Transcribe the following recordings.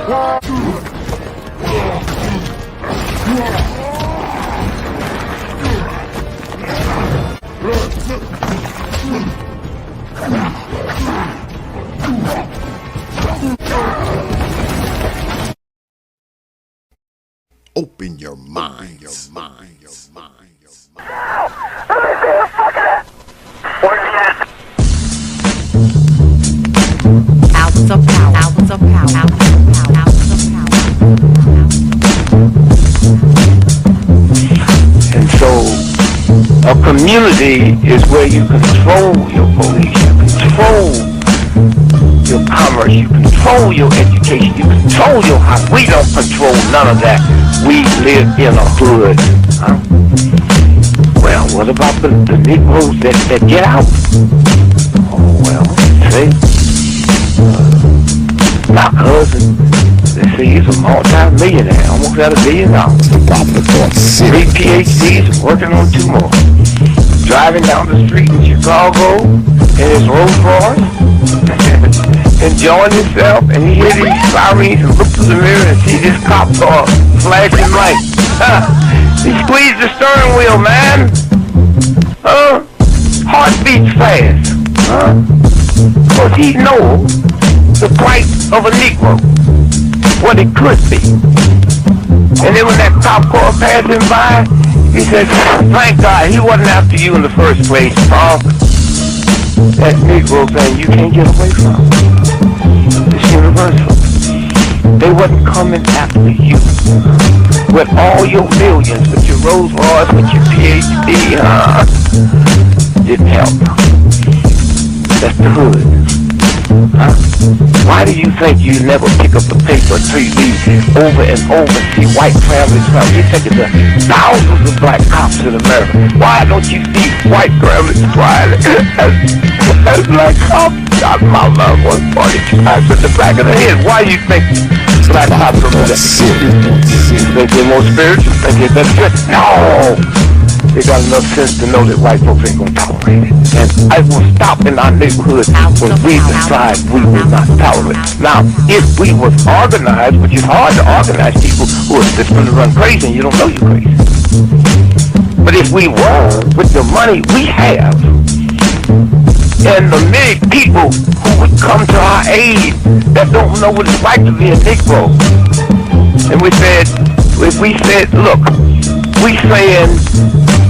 Open your mind. Albums of power. Albums of power. Albums of power. Albums of power. And so, a community is where you control your police, you control your commerce, you control your education, you control your house. We don't control none of that. We live in a hood. Huh? Well, what about the Negroes that get out? Oh, well, see, my cousin, they say he's a multi-millionaire, almost got $1 billion. 3 PhDs, working on 2 more. Driving down the street in Chicago in his Rolls Royce, enjoying himself, and he hears these sirens and looks in the mirror and sees this cop car flashing lights. He squeezed the steering wheel, man. Heart beats fast. Because he knows the price of a Negro, what it could be. And then when that cop car passed him by, he said, thank God he wasn't after you in the first place, Paul. That Negro thing you can't get away from. It's universal. They wasn't coming after you. With all your millions, with your Rolls Royce, with your PhD, didn't help. That's the hood. Why do you think you never pick up the paper until you read over and over and see white families? You think it's thousands of black cops in America. Why don't you see white families crying as black cops shot my loved one 42 times in the back of the head? Why do you think black cops are that? Think they're more spiritual? Think they're better? No! They got enough sense to know that white folks ain't gonna tolerate it. And I will stop in our neighborhood when we decide we will not tolerate it. Now, if we was organized, which is hard to organize people who are just gonna run crazy and you don't know you're crazy. But if we were, with the money we have, and the many people who would come to our aid that don't know what it's like to be a Negro, and we said, look, we saying,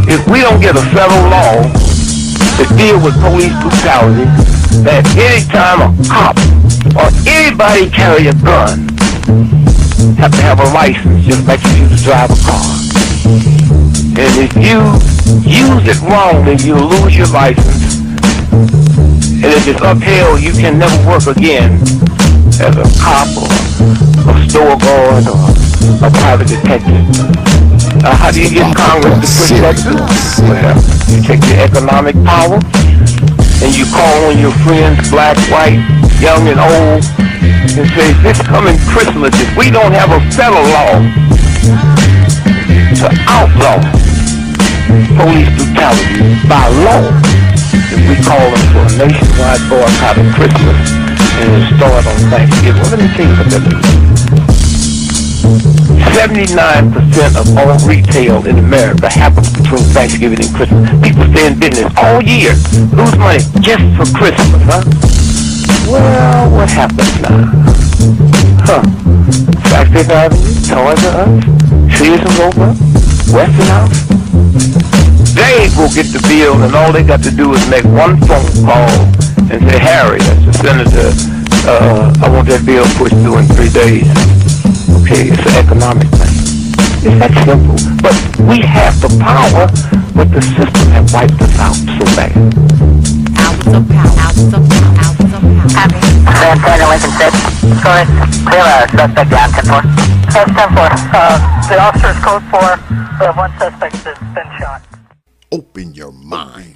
if we don't get a federal law to deal with police brutality, that anytime a cop or anybody carry a gun, have to have a license just like you to drive a car. And if you use it wrong, then you'll lose your license. And if it's upheld, you can never work again as a cop or a store guard or a private detective. How do you get Congress to protect you? Well, you take your economic power and you call on your friends, black, white, young and old, and say, this coming Christmas, if we don't have a federal law to outlaw police brutality by law, if we call them for a nationwide boycott of Christmas and it'll start on Thanksgiving. Well, let me tell you what that means. 79% of all retail in America happens between Thanksgiving and Christmas. People stay in business all year, lose money just for Christmas, huh? Well, what happens now? Sac Fifth Avenue, Toys R Us, Sears and Roebuck, Weston House. They will get the bill, and all they got to do is make one phone call and say, Harry, that's the senator, I want that bill pushed through in 3 days. Okay, it's an economic thing. It's that simple. But we have the power, but the system has wiped us out so bad. Albums of power. Albums of power. Albums of power. Copy. Santana, Lincoln 6. Go ahead. Clear suspect down, 10-4. That's 10-4. The officer's code 4. We have one suspect that's been shot. Open your mind.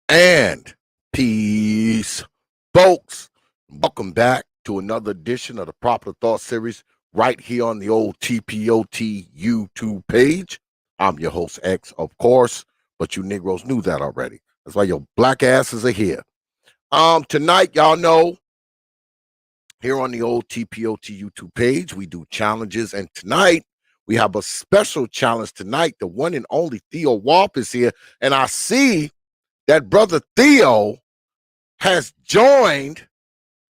And peace, folks. Welcome back to another edition of the Proper Thought Series right here on the old T.P.O.T YouTube page. I'm your host, X, of course, but you Negroes knew that already. That's why your black asses are here. Tonight, y'all know, here on the old T.P.O.T YouTube page, we do challenges, and tonight we have a special challenge tonight. The one and only Theo WAF is here, and I see that brother Theo has joined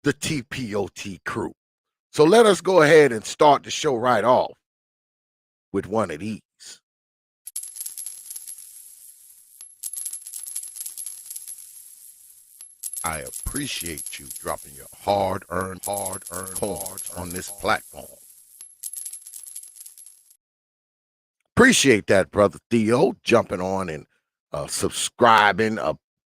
the T.P.O.T crew. So let us go ahead and start the show right off with one of these. I appreciate you dropping your hard-earned coins on this platform. Appreciate that, brother Theo, jumping on and subscribing,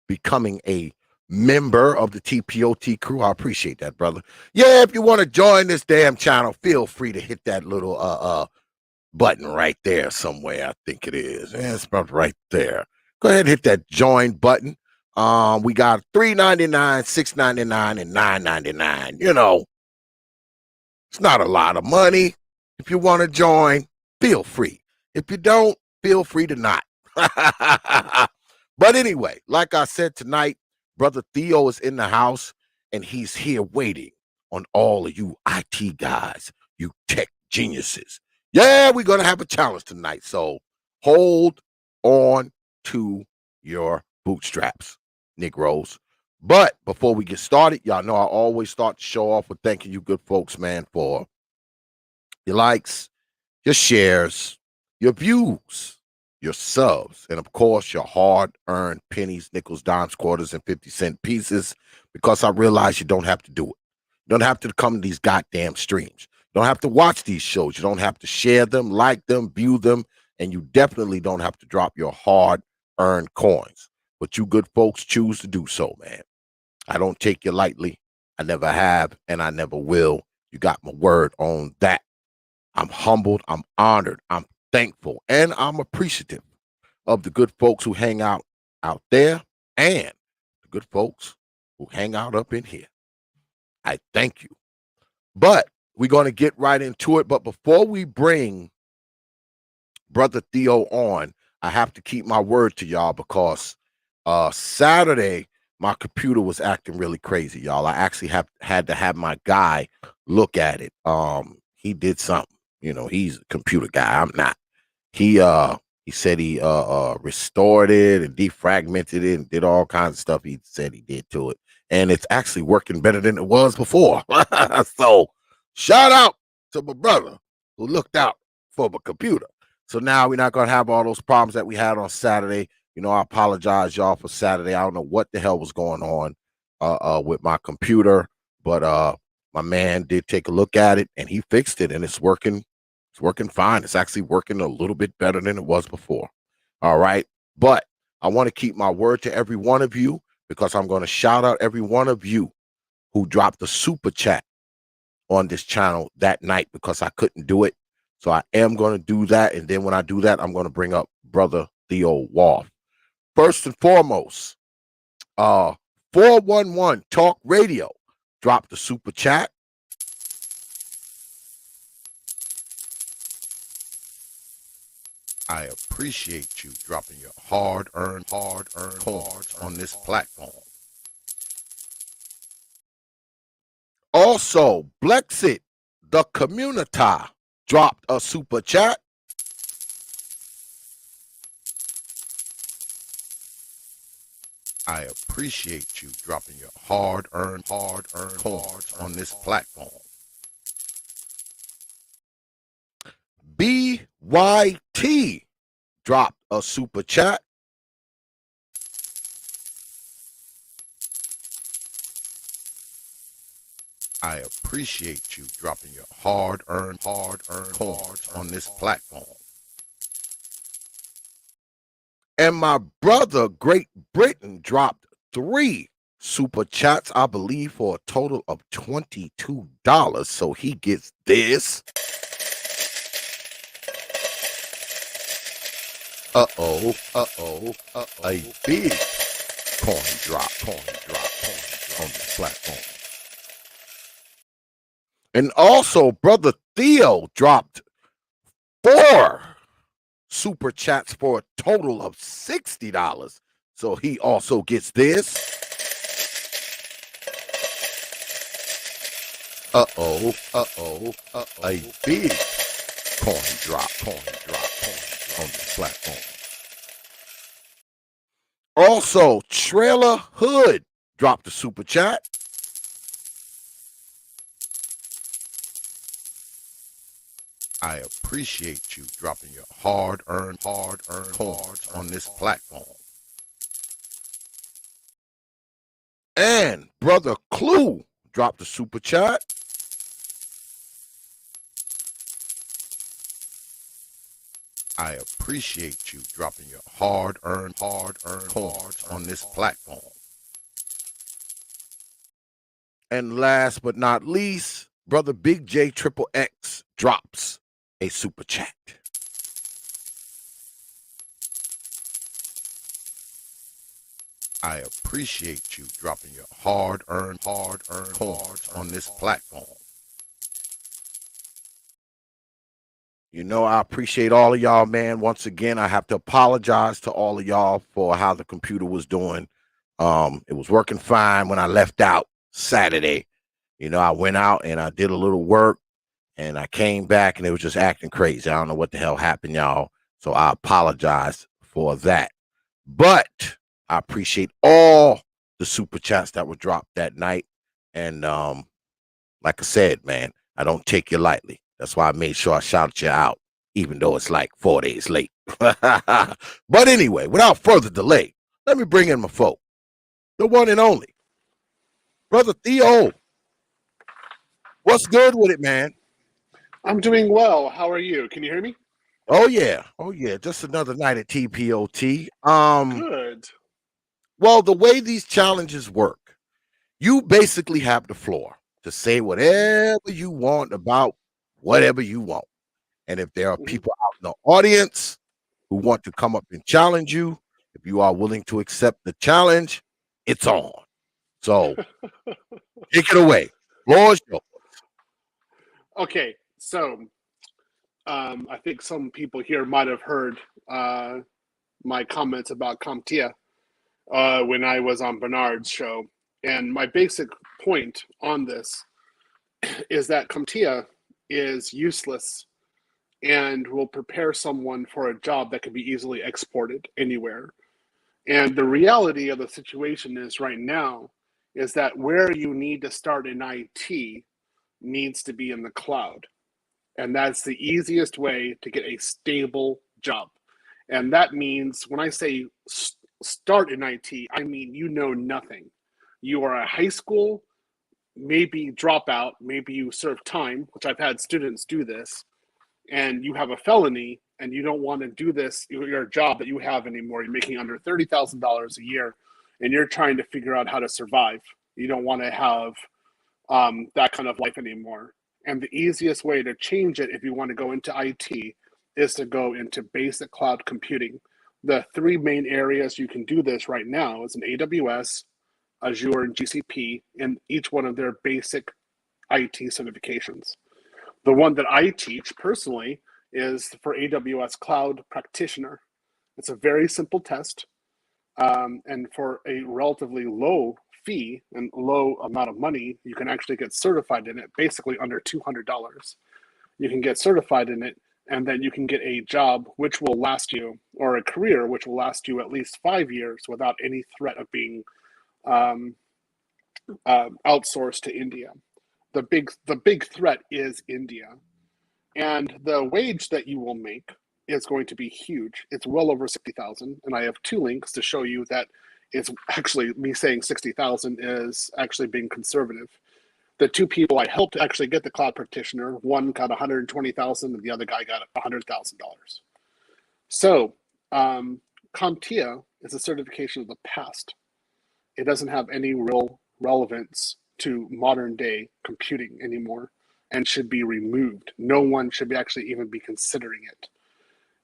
becoming a member of the T.P.O.T crew. I appreciate that, brother. Yeah, if you want to join this damn channel, feel free to hit that little button right there somewhere. I think it is. Yeah, it's about right there. Go ahead and hit that join button. We got $3.99, $6.99, and $9.99. You know, it's not a lot of money. If you want to join, feel free. If you don't, feel free to not. But anyway, like I said tonight, brother Theo is in the house, and he's here waiting on all of you IT guys, you tech geniuses. Yeah, we're going to have a challenge tonight, so hold on to your bootstraps, Negroes. But before we get started, y'all know I always start the show off with thanking you good folks, man, for your likes, your shares, your views, your subs, and of course, your hard-earned pennies, nickels, dimes, quarters, and 50-cent pieces, because I realize you don't have to do it. You don't have to come to these goddamn streams. You don't have to watch these shows. You don't have to share them, like them, view them, and you definitely don't have to drop your hard-earned coins. But you good folks choose to do so, man. I don't take you lightly. I never have, and I never will. You got my word on that. I'm humbled, I'm honored, I'm thankful, and I'm appreciative of the good folks who hang out there and the good folks who hang out up in here. I thank you. But we're going to get right into it. But before we bring brother Theo on, I have to keep my word to y'all, because Saturday my computer was acting really crazy, y'all. I actually had to have my guy look at it. He did something. You know, he's a computer guy. I'm not. He said he restored it and defragmented it and did all kinds of stuff he said he did to it. And it's actually working better than it was before. So shout out to my brother who looked out for my computer. So now we're not going to have all those problems that we had on Saturday. You know, I apologize, y'all, for Saturday. I don't know what the hell was going on with my computer, but my man did take a look at it and he fixed it, and it's working. It's working fine. It's actually working a little bit better than it was before. All right. But I want to keep my word to every one of you, because I'm going to shout out every one of you who dropped the super chat on this channel that night, because I couldn't do it. So I am going to do that. And then when I do that, I'm going to bring up brother Theo WAF. First and foremost, 411 Talk Radio dropped the super chat. I appreciate you dropping your hard-earned coins on this platform. Also, Blexit, the community, dropped a super chat. I appreciate you dropping your hard-earned coins on this platform. BYT dropped a super chat. I appreciate you dropping your hard-earned coins on this platform. And my brother, Great Britain, dropped 3 super chats, I believe, for a total of $22. So he gets this. A big coin drop on this platform. And also, brother Theo dropped 4 super chats for a total of $60. So he also gets this. A big coin drop on this platform. Also, Trailer Hood dropped a super chat. I appreciate you dropping your hard-earned coins on this platform. And brother Clue dropped a super chat. I appreciate you dropping your hard-earned coins on this platform. And last but not least, brother Big J Triple X drops a super chat. I appreciate you dropping your hard-earned coins on this platform. You know, I appreciate all of y'all, man. Once again, I have to apologize to all of y'all for how the computer was doing. It was working fine when I left out Saturday. You know, I went out and I did a little work and I came back and it was just acting crazy. I don't know what the hell happened, y'all. So I apologize for that. But I appreciate all the super chats that were dropped that night. And like I said, man, I don't take you lightly. That's why I made sure I shouted you out, even though it's like 4 days late. But anyway, without further delay, let me bring in my folk, the one and only, Brother Theo. What's good with it, man? I'm doing well. How are you? Can you hear me? Oh yeah. Just another night at T.P.O.T. Good. Well, the way these challenges work, you basically have the floor to say whatever you want about whatever you want. And if there are people out in the audience who want to come up and challenge you, if you are willing to accept the challenge, it's on. So take it away. Floor is yours. Okay, so I think some people here might have heard my comments about CompTIA when I was on Bernard's show. And my basic point on this is that CompTIA is useless and will prepare someone for a job that can be easily exported anywhere. And the reality of the situation is right now is that where you need to start in IT needs to be in the cloud. And that's the easiest way to get a stable job. And that means when I say start in IT, I mean you know nothing. You are a high school, maybe dropout, maybe you serve time, which I've had students do this, and you have a felony and you don't want to do this, your job that you have anymore. You're making under $30,000 a year and you're trying to figure out how to survive. You don't want to have that kind of life anymore. And the easiest way to change it if you want to go into IT is to go into basic cloud computing. The 3 main areas you can do this right now is in AWS, Azure, and GCP, in each one of their basic IT certifications. The one that I teach personally is for AWS Cloud Practitioner. It's a very simple test, and for a relatively low fee and low amount of money, you can actually get certified in it, basically under $200. You can get certified in it, and then you can get a job which will last you, or a career which will last you at least 5 years without any threat of being outsourced to India. The big threat is India. And the wage that you will make is going to be huge. It's well over 60,000, and I have 2 links to show you that it's actually, me saying 60,000 is actually being conservative. The 2 people I helped actually get the cloud practitioner, one got 120,000 and the other guy got $100,000. So CompTIA is a certification of the past. It doesn't have any real relevance to modern day computing anymore and should be removed. No one should actually even be considering it.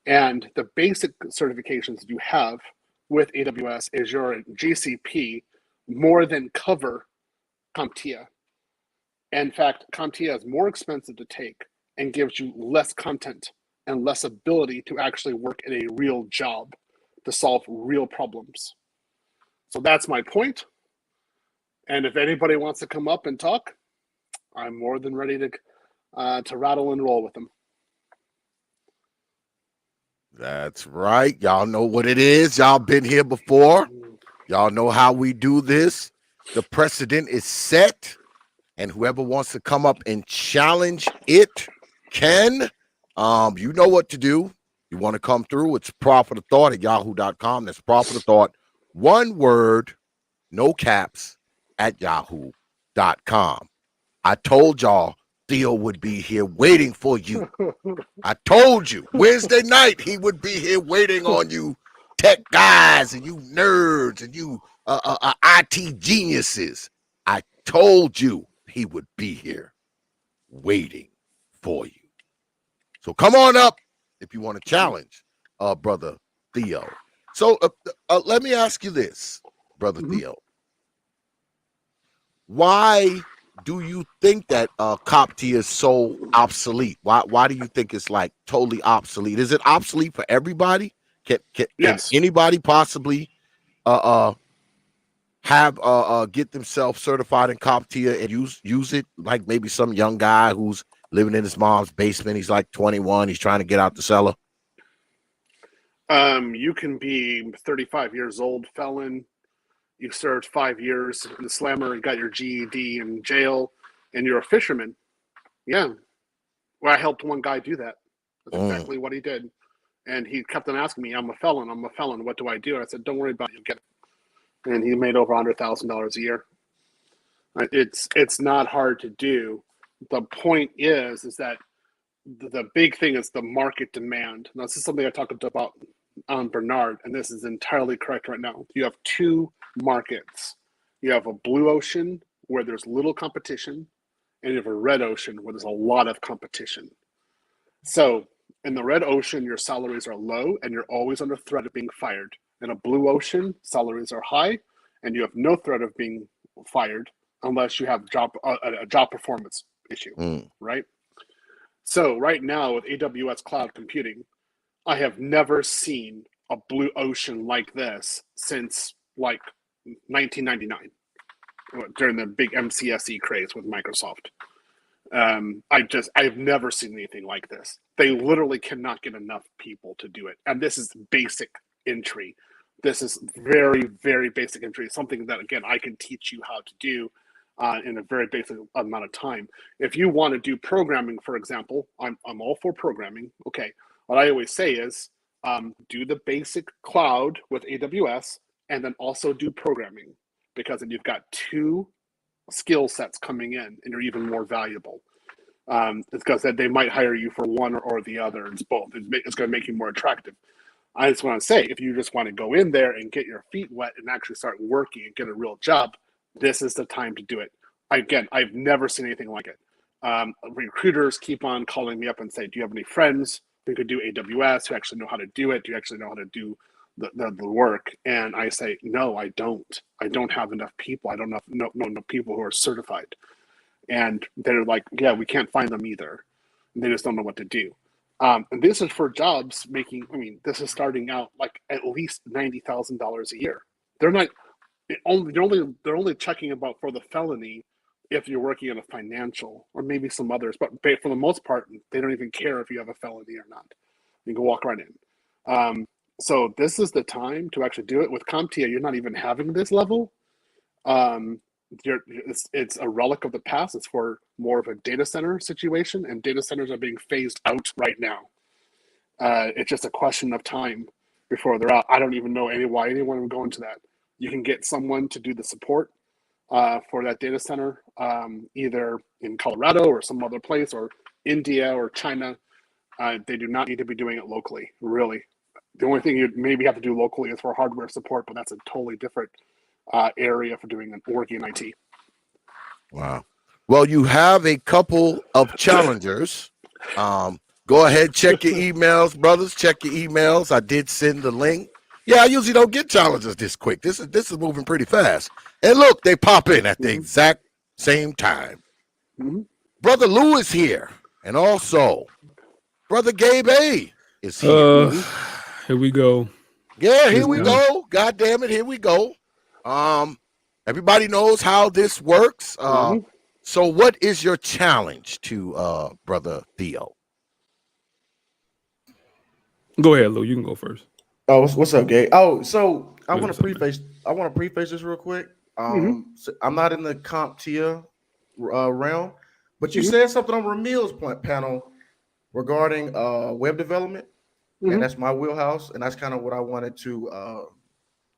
And the basic certifications that you have with AWS, Azure, and GCP more than cover CompTIA. In fact, CompTIA is more expensive to take and gives you less content and less ability to actually work in a real job to solve real problems. So that's my point. And if anybody wants to come up and talk, I'm more than ready to rattle and roll with them. That's right. Y'all know what it is. Y'all been here before. Y'all know how we do this. The precedent is set, and whoever wants to come up and challenge it can. You know what to do. You want to come through, it's Prophet of Thought at yahoo.com. That's Prophet of Thought, one word, no caps, at yahoo.com. I told y'all Theo would be here waiting for you. I told you Wednesday night he would be here waiting on you tech guys and you nerds and you IT geniuses. I told you he would be here waiting for you. So come on up if you want to challenge Brother Theo. So let me ask you this, Brother Theo. Why do you think that CompTIA is so obsolete? Why do you think it's like totally obsolete? Is it obsolete for everybody? Can Yes. anybody possibly have get themselves certified in CompTIA and use it? Like maybe some young guy who's living in his mom's basement. He's like 21. He's trying to get out the cellar. You can be 35 years old, felon. You served 5 years in the slammer, you got your GED in jail, and you're a fisherman. Yeah. Well, I helped one guy do that. That's exactly what he did. And he kept on asking me, I'm a felon. What do I do? And I said, don't worry about it. You'll get it. And he made over $100,000 a year. It's not hard to do. The point is that the big thing is the market demand. Now, this is something I talked about on Bernard, and this is entirely correct right now. You have two markets. You have a blue ocean where there's little competition, and you have a red ocean where there's a lot of competition. So in the red ocean, your salaries are low, and you're always under threat of being fired. In a blue ocean, salaries are high, and you have no threat of being fired unless you have a job performance issue, right? So right now with AWS cloud computing, I have never seen a blue ocean like this since like 1999 during the big MCSE craze with Microsoft. I've never seen anything like this. They literally cannot get enough people to do it. And this is basic entry. This is very, very basic entry. Something that, again, I can teach you how to do in a very basic amount of time. If you want to do programming, for example, I'm all for programming. Okay. What I always say is do the basic cloud with AWS and then also do programming, because then you've got two skill sets coming in and you're even more valuable. It's because they might hire you for one or the other. It's both. It's going to make you more attractive. I just want to say, if you just want to go in there and get your feet wet and actually start working and get a real job, this is the time to do it. Again, I've never seen anything like it. Recruiters keep on calling me up and say, do you have any friends who could do AWS, who actually know how to do it? Do you actually know how to do the work? And I say, no, I don't. I don't have enough people. I don't know enough people who are certified. And they're like, yeah, we can't find them either. And they just don't know what to do. And this is for jobs this is starting out like at least $90,000 a year. They're only checking about for the felony if you're working in a financial or maybe some others, but for the most part, they don't even care if you have a felony or not. You can walk right in. So this is the time to actually do it. With CompTIA, you're not even having this level. It's a relic of the past. It's for more of a data center situation, and data centers are being phased out right now. It's just a question of time before they're out. I don't even know why anyone would go into that. You can get someone to do the support for that data center, either in Colorado or some other place, or India or China. They do not need to be doing it locally, really. The only thing you maybe have to do locally is for hardware support, but that's a totally different area for doing working in IT. Wow. Well, you have a couple of challengers. Go ahead, check your emails, brothers. Check your emails. I did send the link. Yeah, I usually don't get challenges this quick. This is moving pretty fast. And look, they pop in at the exact same time. Mhm. Brother Lou is here, and also Brother Gabe A is here. Here we go. Yeah, here This we guy. go. God damn it, here we go. Everybody knows how this works. So what is your challenge to Brother Theo? Go ahead, Lou. You can go first. Oh, what's up, Gabe? Oh, so I Wait, want what's to up, man? preface. I want to preface this real quick. Mhm. So I'm not in the CompTIA realm, but you Mhm. said something on Ramil's panel regarding web development, and Mhm. that's my wheelhouse, and that's kind of what I wanted to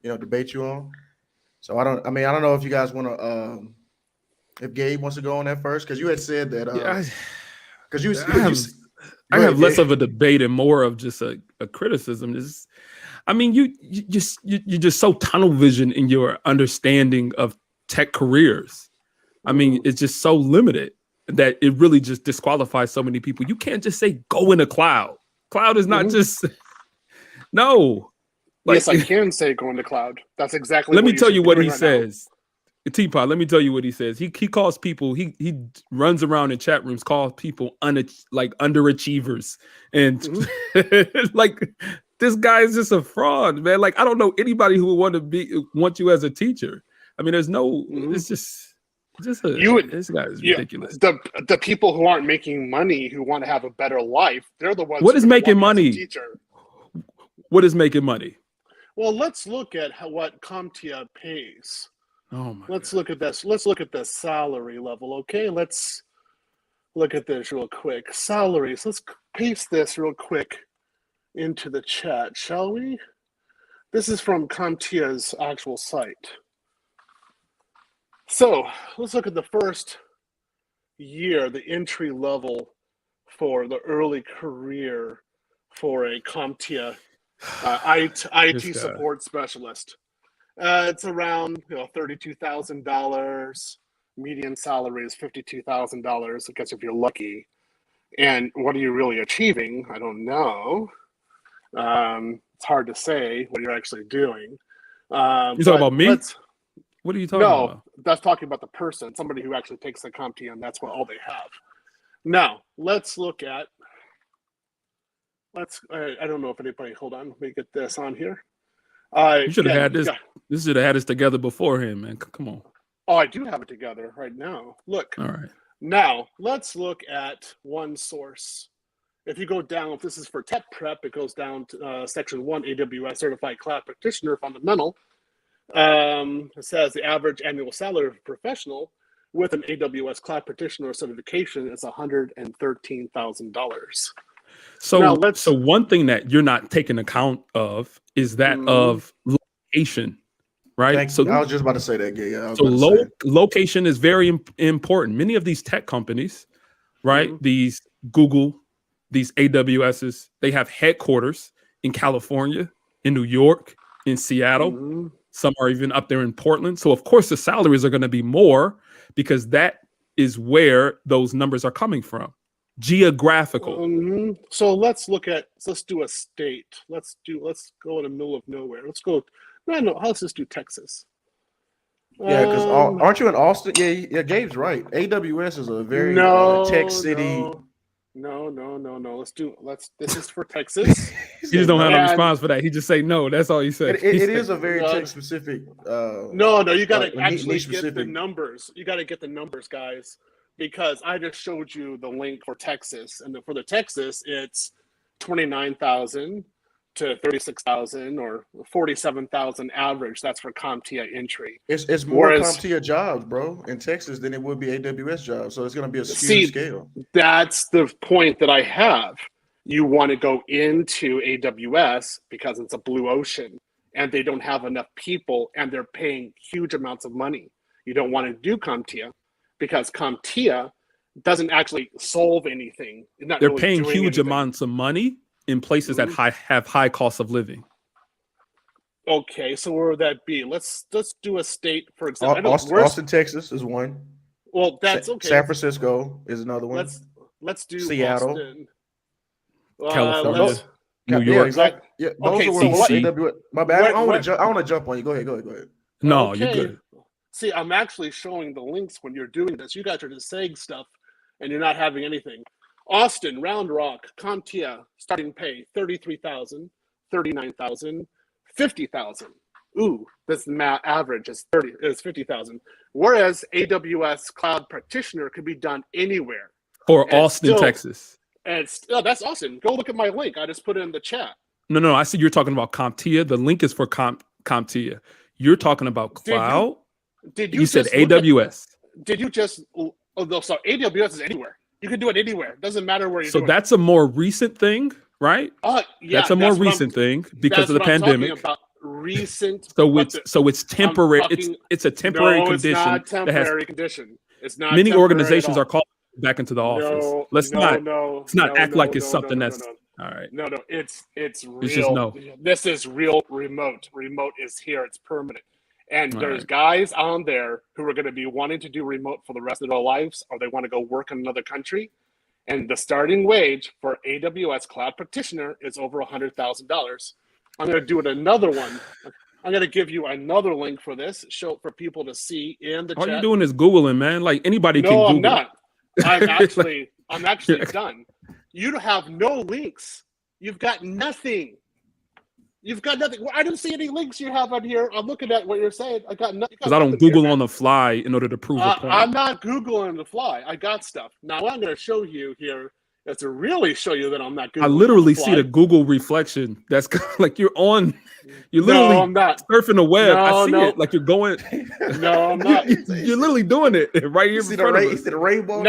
debate you on. So I don't know if you guys want to if Gabe wants to go on that first, because you had said that Yeah, because you I have, go I ahead, have less Gabe. of a debate and more of just a criticism. I mean, you're just so tunnel vision in your understanding of tech careers. I mean, it's just so limited that it really just disqualifies so many people. You can't just say go in a cloud. Cloud is not just no. Like, Yes, I can say going to cloud. That's exactly let what me you tell should you be what doing he right now. says. T.P.O.T, let me tell you what he says. He calls people, he runs around in chat rooms, calls people like underachievers. And like this guy is just a fraud, man. Like, I don't know anybody who would want you as a teacher. I mean, there's no, it's just this guy is ridiculous. The people who aren't making money, who want to have a better life, they're the ones What who is are going to making want you as a money? teacher. What is making money? Well, let's look at what CompTIA pays. Oh my Let's look at this. Let's look at the salary level, okay? Let's look at this real quick. Salaries. Let's paste this real quick into the chat, shall we? This is from CompTIA's actual site. So let's look at the first year, the entry level for the early career for a CompTIA IT support specialist. It's around $32,000. Median salary is $52,000. I guess if you're lucky. And what are you really achieving? I don't know. It's hard to say what you're actually doing. You talking about me? What are you talking about? No, that's talking about the person, somebody who actually takes the CompTIA, and that's what all they have. Now, let's look at. I don't know if anybody. Hold on, let me get this on here. You should have had this. This should have had this together beforehand, man. Come on. Oh, I do have it together right now. Look. All right. Now, let's look at one source. If you go down, if this is for tech prep, it goes down to section 1, AWS Certified Cloud Practitioner Fundamental. It says the average annual salary of a professional with an AWS Cloud Practitioner certification is $113,000. So one thing that you're not taking account of is that of location, right? So I was just about to say that, yeah. Location is very important. Many of these tech companies, right? These Google, these AWSs, they have headquarters in California, in New York, in Seattle. Some are even up there in Portland. So of course the salaries are going to be more because that is where those numbers are coming from. Geographical. So let's do a state. Let's go in the middle of nowhere. Let's just do Texas. Yeah, because aren't you in Austin? Yeah, Gabe's right. AWS is a very tech city. No. This is for Texas. He just don't have a response for that. He just say no. That's all he said. It is a very tech specific. No, you got to actually get the numbers. You got to get the numbers, guys, because I just showed you the link for Texas, and for the Texas, it's 29,000 to 36,000 or 47,000 average. That's for CompTIA entry. It's more CompTIA jobs, bro, in Texas than it would be AWS jobs. So it's going to be a skewed scale. That's the point that I have. You want to go into AWS because it's a blue ocean and they don't have enough people and they're paying huge amounts of money. You don't want to do CompTIA because CompTIA doesn't actually solve anything. They're paying huge amounts of money in places that have high costs of living. Okay, so where would that be? Let's do a state, for example. Austin, Texas is one. Well, that's okay. San Francisco is another one. Let's do Seattle, Austin. California, New York. Yeah, exactly. Yeah, those are where AWS. My bad. I want to jump on you. Go ahead. No, you're good. See, I'm actually showing the links when you're doing this. You guys are just saying stuff and you're not having anything. Austin, Round Rock, CompTIA, starting pay, 33,000, 39,000, 50,000. Ooh, this average is 50,000. Whereas AWS Cloud Practitioner could be done anywhere. For Austin, Texas. And that's Austin. Go look at my link. I just put it in the chat. No, I see you're talking about CompTIA. The link is for CompTIA. You're talking about cloud. Did you You said AWS. Did you just? Oh, no, so AWS is anywhere. You can do it anywhere. Doesn't matter where you're So doing that's a more recent thing, right? Yeah, that's a more recent thing because of the pandemic. About recent. So it's temporary. It's a temporary condition. It's not temporary condition. It's not. Many organizations are called back into the office. Let's not act like it's something that's all right. No, it's real. It's just no. This is real remote. Remote is here. It's permanent. And there's guys on there who are going to be wanting to do remote for the rest of their lives, or they want to go work in another country. And the starting wage for AWS Cloud Practitioner is over $100,000. I'm going to do it another one. I'm going to give you another link for this, show for people to see in the chat. All you're doing is Googling, man. Like anybody can Google. No, I'm not. I'm actually done. You have no links. You've got nothing. You've got nothing. I don't see any links you have on here. I'm looking at what you're saying. I got nothing. Because I don't Google on the fly in order to prove a point. I'm not Googling on the fly. I got stuff. Now, what I'm going to show you here is to really show you that I'm not Googling. I literally see the Google reflection. That's like you're literally surfing the web. I see it. Like you're going. No, I'm not. You're literally doing it right here. You see the rainbow?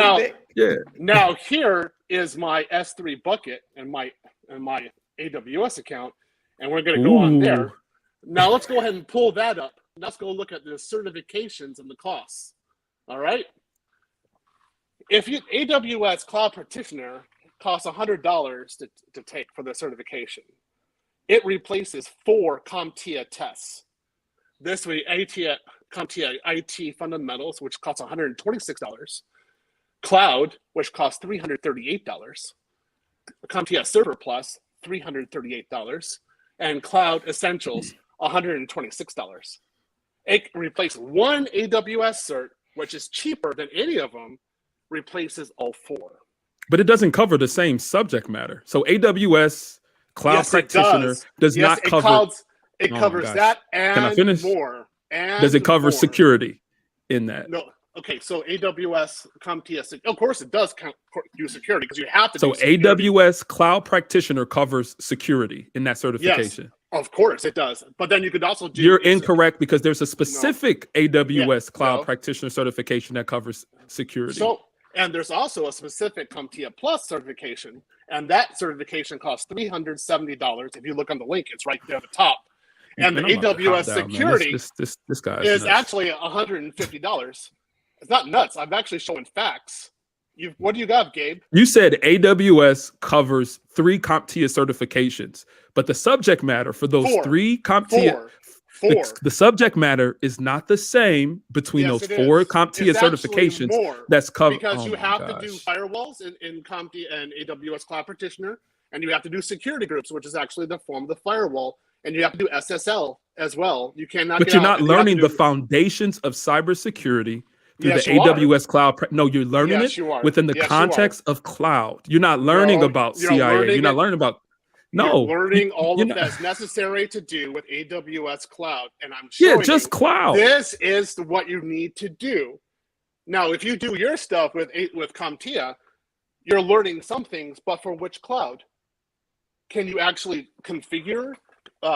Yeah. Now here is my S3 bucket and my AWS account. And we're going to go on there. Now let's go ahead and pull that up. Let's go look at the certifications and the costs. All right. AWS Cloud Practitioner costs $100 to take for the certification. It replaces 4 CompTIA tests. This week, CompTIA IT Fundamentals, which costs $126. Cloud, which costs $338. CompTIA Server Plus, $338. And Cloud Essentials, $126. It replaces one AWS cert, which is cheaper than any of them, replaces all 4. But it doesn't cover the same subject matter. So AWS Cloud Practitioner does not cover. It covers that and Can I finish? More. And does it cover more. Security in that? No. Okay, so AWS CompTIA, of course it does do security because you have to. So AWS Cloud Practitioner covers security in that certification. Yes, of course it does. But then you could also do. You're incorrect because there's a specific AWS Cloud Practitioner certification that covers security. So, and there's also a specific CompTIA Plus certification, and that certification costs $370. If you look on the link, it's right there at the top. And the AWS security this guy is actually $150. It's not nuts. I'm actually showing facts. What do you got, Gabe? You said AWS covers 3 CompTIA certifications, but the subject matter for those 3 CompTIA, the subject matter is not the same between those 4 CompTIA certifications. That's covered because you have to do firewalls in CompTIA and AWS Cloud Practitioner, and you have to do security groups, which is actually the form of the firewall, and you have to do SSL as well. You cannot. But you're not learning the foundations of cybersecurity. Through the AWS Cloud. No, you're learning it within the context of cloud. You're not learning about CIA. You're not learning about. No, you're learning all of that's necessary to do with AWS Cloud, and I'm showing just cloud. This is what you need to do. Now, if you do your stuff with CompTIA, you're learning some things, but for which cloud? Can you actually configure?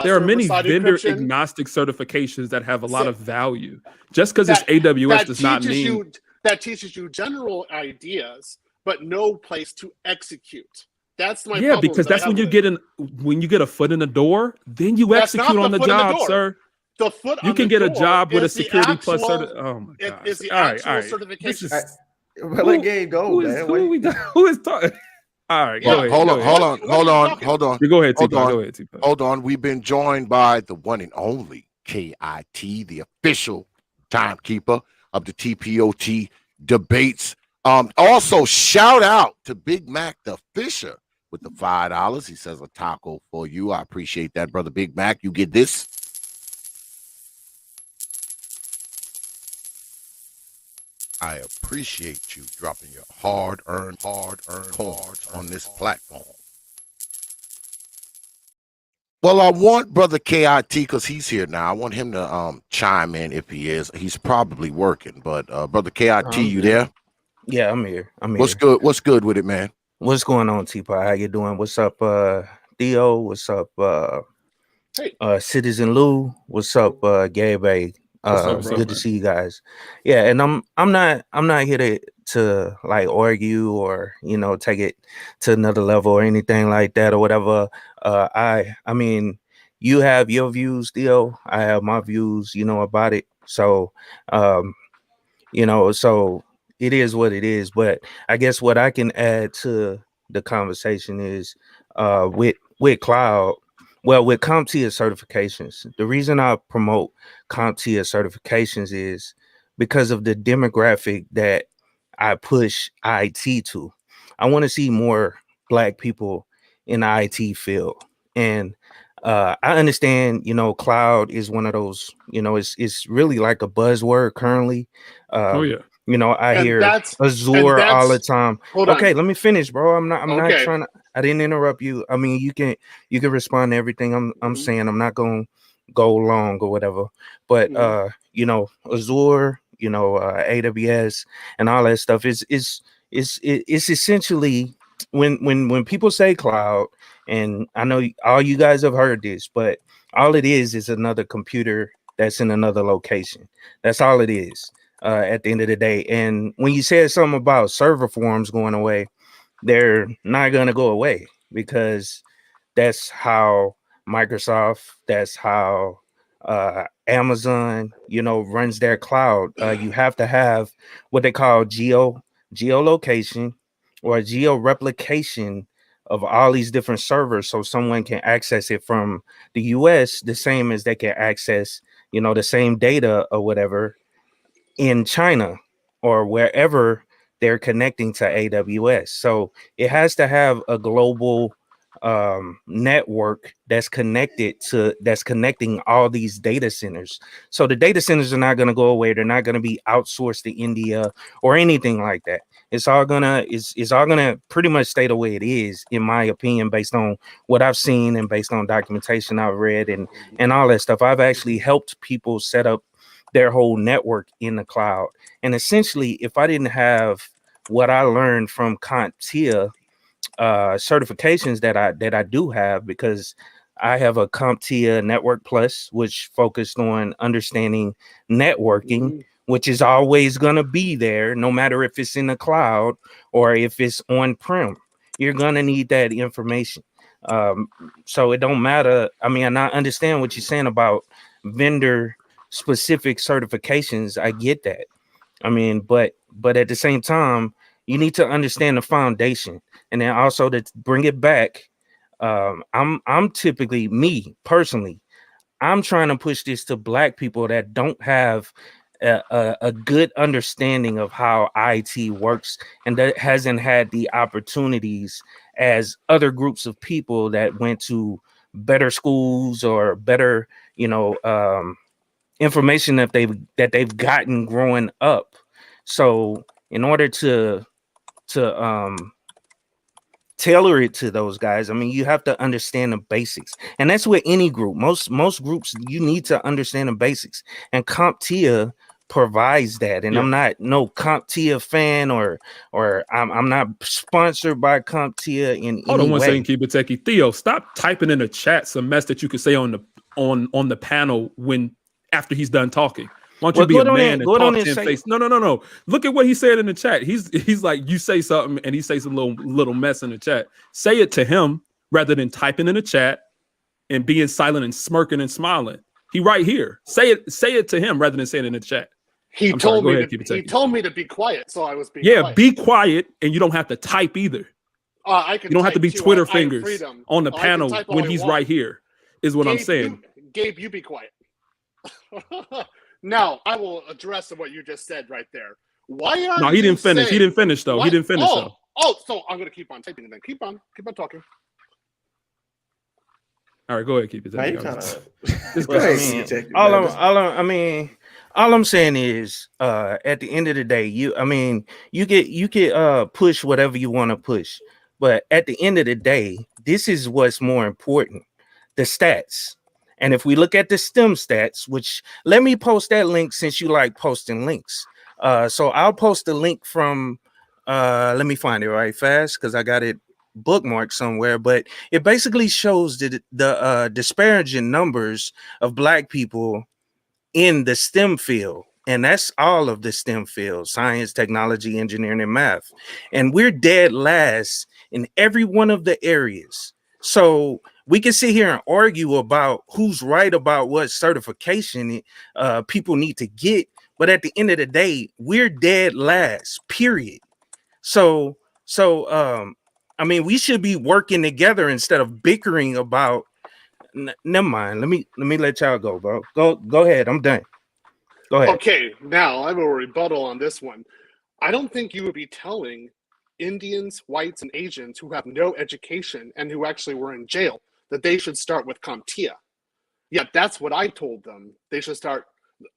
There are many vendor agnostic certifications that have a lot of value. Just because it's AWS does not mean that teaches you general ideas, but no place to execute. That's my problem. Because that's when you get a foot in the door, then you execute on the job, sir. The foot you can get a job with a security plus certification. Oh my god! Is the actual certification? Let Gabe go, man. Who is talking? All right, go ahead. Hold on. You go ahead, T.P.O.T. Hold on. We've been joined by the one and only KIT, the official timekeeper of the T.P.O.T debates. Also, shout out to Big Mac the Fisher with the $5. He says a taco for you. I appreciate that, brother Big Mac. You get this. I appreciate you dropping your hard-earned coins on this platform. Well, I want Brother KIT, because he's here now. I want him to chime in if he is. He's probably working, but Brother KIT, you there? Yeah, I'm here. What's good? What's good with it, man? What's going on, T.P.O.T? How you doing? What's up, Theo? What's up, Citizen Lou? What's up, Gabe? What's up, Good to see you guys. Yeah, and I'm not here to like argue or take it to another level or anything like that or whatever. I mean, you have your views, Theo. I have my views, about it. So so it is what it is. But I guess what I can add to the conversation is with cloud, well, with CompTIA certifications. The reason I promote CompTIA certifications is because of the demographic that I push IT to. I want to see more Black people in the IT field. And I understand, cloud is one of those, it's really like a buzzword currently. Oh yeah. I hear Azure all the time. Okay, let me finish, bro. I'm not trying to. I didn't interrupt you. I mean, you can respond to everything I'm saying. I'm not gonna go long or whatever. But Azure, AWS, and all that stuff is essentially when people say cloud, and I know all you guys have heard this, but all it is another computer that's in another location. That's all it is. At the end of the day. And when you said something about server farms going away, they're not going to go away because that's how Microsoft, that's how Amazon, runs their cloud. You have to have what they call geolocation or geo-replication of all these different servers so someone can access it from the US the same as they can access, the same data or whatever in China or wherever they're connecting to AWS. So it has to have a global network that's connecting all these data centers. So the data centers are not going to go away. They're not going to be outsourced to India or anything like that. It's all gonna pretty much stay the way it is, in my opinion, based on what I've seen and based on documentation I've read and all that stuff. I've actually helped people set up their whole network in the cloud. And essentially, if I didn't have what I learned from CompTIA certifications that I do have, because I have a CompTIA Network Plus, which focused on understanding networking, which is always going to be there, no matter if it's in the cloud or if it's on-prem. You're going to need that information. So it don't matter. I mean, and I understand what you're saying about vendor specific certifications. I get that. I mean, but at the same time, you need to understand the foundation, and then also to bring it back. I'm typically, me personally, I'm trying to push this to Black people that don't have a good understanding of how IT works and that hasn't had the opportunities as other groups of people that went to better schools or better, information that they've gotten growing up. So in order to tailor it to those guys, I mean, you have to understand the basics, and that's with any group. Most groups, you need to understand the basics, and CompTIA provides that. And I'm not no CompTIA fan, or I'm not sponsored by CompTIA in Hold any on one way. second, keep it techie. Theo, stop typing in the chat some mess that you could say on the panel when after he's done talking. Why don't you be a man and talk to him face? No. Look at what he said in the chat. He's like, you say something and he says some little mess in the chat. Say it to him rather than typing in the chat and being silent and smirking and smiling. He right here. Say it to him rather than saying it in the chat. He told me to be quiet, so I was being quiet. Be quiet, and you don't have to type either. I can. You don't have to be too. Twitter fingers on the panel when he's right here. Is what I'm saying. Gabe, you be quiet. Now I will address what you just said right there. Why are no? He didn't finish. He didn't finish though. What? He didn't finish though. Oh, so I'm gonna keep on typing then. Keep on talking. All right, go ahead. Keep it. All I'm saying is, at the end of the day, you get push whatever you want to push, but at the end of the day, this is what's more important: the stats. And if we look at the STEM stats, which let me post that link since you like posting links. So I'll post the link from. Let me find it right fast because I got it bookmarked somewhere. But it basically shows the disparaging numbers of Black people in the STEM field. And that's all of the STEM field: science, technology, engineering, and math. And we're dead last in every one of the areas. So we can sit here and argue about who's right about what certification people need to get. But at the end of the day, we're dead last, period. So, I mean, we should be working together instead of bickering about. Never mind. Let me let y'all go, bro. Go ahead. I'm done. Go ahead. Okay, now I have a rebuttal on this one. I don't think you would be telling Indians, whites, and Asians who have no education and who actually were in jail that they should start with CompTIA. Yeah, that's what I told them. They should start.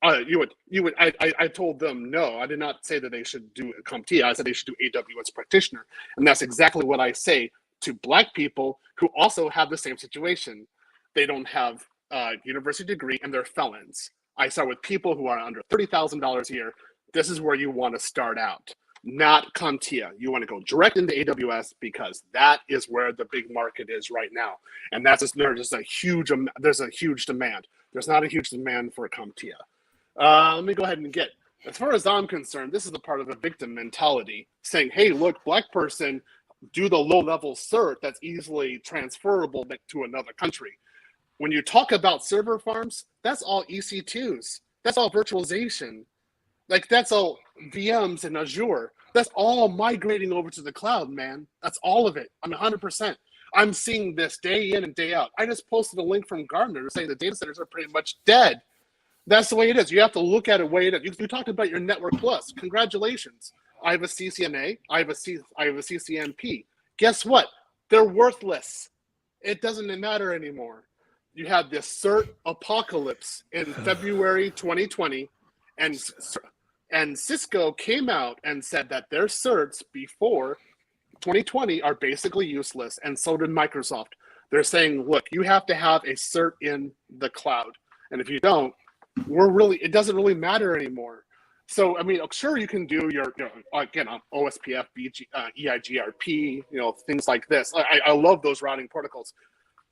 I told them no. I did not say that they should do CompTIA. I said they should do AWS practitioner, and that's exactly what I say to Black people who also have the same situation. They don't have a university degree and they're felons. I start with people who are under $30,000 a year. This is where you want to start out, not CompTIA. You want to go direct into AWS because that is where the big market is right now, and there's a huge demand. There's not a huge demand for CompTIA. Let me go ahead and get. As far as I'm concerned, this is a part of the victim mentality, saying, "Hey, look, Black person, do the low-level cert that's easily transferable to another country." When you talk about server farms, that's all EC2s. That's all virtualization. Like, that's all VMs and Azure. That's all migrating over to the cloud, man. That's all of it. I'm 100%. I'm seeing this day in and day out. I just posted a link from Gartner saying the data centers are pretty much dead. That's the way it is. You have to look at it the way it is. You talked about your Network Plus. Congratulations. I have a CCNA. I have a CCNP. Guess what? They're worthless. It doesn't matter anymore. You had this cert apocalypse in February 2020, and Cisco came out and said that their certs before 2020 are basically useless, and so did Microsoft. They're saying, look, you have to have a cert in the cloud, and if you don't, it doesn't really matter anymore. So, I mean, sure, you can do your again, OSPF, EIGRP, things like this. I love those routing protocols.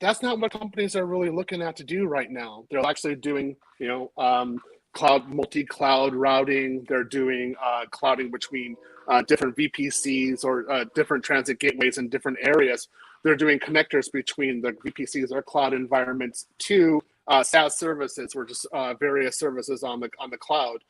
That's not what companies are really looking at to do right now. They're actually doing, cloud, multi-cloud routing. They're doing clouding between different VPCs or different transit gateways in different areas. They're doing connectors between the VPCs or cloud environments to SaaS services or just various services on the cloud.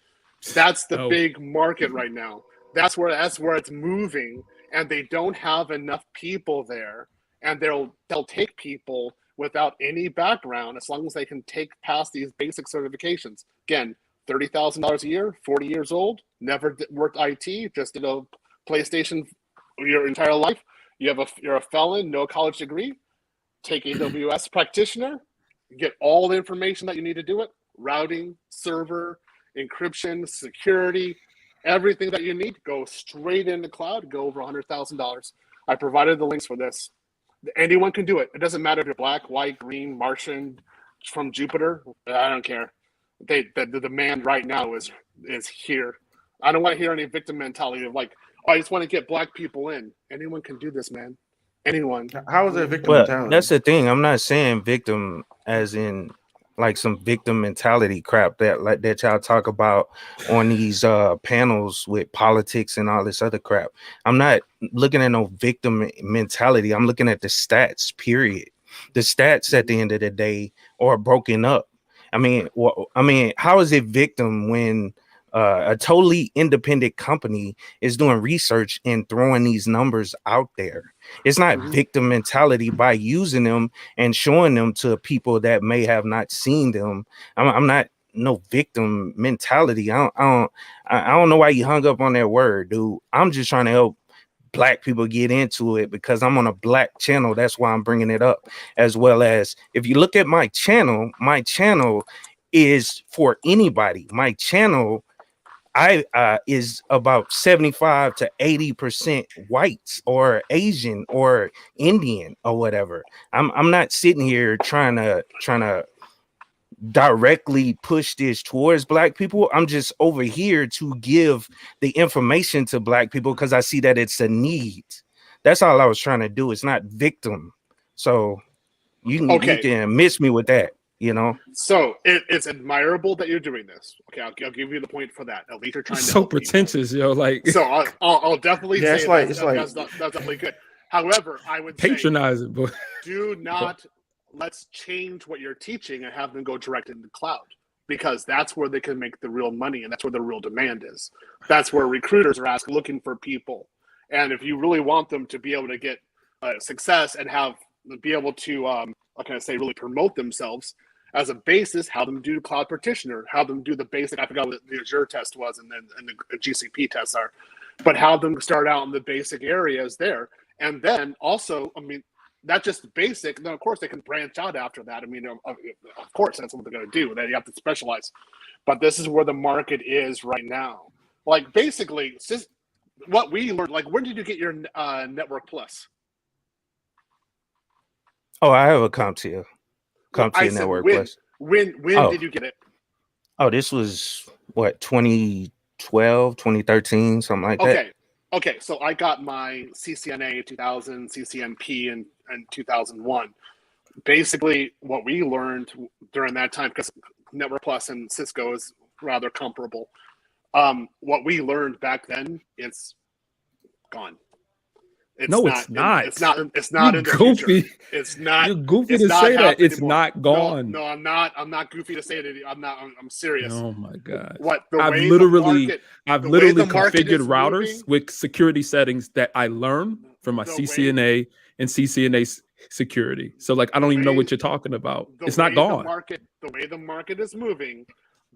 That's the big market right now. That's where it's moving, and they don't have enough people there. And they'll take people without any background as long as they can pass these basic certifications. Again, $30,000 a year, 40 years old, never worked IT, just did a PlayStation your entire life. You're a felon, no college degree. Take AWS practitioner, get all the information that you need to do it: routing, server, encryption, security, everything that you need. Go straight into cloud. Go over $100,000. I provided the links for this. Anyone can do it. It doesn't matter if you're Black, white, green, Martian, from Jupiter. I don't care. The demand right now is here. I don't want to hear any victim mentality of like, oh, I just want to get Black people in. Anyone can do this, man. Anyone. How is that victim Well, mentality? that's the thing. I'm not saying victim as in like some victim mentality crap that y'all talk about on these panels with politics and all this other crap. I'm not looking at no victim mentality. I'm looking at the stats, period. The stats at the end of the day are broken up. I mean, how is it victim when a totally independent company is doing research and throwing these numbers out there? It's not victim mentality by using them and showing them to people that may have not seen them. I'm not no victim mentality. I don't know why you hung up on that word, dude. I'm just trying to help Black people get into it because I'm on a Black channel. That's why I'm bringing it up. As well as if you look at my channel is for anybody. My channel, is about 75 to 80% whites or Asian or Indian or whatever. I'm not sitting here trying to directly push this towards black people. I'm just over here to give the information to black people because I see that it's a need. That's all I was trying to do. It's not victim. So you can miss me with that, you know. So it's admirable that you're doing this. Okay, I'll give you the point for that. At least you're trying to So help pretentious, people. yo. Like, So I'll definitely say it's that's definitely good. However, I would patronizing, but do not let's change what you're teaching and have them go direct into the cloud, because that's where they can make the real money and that's where the real demand is. That's where recruiters are looking for people. And if you really want them to be able to get success and be able to really promote themselves as a basis, have them do cloud practitioner, have them do the basic, I forgot what the Azure test was and the GCP tests are, but have them start out in the basic areas there. And then also, I mean, not just basic, then of course they can branch out after that. I mean, of course that's what they're going to do. Then you have to specialize. But this is where the market is right now. Like basically, what we learned, like when did you get your Network Plus? Oh, I have a CompTIA Network Plus. When did you get it? Oh, this was what, 2012, 2013, something like that. Okay, so I got my CCNA 2000, CCNP in 2001. Basically, what we learned during that time, because Network Plus and Cisco is rather comparable, what we learned back then, it's gone. It's not. It's not in the goofy. future. It's not. You're goofy to say that. It's not gone. No, I'm not. I'm not goofy to say that. I'm serious. Oh my god. I've literally configured routers moving, with security settings that I learned from my CCNA and CCNA security. So like, I don't even know what you're talking about. It's not gone. The way the market is moving,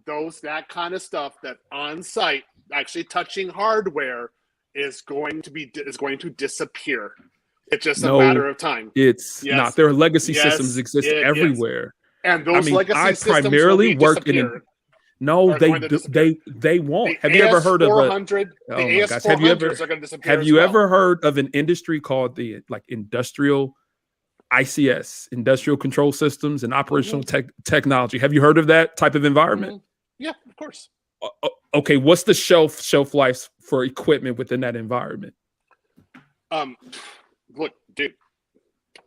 that kind of stuff that on site, actually touching hardware, is going to disappear. It's just a matter of time. It's not. There are legacy systems exist everywhere. And those legacy I systems primarily will work in. No, they won't. Have you ever heard of the AS400s are going to disappear? Have you ever heard of an industry called the industrial ICS, industrial control systems and operational technology? Have you heard of that type of environment? Yeah, of course. Okay, what's the shelf life for equipment within that environment? Look, dude,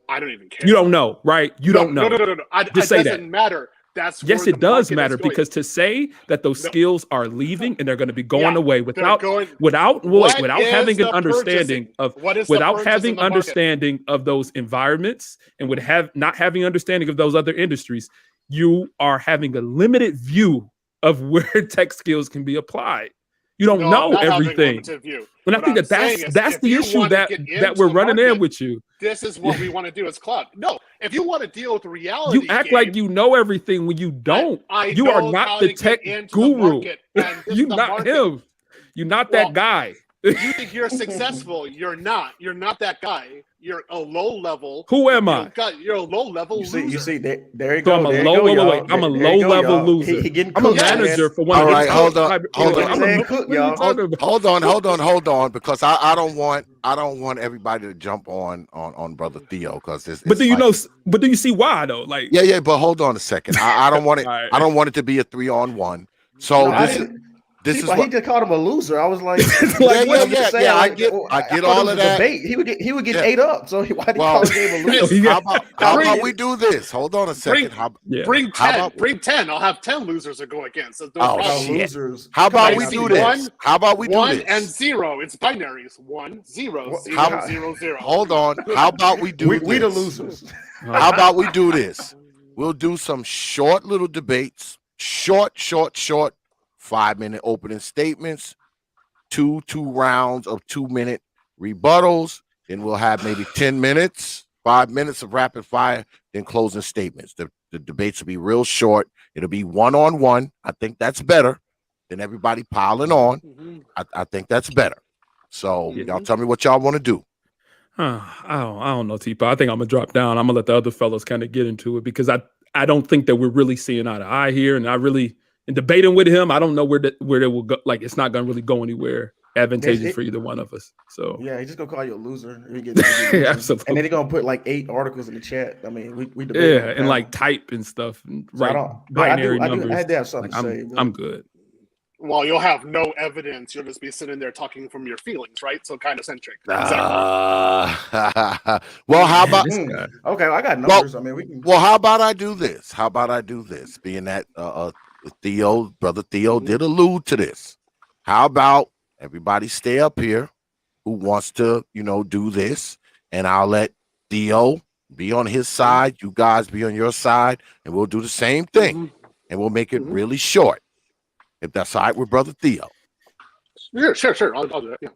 I don't even care. You don't know, right? You don't know. No. It doesn't matter. Yes, it does matter, because to say that those skills are leaving and they're going to be going away without having an understanding of those environments and not having understanding of those other industries, you are having a limited view of where tech skills can be applied. You don't know everything. But I think that's the issue that we're running in with you. This is what we want to do as cloud. No, if you want to deal with reality, you act like you know everything when you don't. You are not the tech guru. You're not him. You're not that guy. You think you're successful? You're not. You're not that guy. You're a low level. Who am I? You're a low level loser. You see, there you go. I'm a low level loser. I'm a manager for one. All right, hold on, hold on, because I don't want everybody to jump on Brother Theo, because it's. But do you see why though? Like, yeah. But hold on a second. I don't want it. Right. I don't want it to be a 3-on-1. So this is what he just called him a loser. I was like, yeah. I get all of that. Debate. He would get ate up. So why did he call him a loser? How about we do this? Hold on a second. Bring 10. Bring 10. I'll have 10 losers to go against. So losers. How about we do this? How about we do this? 1 and 0. It's binaries. 1, 0, 0, 0, 0. Hold on. How about we do this? We the losers. How about we do this? We'll do some short little debates. Short 5-minute opening statements, two rounds of 2-minute rebuttals. Then we'll have maybe 10 minutes, 5 minutes of rapid fire, then closing statements. The debates will be real short. It'll be 1-on-1. I think that's better than everybody piling on. I think that's better. So y'all tell me what y'all want to do. I don't know, T.P.O.T. I think I'm gonna drop down. I'm gonna let the other fellows kind of get into it, because I don't think that we're really seeing eye to eye here, and in debating with him, I don't know where they will go. Like, it's not going to really go anywhere advantageous for either one of us. So yeah, he's just gonna call you a loser. He get losing. absolutely. And then he's gonna put like 8 articles in the chat. I mean, we debate. Yeah, and like type and stuff and So write binary I numbers. had to have something like, to say. I'm good. Well, you'll have no evidence. You'll just be sitting there talking from your feelings, right? So kind of centric. Well, how about okay, I got numbers. I mean, we can. Well, how about I do this? Being that brother Theo did allude to this. How about everybody stay up here who wants to, do this, and I'll let Theo be on his side, you guys be on your side, and we'll do the same thing, and we'll make it really short. If that's all right with Brother Theo. Yeah, sure. I'll do that. Yeah.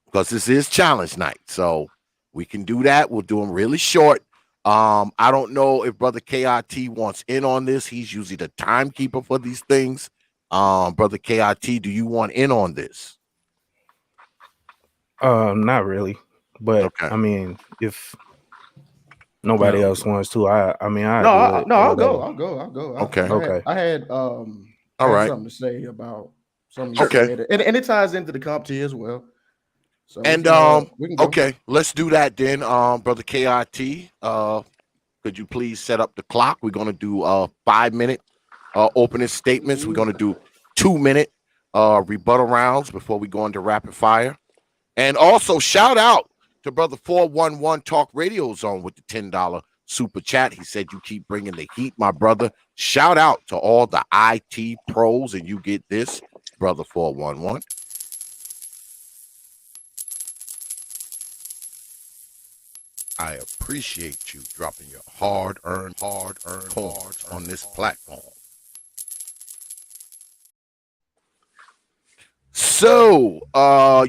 Because this is challenge night. So we can do that. We'll do them really short. I don't know if Brother KIT wants in on this. He's usually the timekeeper for these things. Brother KIT, do you want in on this? Not really. But okay. I mean, if nobody else wants to, I'll go. Okay. I had all right, something to say about something. Okay, and it ties into the CompTIA as well. So we can go. Okay, let's do that then. Brother KIT, could you please set up the clock? We're gonna do 5-minute opening statements. We're gonna do 2-minute rebuttal rounds before we go into rapid fire. And also shout out to Brother 411 Talk Radio Zone with the $10 super chat. He said you keep bringing the heat, my brother. Shout out to all the IT pros, and you get this, Brother 411. I appreciate you dropping your hard-earned coins on this platform. So,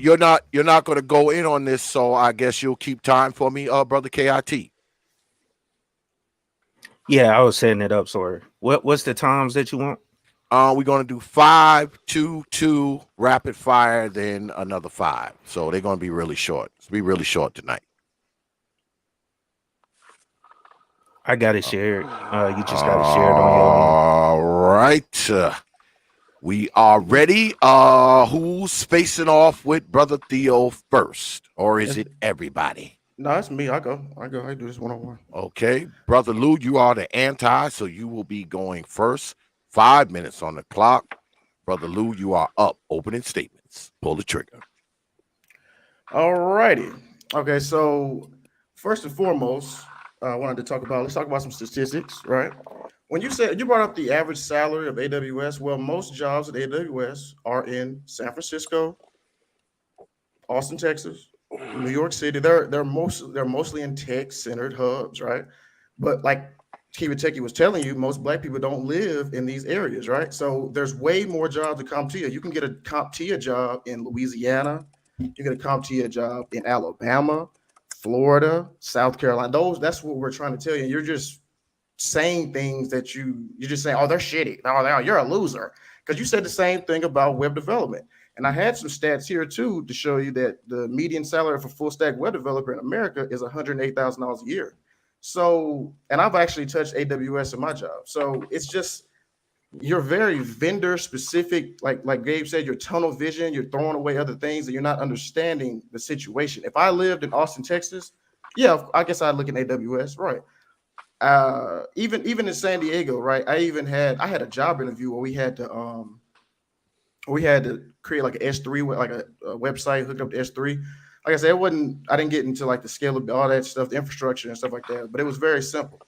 you're not going to go in on this, so I guess you'll keep time for me, Brother KIT. Yeah, I was setting it up. Sorry. What's the times that you want? We're going to do 5, 2, 2, rapid fire, then another 5. So they're going to be really short. It's going to be really short tonight. I got it shared. You just got to share it on your own. All right. We are ready. Who's facing off with Brother Theo first? Or is it everybody? No, it's me. I go. I do this one-on-one. Okay. Brother Lou, you are the anti, so you will be going first. 5 minutes on the clock. Brother Lou, you are up. Opening statements. Pull the trigger. All righty. Okay, so first and foremost, let's talk about some statistics, right? When you brought up the average salary of AWS, well, most jobs at AWS are in San Francisco, Austin, Texas, New York City. They're mostly in tech-centered hubs, right? But like T.P.O.T was telling you, most Black people don't live in these areas, right? So there's way more jobs at CompTIA. You can get a CompTIA job in Louisiana. You get a CompTIA job in Alabama, Florida, South Carolina. That's what we're trying to tell you. You're just saying things that you're just saying, oh, they're shitty. Oh, you're a loser. Because you said the same thing about web development. And I had some stats here too to show you that the median salary for full stack web developer in America is $108,000 a year. So, and I've actually touched AWS in my job. So it's just, you're very vendor specific. Like Gabe said, your tunnel vision, you're throwing away other things and you're not understanding the situation. If I lived in Austin, Texas, yeah, I guess I'd look at AWS, right? Even in San Diego, right? I had a job interview where we had to create like an S3, like a website hooked up to S3. Like I said, I didn't get into like the scalability, all that stuff, the infrastructure and stuff like that, but it was very simple.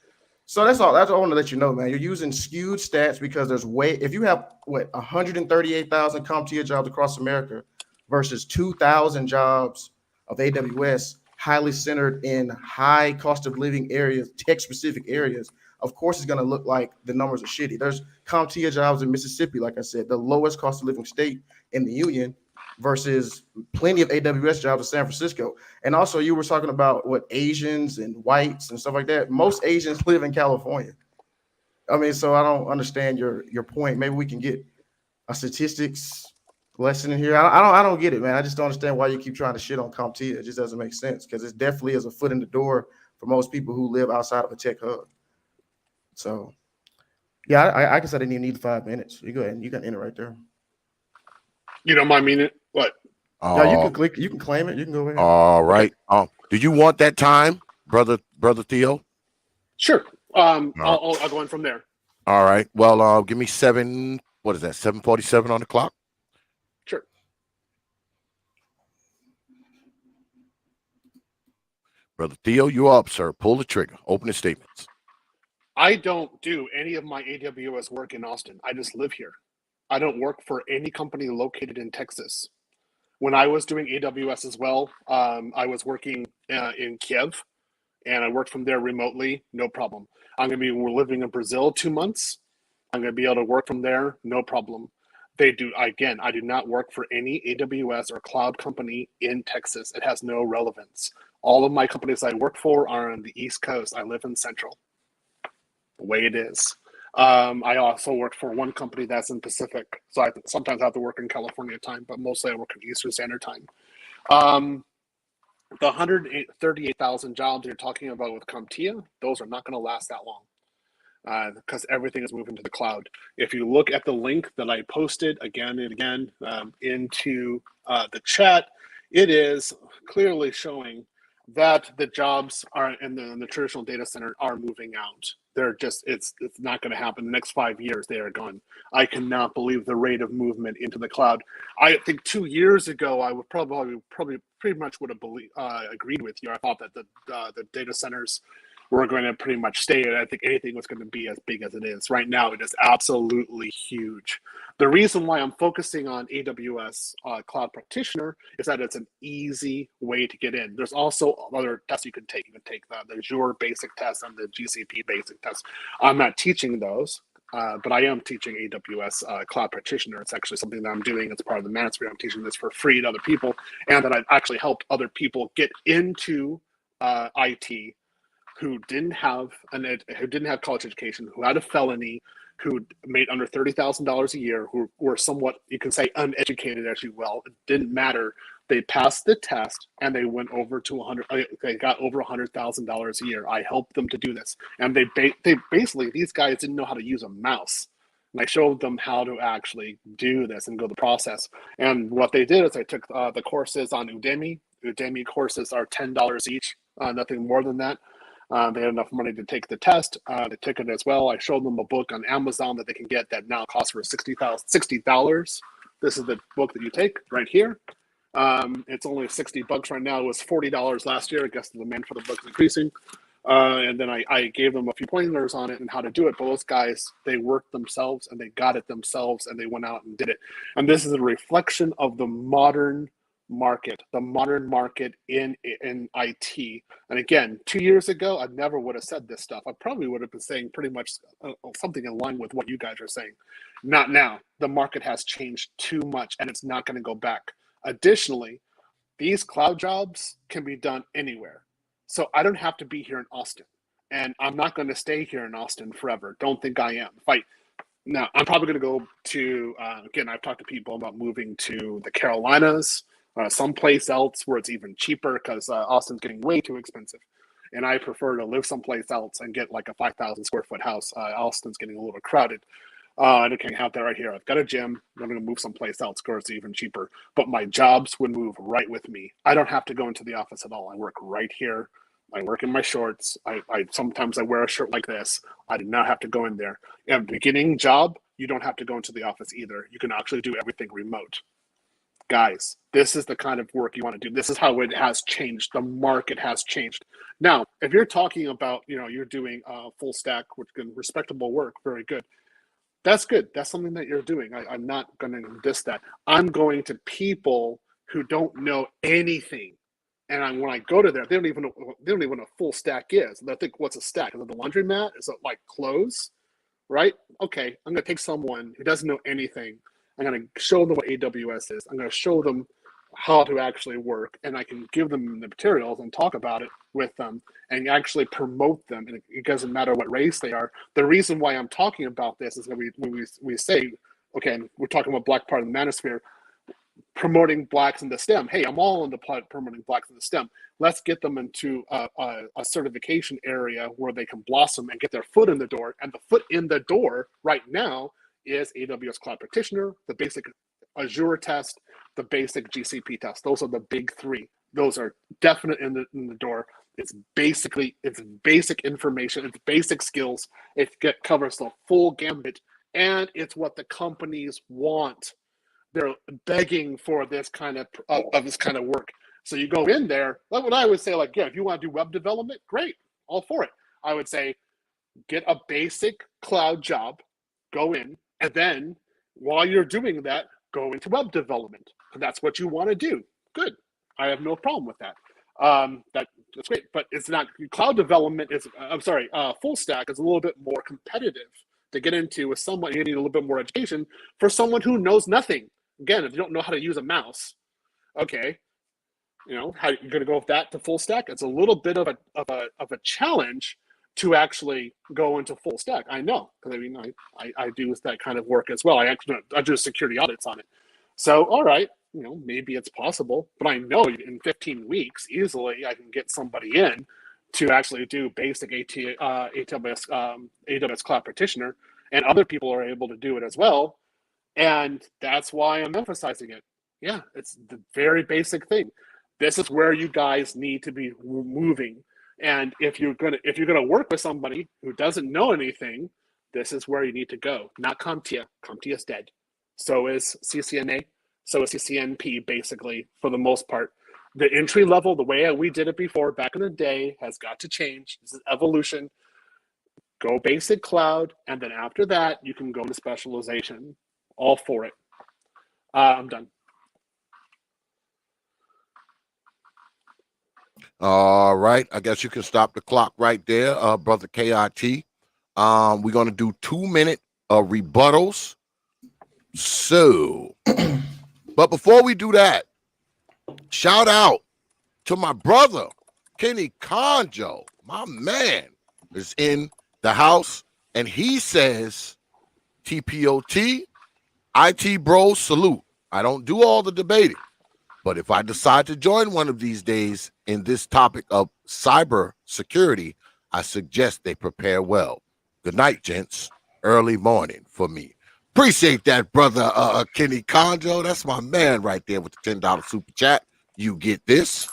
So that's all I want to let you know, man. You're using skewed stats because if you have 138,000 CompTIA jobs across America versus 2,000 jobs of AWS, highly centered in high cost of living areas, tech specific areas, of course it's going to look like the numbers are shitty. There's CompTIA jobs in Mississippi, like I said, the lowest cost of living state in the union, versus plenty of AWS jobs in San Francisco. And also you were talking about Asians and whites and stuff like that. Most Asians live in California. I mean, so I don't understand your point. Maybe we can get a statistics lesson in here. I don't get it, man. I just don't understand why you keep trying to shit on CompTIA. It just doesn't make sense because it definitely is a foot in the door for most people who live outside of a tech hub. So yeah, I guess I didn't even need 5 minutes. You go ahead and you can end it right there. You don't mind me? What? Yeah, you Uh, can click, you can claim it. You can go ahead. all Okay, right. Do you want that time, brother Theo? sure. All right. I'll go in from there. All right. Well, give me seven. What is that? 7:47 on the clock. Sure. Brother Theo, you're up, sir. Pull the trigger. Open the statements. I don't do any of my AWS work in Austin. I just live here. I don't work for any company located in Texas. When I was doing AWS as well, I was working in Kiev, and I worked from there remotely, no problem. I'm going to be living in Brazil 2 months. I'm going to be able to work from there, no problem. They do, again, I do not work for any AWS or cloud company in Texas. It has no relevance. All of my companies I work for are on the East Coast. I live in Central, the way it is. I also work for one company that's in Pacific, so I sometimes have to work in California time, but mostly I work in Eastern Standard Time. The 138,000 jobs you're talking about with CompTIA, those are not going to last that long because everything is moving to the cloud. If you look at the link that I posted again and again into the chat, it is clearly showing that the jobs are in the traditional data center are moving out. They're just, it's not going to happen. The next 5 years, they are gone. I cannot believe the rate of movement into the cloud. I think 2 years ago, I would probably pretty much would have agreed with you. I thought that the data centers were going to pretty much stay. And I think anything was going to be as big as it is. Right now, it is absolutely huge. The reason why I'm focusing on AWS Cloud Practitioner is that it's an easy way to get in. There's also other tests you can take. You can take the Azure basic test and the GCP basic test. I'm not teaching those. But I am teaching AWS Cloud Practitioner. It's actually something that I'm doing as part of the Manosphere. I'm teaching this for free to other people, and that I've actually helped other people get into IT who didn't have college education, who had a felony, who made under $30,000 a year, who were somewhat, you can say, uneducated as you will. It didn't matter. They passed the test and they went over to they got over $100,000 a year. I helped them to do this. And they basically, these guys didn't know how to use a mouse. And I showed them how to actually do this and go the process. And what they did is they took the courses on Udemy. Udemy courses are $10 each, nothing more than that. They had enough money to take the test. They took it as well. I showed them a book on Amazon that they can get that now costs for $60. This is the book that you take right here. It's only $60 right now. It was $40 last year. I guess the demand for the book is increasing. And then I gave them a few pointers on it and how to do it. But those guys, they worked themselves and they got it themselves and they went out and did it. And this is a reflection of the modern market in IT. And again, 2 years ago, I never would have said this stuff. I probably would have been saying pretty much something in line with what you guys are saying. Not now. The market has changed too much and it's not going to go back. Additionally, these cloud jobs can be done anywhere. So I don't have to be here in Austin. And I'm not going to stay here in Austin forever. Don't think I am. Now, I'm probably going to go to, again, I've talked to people about moving to the Carolinas, someplace else where it's even cheaper because Austin's getting way too expensive. And I prefer to live someplace else and get like a 5,000 square foot house. Austin's getting a little crowded. I can't have that right here. I've got a gym. I'm going to move someplace else because it's even cheaper. But my jobs would move right with me. I don't have to go into the office at all. I work right here. I work in my shorts. I sometimes I wear a shirt like this. I do not have to go in there. At the beginning job, you don't have to go into the office either. You can actually do everything remote. Guys, this is the kind of work you want to do. This is how it has changed. The market has changed. Now, if you're talking about, you're doing full stack, which is respectable work, very good. That's good. That's something that you're doing. I'm not going to diss that. I'm going to people who don't know anything. And when I go to there, they don't even know what a full stack is. And I think, what's a stack? Is it the laundromat? Is it like clothes? Right? Okay, I'm going to take someone who doesn't know anything. I'm going to show them what AWS is. I'm going to show them how to actually work, and I can give them the materials and talk about it with them and actually promote them. And it doesn't matter what race they are. The reason why I'm talking about this is that we say, okay, we're talking about black part of the manosphere. promoting blacks in the STEM. Hey, I'm all into promoting blacks in the STEM. Let's get them into a certification area where they can blossom and get their foot in the door. And the foot in the door right now is AWS Cloud Practitioner, the basic Azure test, the basic GCP test. Those are the big three. Those are definite in the door. It's basic information. It's basic skills. It covers the full gambit, and it's what the companies want. They're begging for this kind of work. So you go in there. That's what I would say. Like, yeah, if you want to do web development, great, all for it. I would say get a basic cloud job, go in, and then while you're doing that, go into web development. If that's what you want to do. Good. I have no problem with that. That's great, but it's not cloud development. Full stack is a little bit more competitive to get into with someone. You need a little bit more education for someone who knows nothing. Again, if you don't know how to use a mouse, okay, how you're going to go with that to full stack? It's a little bit of a challenge to actually go into full stack. I know, because I do that kind of work as well. I do security audits on it. So, all right, maybe it's possible, but I know in 15 weeks easily I can get somebody in to actually do basic AWS Cloud Practitioner, and other people are able to do it as well. And that's why I'm emphasizing it. Yeah, it's the very basic thing. This is where you guys need to be moving. And if you're gonna work with somebody who doesn't know anything, this is where you need to go. Not CompTIA. CompTIA is dead. So is CCNA. So is CCNP, basically, for the most part. The entry level, the way we did it before, back in the day, has got to change. This is evolution. Go basic cloud, and then after that, you can go to specialization. All for it. I'm done. All right. I guess you can stop the clock right there, brother KIT. We're going to do 2-minute rebuttals. So, but before we do that, shout out to my brother, Kenny Conjo. My man is in the house, and he says, T.P.O.T, IT bros salute. I don't do all the debating, but if I decide to join one of these days in this topic of cyber security, I suggest they prepare well. Good night, gents. Early morning for me. Appreciate that, brother Kenny Conjo. That's my man right there with the $10 super chat. You get this.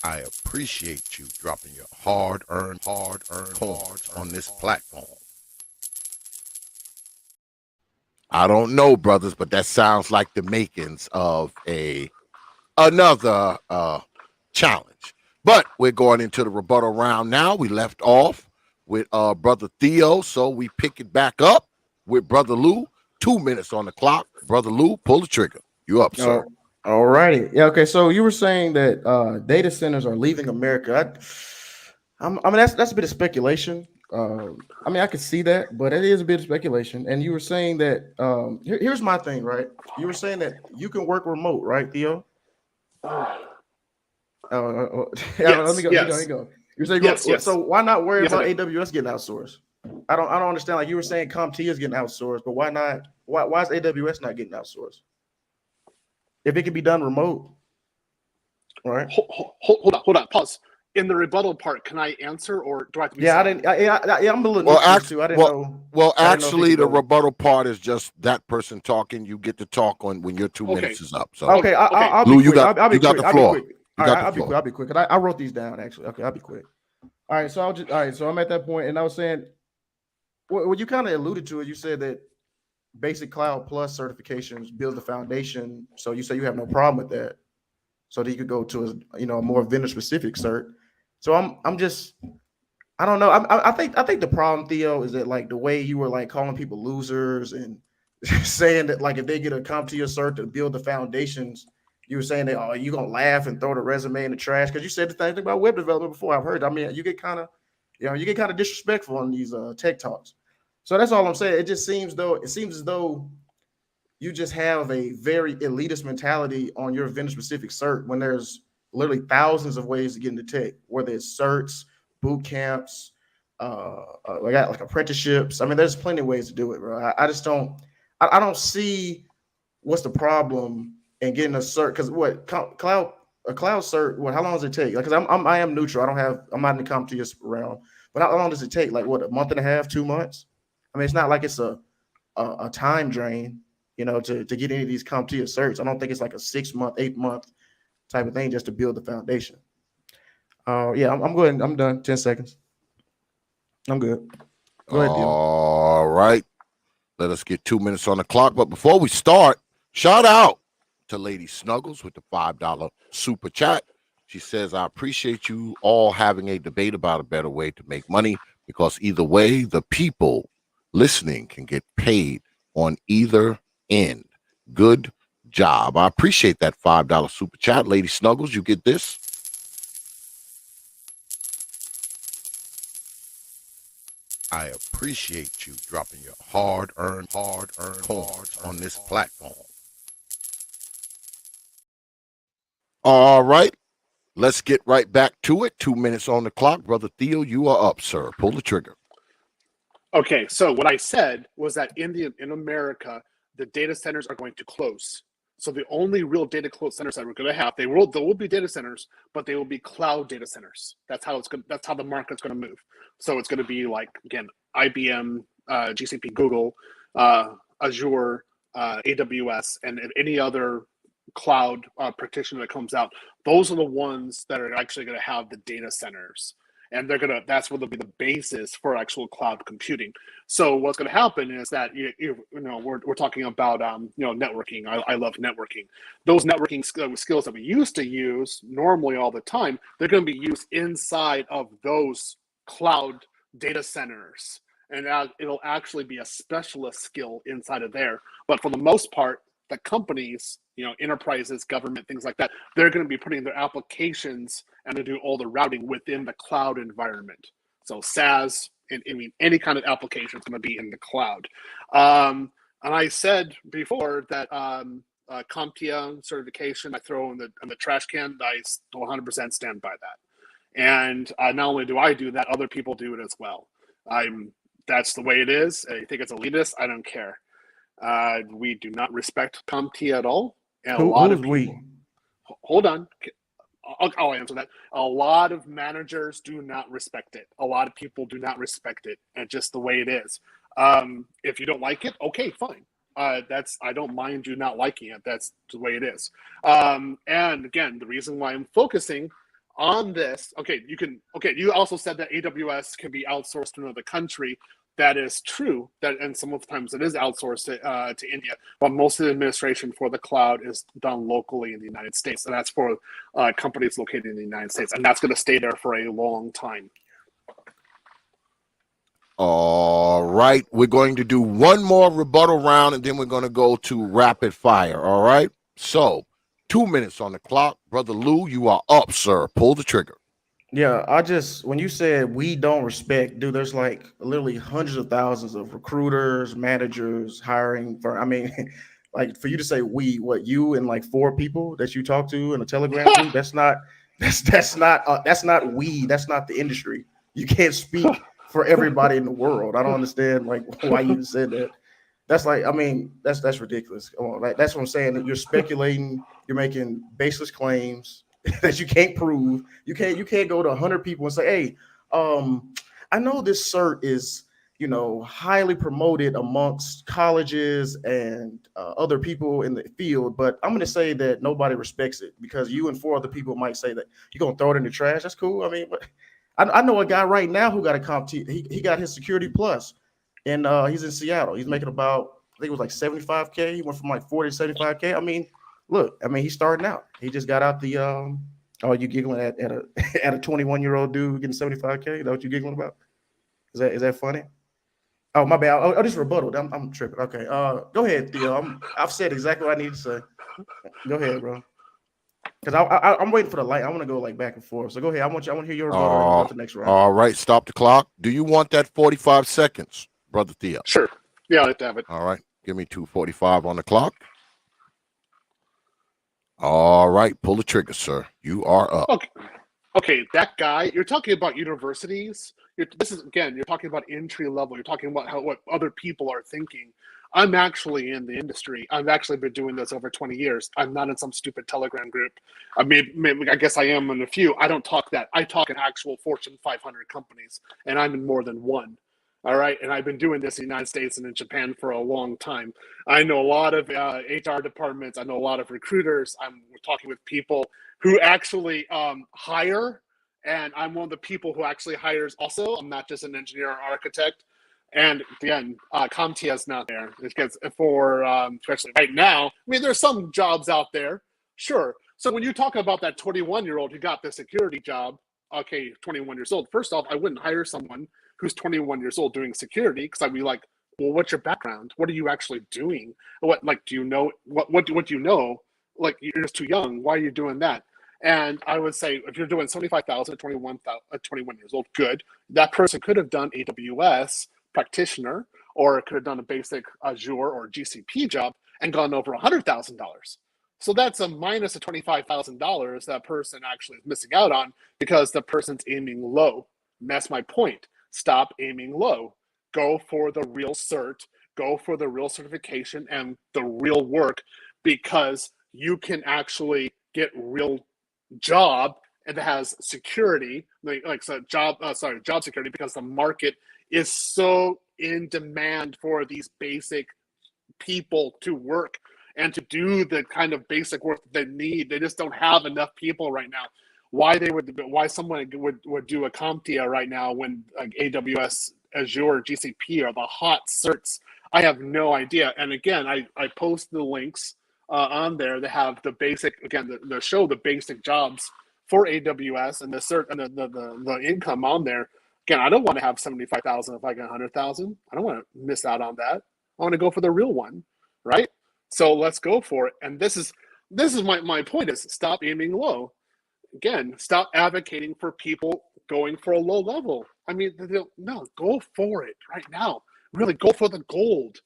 I appreciate you dropping your hard-earned coins on this platform. I don't know, brothers, but that sounds like the makings of another challenge. But we're going into the rebuttal round now. We left off with brother Theo, so we pick it back up with brother Lou. 2 minutes on the clock. Brother Lou, pull the trigger. You up, sir? All righty. Yeah. Okay. So you were saying that data centers are leaving America. I mean, that's a bit of speculation. I mean, I could see that, but it is a bit of speculation. And you were saying that here's my thing, right? You were saying that you can work remote, right, Theo? Let me go. You're saying yes. So why not worry about AWS getting outsourced? I don't understand. Like you were saying, CompTIA is getting outsourced, but why not? Why is AWS not getting outsourced? If it can be done remote, all right? Hold on. Pause. In the rebuttal part, can I answer, or do I have to be silent? I'm a little too. I didn't know. Well, actually, the rebuttal part is just that person talking. You get to talk on when your 2 minutes is up. So okay, I'll be quick. You got the floor. I'll be quick. I wrote these down actually. Okay, I'll be quick. All right, so I'm at that point, and I was saying, what you kind of alluded to it. You said that basic cloud plus certifications build the foundation. So you say you have no problem with that. So that you could go to a more vendor specific cert. So I'm just, I don't know. I think the problem, Theo, is that like the way you were like calling people losers and saying that like if they get a CompTIA cert to build the foundations, you were saying that you're gonna laugh and throw the resume in the trash because you said the thing about web development before. I've heard. I mean, you get kind of disrespectful on these tech talks. So that's all I'm saying. It seems as though you just have a very elitist mentality on your vendor specific cert when there's literally thousands of ways to get into tech, whether it's certs, boot camps, I got like apprenticeships. I mean, there's plenty of ways to do it, bro. I just don't. I don't see what's the problem in getting a cert. Because what cloud a cloud cert? What? How long does it take? Like, because I am neutral. I'm not in the CompTIA realm. But how long does it take? Like what? A month and a half, 2 months? I mean, it's not like it's a time drain, to get any of these CompTIA certs. I don't think it's like a 6 month, 8 month type of thing just to build the foundation. Yeah, I'm good. I'm done. 10 seconds. I'm good. Go ahead, Theo. All right. Let us get 2 minutes on the clock. But before we start, shout out to Lady Snuggles with the $5 super chat. She says, I appreciate you all having a debate about a better way to make money, because either way, the people listening can get paid on either end. Good job. I appreciate that $5 super chat. Lady Snuggles, you get this. I appreciate you dropping your hard-earned coins on this platform. All right. Let's get right back to it. 2 minutes on the clock. Brother Theo, you are up, sir. Pull the trigger. Okay, so what I said was that in America, the data centers are going to close. So the only real data centers that we're going to have, there will be data centers, but they will be cloud data centers. That's how the market's going to move. So it's going to be like, again, IBM, GCP, Google, Azure, AWS, and any other cloud practitioner that comes out. Those are the ones that are actually going to have the data centers. And that's what will be the basis for actual cloud computing. So what's going to happen is that we're talking about networking. I love networking. Those networking skills that we used to use normally all the time, they're going to be used inside of those cloud data centers, and it'll actually be a specialist skill inside of there. But for the most part, the companies, enterprises, government, things like that, they're going to be putting their applications and to do all the routing within the cloud environment. So SaaS, any kind of application is going to be in the cloud. And I said before that CompTIA certification I throw in the trash can. I 100% stand by that. And not only do I do that, other people do it as well. That's the way it is. I think it's elitist. I don't care. We do not respect CompTIA at all. And a lot of people, we? Hold on. I'll answer that. A lot of managers do not respect it. A lot of people do not respect it, and just the way it is. If you don't like it, okay, fine. I don't mind you not liking it. That's the way it is. And again, the reason why I'm focusing on this, you also said that AWS can be outsourced to another country. That is true. And some of the times it is outsourced to India, but most of the administration for the cloud is done locally in the United States, and that's for companies located in the United States, and that's going to stay there for a long time. All right, we're going to do one more rebuttal round, and then we're going to go to rapid fire. All right, so 2 minutes on the clock. Brother Lou, you are up, sir. Pull the trigger. Yeah, when you said we don't respect, dude, there's like literally hundreds of thousands of recruiters, managers, hiring for, like for you to say we, what, you and like 4 people that you talk to in a Telegram group, that's not we, that's not the industry. You can't speak for everybody in the world. I don't understand like why you even said that. That's like, that's ridiculous. Come on, like that's what I'm saying. That you're speculating, you're making baseless claims that you can't prove. You can't go to 100 people and say, hey, I know this cert is, highly promoted amongst colleges and other people in the field, but I'm going to say that nobody respects it because you and 4 other people might say that you're going to throw it in the trash. That's cool. But I know a guy right now who got a CompTIA. He got his Security Plus, and he's in Seattle. He's making about, I think it was like 75K. He went from like 40 to 75K. Look, he's starting out. He just got out the you giggling at a 21-year-old dude getting 75K? Is that what you giggling about? Is that funny? Oh, my bad. I'll just rebuttal. I'm tripping. Okay. Go ahead, Theo. I've said exactly what I need to say. Go ahead, bro. Because I'm waiting for the light. I want to go like back and forth. So go ahead. I want to hear your rebuttal and go to the next round. All right. Stop the clock. Do you want that 45 seconds, Brother Theo? Sure. Yeah, I'd like to have it. All right. Give me 2:45 on the clock. All right. Pull the trigger, sir. You are up. Okay. Okay, that guy, you're talking about universities. You're talking about entry level. You're talking about what other people are thinking. I'm actually in the industry. I've actually been doing this over 20 years. I'm not in some stupid Telegram group. I guess I am in a few. I don't talk that. I talk in actual Fortune 500 companies, and I'm in more than one. All right, and I've been doing this in the United States and in Japan for a long time. I know a lot of HR departments. I know a lot of recruiters. I'm talking with people who actually hire, and I'm one of the people who actually hires also. I'm not just an engineer or architect. And again, CompTIA is not there. It gets for especially right now. I mean, there's some jobs out there, sure. So when you talk about that 21-year-old who got the security job, okay, 21 years old. First off, I wouldn't hire someone who's 21 years old doing security because I'd be like, well, what's your background? What are you actually doing? What do you know? What do you know? Like, you're just too young. Why are you doing that? And I would say if you're doing 75,000 at 21 years old, good. That person could have done AWS practitioner, or could have done a basic Azure or GCP job and gone over $100,000. So that's a minus of $25,000 that person actually is missing out on because the person's aiming low. And that's my point. Stop aiming low. Go for the real cert. Go for the real certification and the real work, because you can actually get real job and it has security, job security, because the market is so in demand for these basic people to work and to do the kind of basic work that they need. They just don't have enough people right now. Why someone would do a CompTIA right now when AWS, Azure, GCP are the hot certs, I have no idea. And again, I post the links on there that have the basic, again, the show the basic jobs for AWS and the cert and the income on there. Again, I don't want to have 75,000 if I get 100,000. I don't want to miss out on that. I want to go for the real one, right? So let's go for it. And this is my point: is stop aiming low. Again, stop advocating for people going for a low level. I mean, no, go for it right now. Really, go for the gold.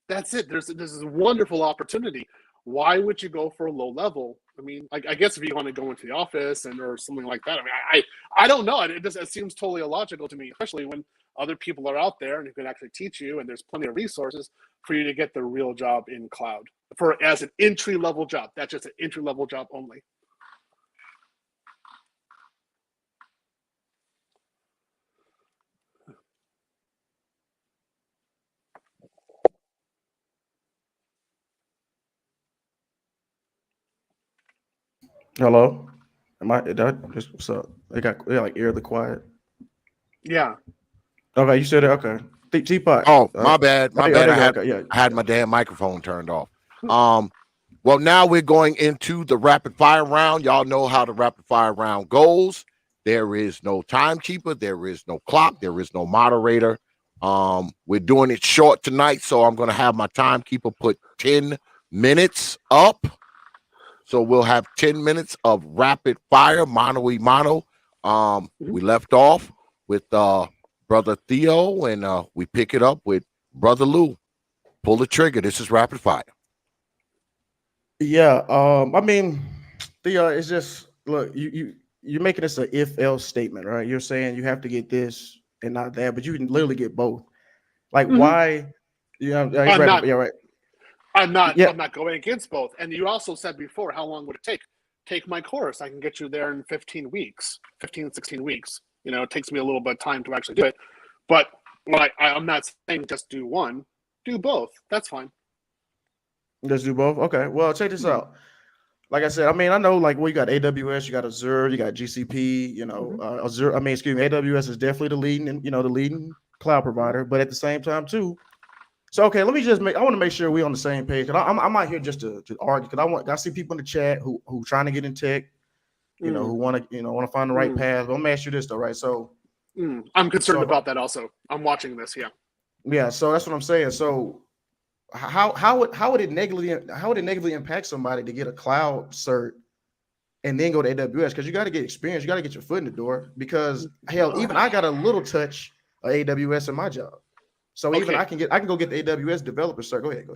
That's it. There's this wonderful opportunity. Why would you go for a low level? I mean, I guess if you want to go into the office or something like that. I mean, I don't know. It seems totally illogical to me, especially when other people are out there and who can actually teach you, and there's plenty of resources for you to get the real job in cloud as an entry level job. That's just an entry level job only. Hello, what's up? They like ear the quiet. Yeah. Okay, you said it. Okay, T.P.O.T. Oh, my bad. My bad. I had my yeah. damn microphone turned off. Well, now we're going into the rapid fire round. Y'all know how the rapid fire round goes. There is no timekeeper. There is no clock. There is no moderator. We're doing it short tonight, so I'm going to have my timekeeper put 10 minutes up. So we'll have 10 minutes of rapid fire, mano-y-mano. We left off with Brother Theo, and we pick it up with Brother Lou. Pull the trigger. This is rapid fire. Yeah, I mean, Theo, it's just, look, you're making this an if-else statement, right? You're saying you have to get this and not that, but you can literally get both. Like, why? Yeah, right. I'm not going against both. And you also said before, how long would it take? Take my course. I can get you there in 15 weeks, 16 weeks. You know, it takes me a little bit of time to actually do it. But I'm not saying just do one. Do both. That's fine. Just do both? Okay. Well, check this out. Like I said, I mean, I know, like, well, you got AWS, you got Azure, you got GCP, you know, Azure. I mean, excuse me, AWS is definitely the leading cloud provider, but at the same time too. So, okay, let me just I want to make sure we're on the same page. And I'm out here just to argue, because I see people in the chat who trying to get in tech, who want to find the right path. But I'm gonna ask you this though, right? So, I'm concerned about that also. I'm watching this, yeah. Yeah, so that's what I'm saying. So, how would it negatively impact somebody to get a cloud cert and then go to AWS? Because you got to get experience, you got to get your foot in the door. Because hell, even I got a little touch of AWS in my job. So even I can go get the AWS developer cert. Go ahead.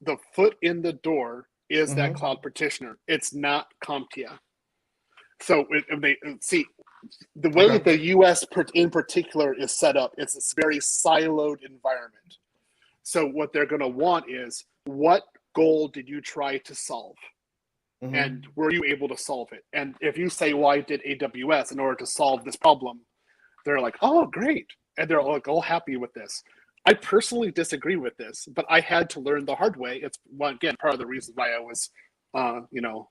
The foot in the door is that cloud practitioner. It's not CompTIA. So if they see the way Okay. the U.S. in particular is set up, it's a very siloed environment. So what they're going to want is, what goal did you try to solve? Mhm. And were you able to solve it? And if you say, well, I did AWS in order to solve this problem, they're like, oh, great. And they're like all happy with this. I personally disagree with this, but I had to learn the hard way. It's, well, again, part of the reason why I was,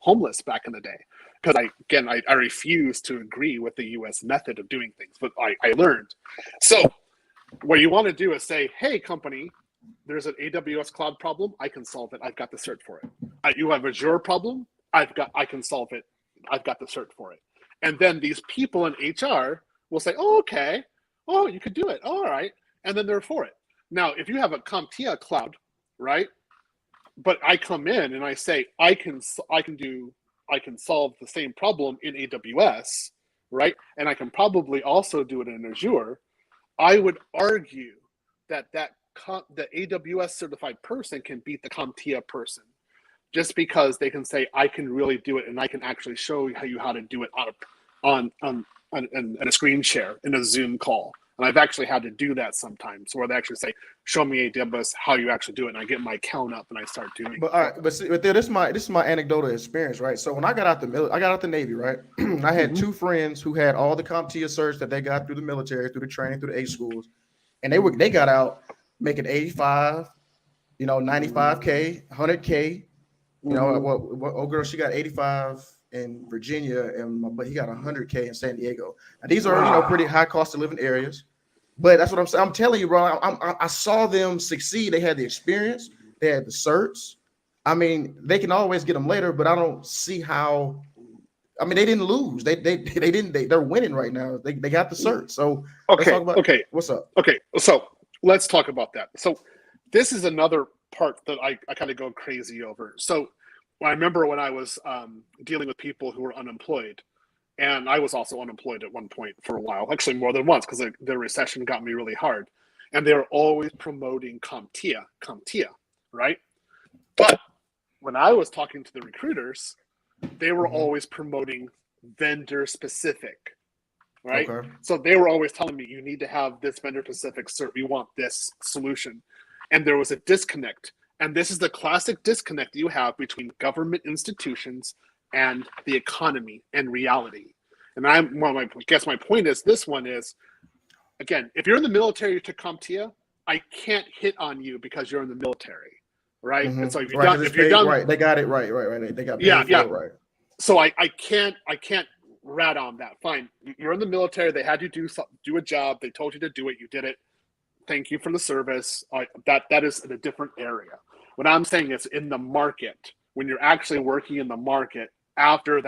homeless back in the day. Because I refuse to agree with the U.S. method of doing things, but I learned. So what you want to do is say, hey, company, there's an AWS cloud problem. I can solve it. I've got the cert for it. You have Azure problem. I can solve it. I've got the cert for it. And then these people in HR will say, oh, okay. Oh, you could do it. All right. And then they're for it. Now, if you have a CompTIA cloud, right? But I come in and I say, I can solve the same problem in AWS, right? And I can probably also do it in Azure. I would argue that the AWS certified person can beat the CompTIA person, just because they can say, I can really do it, and I can actually show you how to do it on a screen share in a Zoom call. And I've actually had to do that sometimes, where they actually say, show me AWS how you actually do it, and I get my count up and I start doing But it. all right, but see, but this is my anecdotal experience, right? So when I got out the Navy, right? I had two friends who had all the CompTIA certs that they got through the military, through the training, through the A schools, and they got out making 85, 95K, 100K. Old girl, she got 85 in Virginia, but he got 100K in San Diego. And these are pretty high cost of living areas. But that's what I'm saying. I'm telling you, bro. I saw them succeed. They had the experience. They had the certs. I mean, they can always get them later, but I don't see how. I mean, they didn't lose. They're winning right now. They got the cert. So let's talk about what's up. Okay, so let's talk about that. So this is another part that I kind of go crazy over. So I remember when I was dealing with people who were unemployed, and I was also unemployed at one point for a while, actually more than once, because the recession got me really hard. And they were always promoting CompTIA, right? But when I was talking to the recruiters, they were always promoting vendor specific, right? Okay. So they were always telling me, you need to have this vendor specific cert. We want this solution. And there was a disconnect. And this is the classic disconnect you have between government institutions and the economy and reality. And I guess my point is, this one is, again, if you're in the military to CompTIA, I can't hit on you because you're in the military, right? And so if you're done, right, they got it right. They got paid for it right. So I can't rat on that. Fine, you're in the military. They had you do a job. They told you to do it. You did it. Thank you for the service. That is in a different area. What I'm saying is, in the market, when you're actually working in the market, after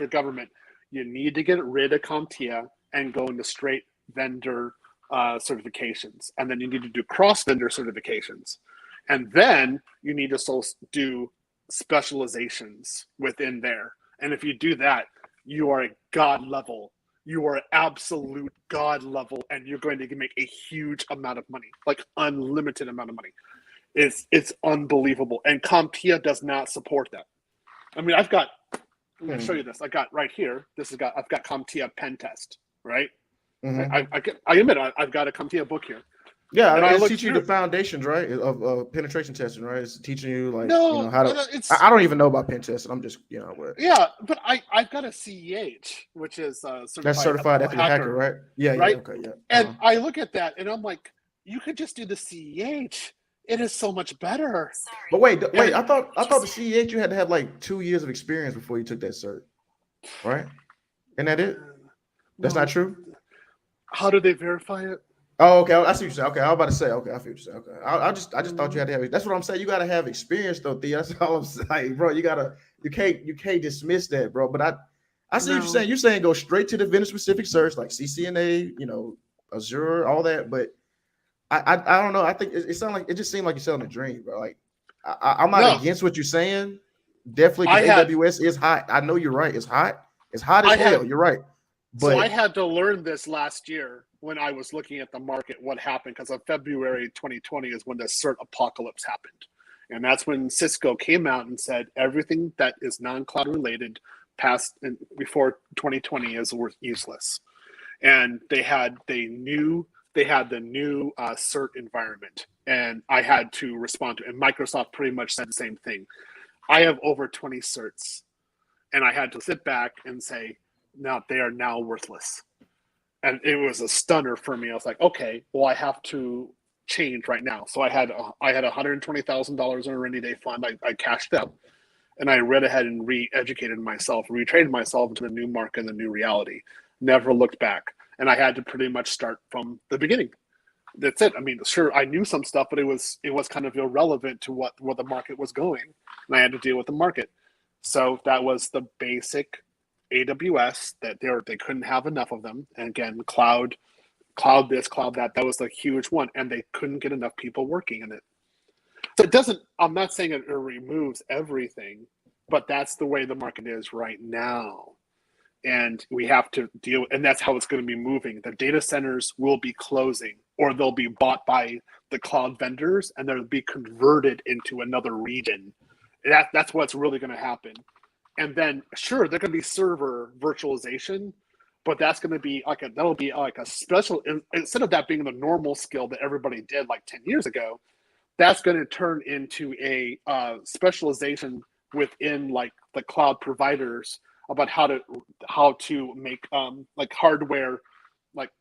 government, you need to get rid of CompTIA and go into straight vendor certifications. And then you need to do cross-vendor certifications. And then you need to do specializations within there. And if you do that, you are at God level. You are absolute God level, and you're going to make a huge amount of money, like unlimited amount of money. It's unbelievable. And CompTIA does not support that. I mean, I'm going to show you this. I got right here. I've got CompTIA pen test, right? I admit I've got a CompTIA book here. Yeah, and it's teaching you the foundations, right, of penetration testing, right? It's teaching you how to. I don't even know about pen testing. I'm just Yeah, but I've got a CEH, which is certified ethical hacker, right? Yeah, right? Yeah, okay, yeah. And I look at that and I'm like, you could just do the CEH. It is so much better. But wait, I thought the CEH you had to have like 2 years of experience before you took that cert, right? Isn't that it? That's not true. How do they verify it? Oh, okay. I see what you're saying. Okay, I was about to say. Okay, I feel what you're saying. Okay, I just thought you had to have. That's what I'm saying. You got to have experience, though, Thea. That's all I'm saying, bro. You can't dismiss that, bro. But I see what you're saying. You're saying go straight to the vendor specific search, like CCNA, Azure, all that. But I don't know. I think it just seemed like you're selling a dream, bro. Like I'm not against what you're saying. Definitely, AWS is hot. I know you're right. It's hot. It's hot as hell. You're right. But so I had to learn this last year when I was looking at the market, what happened, because of February 2020 is when the cert apocalypse happened. And that's when Cisco came out and said, everything that is non-cloud related, past and before 2020 is useless. And they had the new cert environment, and I had to respond to it. And Microsoft pretty much said the same thing. I have over 20 certs, and I had to sit back and say, no, they are now worthless. And it was a stunner for me. I was like, okay, well, I have to change right now. So I had $120,000 in a rainy day fund. I cashed up, and I read ahead and re-educated myself, retrained myself into the new market and the new reality. Never looked back. And I had to pretty much start from the beginning. That's it. I mean, sure, I knew some stuff, but it was kind of irrelevant to where the market was going, and I had to deal with the market. So that was the basic AWS that they couldn't have enough of them. And again, cloud this, cloud that. That was a huge one, and they couldn't get enough people working in it. So it doesn't. I'm not saying it removes everything, but that's the way the market is right now. And we have to deal, and that's how it's going to be moving. The data centers will be closing, or they'll be bought by the cloud vendors, and they'll be converted into another region. That's what's really going to happen. And then, sure, there can be server virtualization, but that's going to be that'll be like a special. Instead of that being the normal skill that everybody did like 10 years ago, that's going to turn into a specialization within like the cloud providers about how to make like hardware, like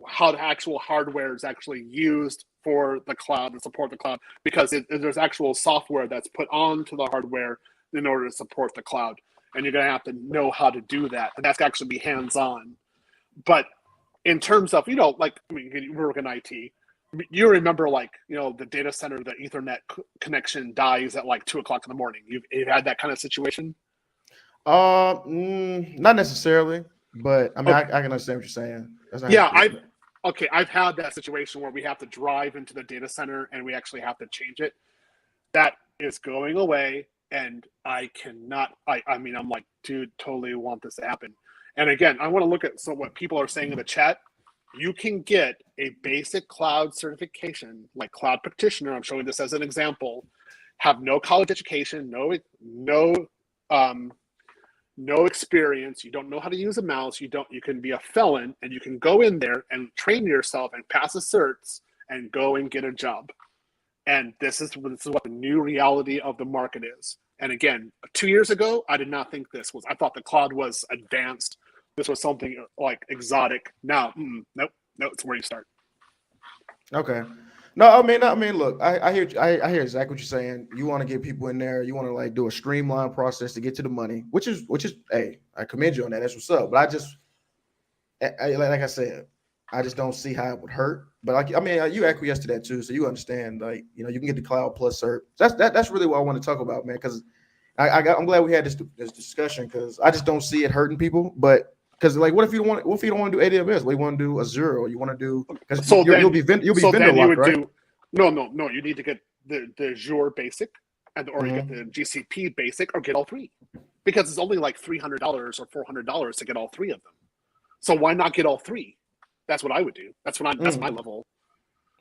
how the actual hardware is actually used for the cloud and support the cloud, because there's actual software that's put onto the hardware in order to support the cloud, and you're going to have to know how to do that, and that's actually be hands-on. But in terms of, like, I mean, you work in IT, you remember, like, the data center, the Ethernet connection dies at like 2 o'clock in the morning. You've had that kind of situation? Not necessarily, but I mean, I can understand what you're saying. Yeah, I've had that situation where we have to drive into the data center and we actually have to change it. That is going away, and I cannot. I mean, I'm like, dude, totally want this to happen. And again, I want to look at what people are saying in the chat. You can get a basic cloud certification, like cloud practitioner. I'm showing this as an example. Have no college education, no experience. You don't know how to use a mouse. You can be a felon, and you can go in there and train yourself and pass the certs and go and get a job. And this is what the new reality of the market is. And again, 2 years ago, I did not think I thought the cloud was advanced. This was something like exotic. Now, nope, it's where you start. Okay. No, I mean, look, I hear exactly what you're saying. You want to get people in there. You want to like do a streamlined process to get to the money, which is, hey, I commend you on that. That's what's up. But like I said, I just don't see how it would hurt. But like, I mean, you acquiesce to that too, so you understand. Like, you can get the cloud plus cert. That's really what I want to talk about, man. Because I'm glad we had this discussion, because I just don't see it hurting people. But because, like, what if you don't want to do AWS? What you want to do Azure, or you want to do, because you'll be vendor locked, right? No. You need to get the Azure basic, or you get the GCP basic, or get all three, because it's only like $300 or $400 to get all three of them. So why not get all three? That's what I would do. That's my level.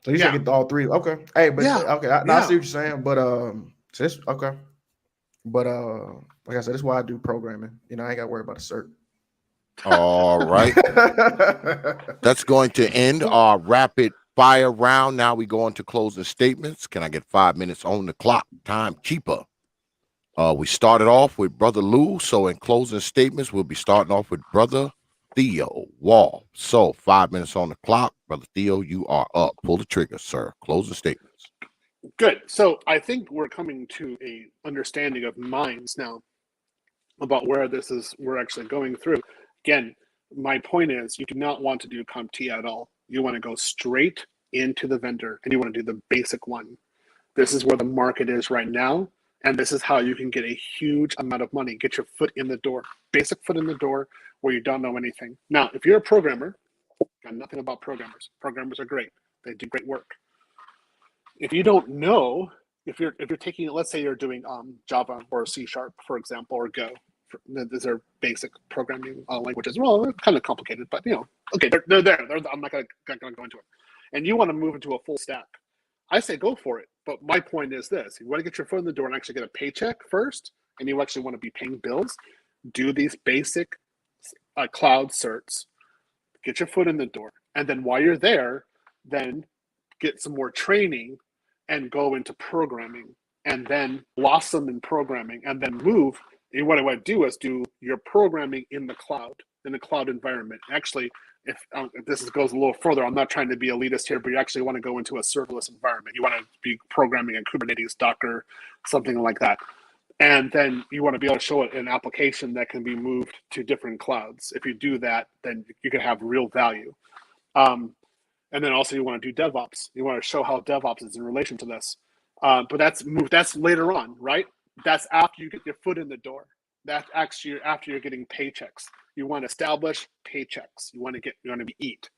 So you should get all three. Okay. Hey, but okay. I see what you're saying, but okay. But like I said, that's why I do programming. I ain't got to worry about a cert. All right. That's going to end our rapid fire round. Now we go into closing statements. Can I get 5 minutes on the clock? Timekeeper. We started off with Brother Lou. So in closing statements, we'll be starting off with Brother Theo Wall. So 5 minutes on the clock. Brother Theo, you are up. Pull the trigger, sir. Closing statements. Good. So I think we're coming to a understanding of minds now about where we're actually going through. Again, my point is, you do not want to do CompTIA at all. You want to go straight into the vendor, and you want to do the basic one. This is where the market is right now, and this is how you can get a huge amount of money. Get your foot in the door, basic foot in the door, where you don't know anything. Now, if you're a programmer, got nothing about programmers. Programmers are great. They do great work. If you don't know, if you're taking, let's say you're doing Java or C#, for example, or Go. These are basic programming languages. Well, they're kind of complicated, but okay, they're there. I'm not going to go into it. And you want to move into a full stack. I say go for it. But my point is this: you want to get your foot in the door and actually get a paycheck first. and you actually want to be paying bills, do these basic cloud certs, get your foot in the door. And then while you're there, then get some more training and go into programming and then blossom in programming and then move. And what I want to do is do your programming in the cloud environment. Actually, if this goes a little further, I'm not trying to be elitist here, but you actually want to go into a serverless environment. You want to be programming in Kubernetes, Docker, something like that. And then you want to be able to show it an application that can be moved to different clouds. If you do that, then you can have real value. And then also you want to do DevOps. You want to show how DevOps is in relation to this. But that's later on, right? That's after you get your foot in the door. That's actually after you're getting paychecks. You want to establish paychecks. You want to eat.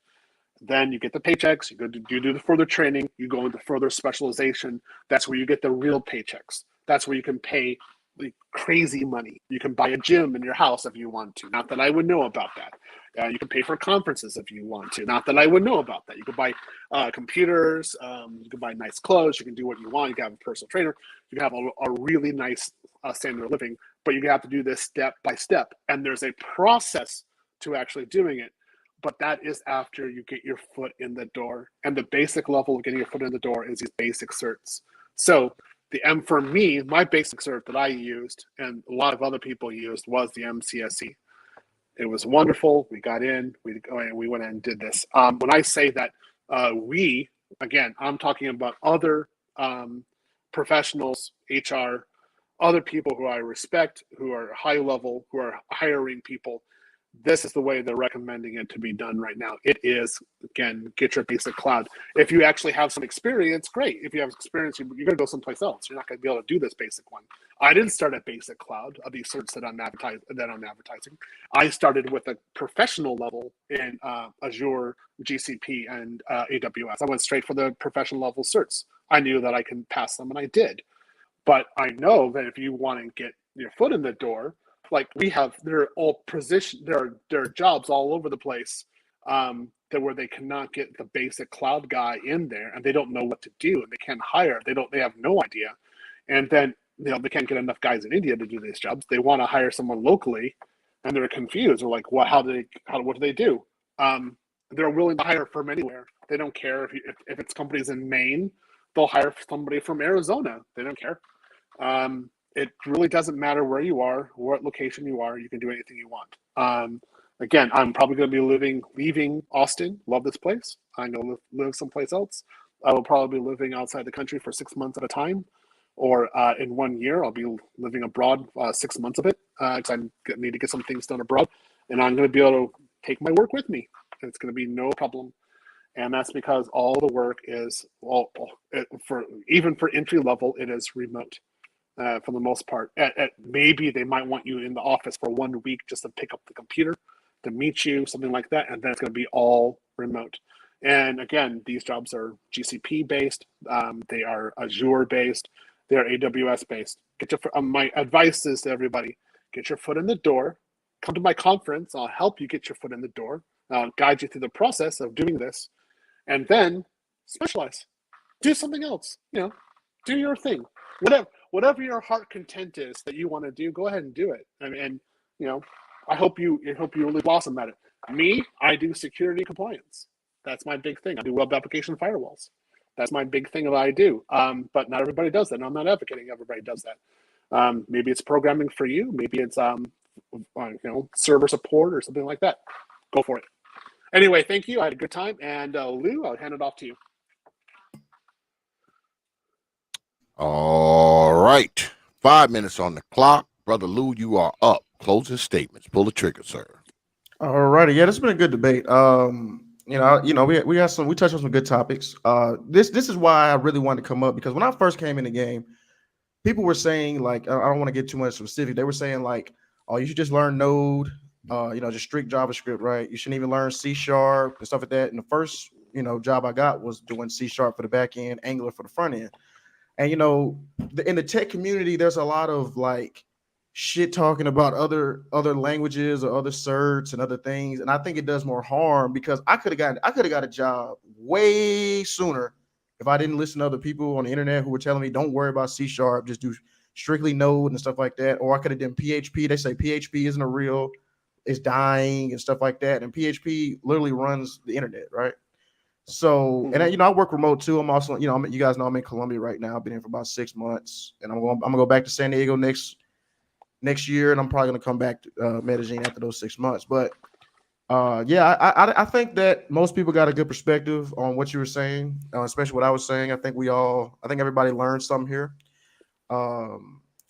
Then you get the paychecks. You do the further training. You go into further specialization. That's where you get the real paychecks. That's where you can pay like crazy money. You can buy a gym in your house if you want to. Not that I would know about that. You can pay for conferences if you want to. Not that I would know about that. You can buy computers. You can buy nice clothes. You can do what you want. You can have a personal trainer. You can have a really nice standard of living. But you have to do this step by step. And there's a process to actually doing it. But that is after you get your foot in the door. And the basic level of getting your foot in the door is these basic certs. So for me, my basic cert that I used and a lot of other people used was the MCSE. It was wonderful. We got in, we went and did this. When I say that again, I'm talking about other professionals, HR, other people who I respect, who are high level, who are hiring people. This is the way they're recommending it to be done right now. It is, again, get your basic cloud. If you actually have some experience, great. If you have experience, you're going to go someplace else. You're not going to be able to do this basic one. I didn't start at basic cloud of these certs that I'm advertising. I started with a professional level in Azure, GCP, and AWS. I went straight for the professional level certs. I knew that I can pass them, and I did. But I know that if you want to get your foot in the door, like they're all positioned, there are jobs all over the place where they cannot get the basic cloud guy in there, and they don't know what to do, and they can't hire. They have no idea, and then they can't get enough guys in India to do these jobs. They want to hire someone locally, and they're confused. They're like, what do they do? They're willing to hire from anywhere. They don't care if it's companies in Maine, they'll hire somebody from Arizona. They don't care. It really doesn't matter where you are, what location you are. You can do anything you want. Again, I'm probably going to be leaving Austin. Love this place. I'm going to live someplace else. I will probably be living outside the country for 6 months at a time, or in 1 year, I'll be living abroad 6 months of it because I need to get some things done abroad, and I'm going to be able to take my work with me. And it's going to be no problem. And that's because all the work is even for entry level, it is remote. For the most part, maybe they might want you in the office for 1 week just to pick up the computer to meet you, something like that, and then it's going to be all remote. And again, these jobs are GCP based, they are Azure based, they are AWS based. My advice is to everybody: get your foot in the door. Come to my conference. I'll help you get your foot in the door. I'll guide you through the process of doing this, and then specialize. Do something else. Do your thing. Whatever your heart content is that you want to do, go ahead and do it. And I hope you really blossom at it. Me, I do security compliance. That's my big thing. I do web application firewalls. That's my big thing that I do. But not everybody does that. And I'm not advocating everybody does that. Maybe it's programming for you. Maybe it's server support or something like that. Go for it. Anyway, thank you. I had a good time. And Lou, I'll hand it off to you. All right. 5 minutes on the clock. Brother Lou, you are up. Closing statements. Pull the trigger, sir. All righty. Yeah, this has been a good debate. We touched on some good topics. This is why I really wanted to come up, because when I first came in the game, people were saying, like, I don't want to get too much specific. They were saying, like, oh, you should just learn Node, just strict JavaScript, right? You shouldn't even learn C# and stuff like that. And the first, job I got was doing C# for the back end, Angular for the front end. And, in the tech community, there's a lot of like shit talking about other languages or other certs and other things. And I think it does more harm, because I could have got a job way sooner if I didn't listen to other people on the internet who were telling me, don't worry about C#, just do strictly Node and stuff like that, or I could have done PHP. They say PHP isn't a real, it's dying and stuff like that. And PHP literally runs the internet, right? So, and I work remote too. I'm also, you guys know I'm in Colombia right now. I've been here for about 6 months, and I'm gonna go back to San Diego next year, and I'm probably gonna come back to Medellin after those 6 months. But I think that most people got a good perspective on what you were saying, especially what I was saying. I think everybody learned something here.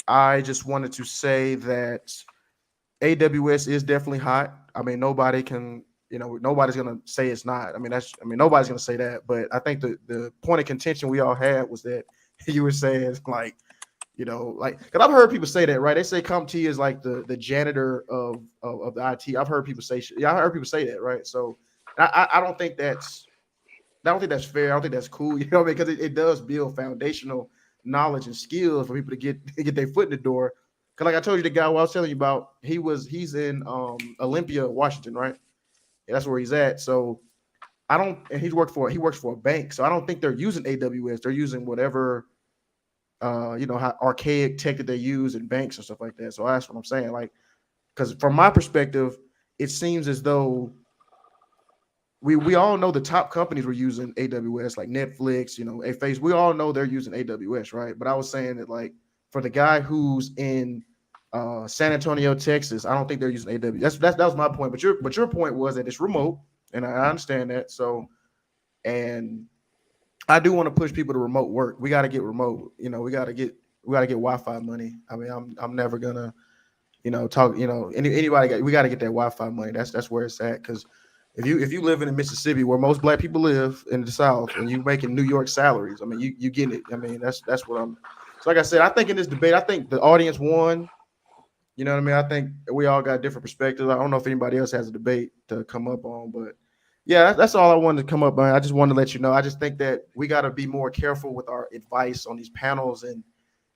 I just wanted to say that AWS is definitely hot. I mean, nobody's gonna say it's not. Nobody's gonna say that. But I think the point of contention we all had was that you were saying like, because I've heard people say that, right? They say CompTIA is like the janitor of the IT. I've heard people say, I heard people say that, right? So I don't think that's fair. I don't think that's cool. You know what I mean? Because it does build foundational knowledge and skills for people to get their foot in the door. Because like I told you, the guy I was telling you about, he's in Olympia, Washington, right? Yeah, that's where he's at. So and he works for a bank. So I don't think they're using AWS. They're using whatever how archaic tech that they use in banks and stuff like that. So that's what I'm saying. Like, because from my perspective, it seems as though we all know the top companies were using AWS, like Netflix, Facebook. We all know they're using AWS, right? But I was saying that, like, for the guy who's in San Antonio, Texas, I don't think they're using AWS. That was my point. But your point was that it's remote, and I understand that. So, and I do want to push people to remote work. We got to get remote. We got to get Wi-Fi money. I mean, I'm never gonna, talk. Anybody we got to get that Wi-Fi money. That's where it's at. Because if you live in Mississippi, where most black people live in the South, and you making New York salaries, I mean, you get it. I mean, that's what I'm. So like I said, I think in this debate, I think the audience won. You know what I mean? I think we all got different perspectives. I don't know if anybody else has a debate to come up on, but. Yeah, that's all I wanted to come up on. I just wanted to let you know. I just think that we got to be more careful with our advice on these panels and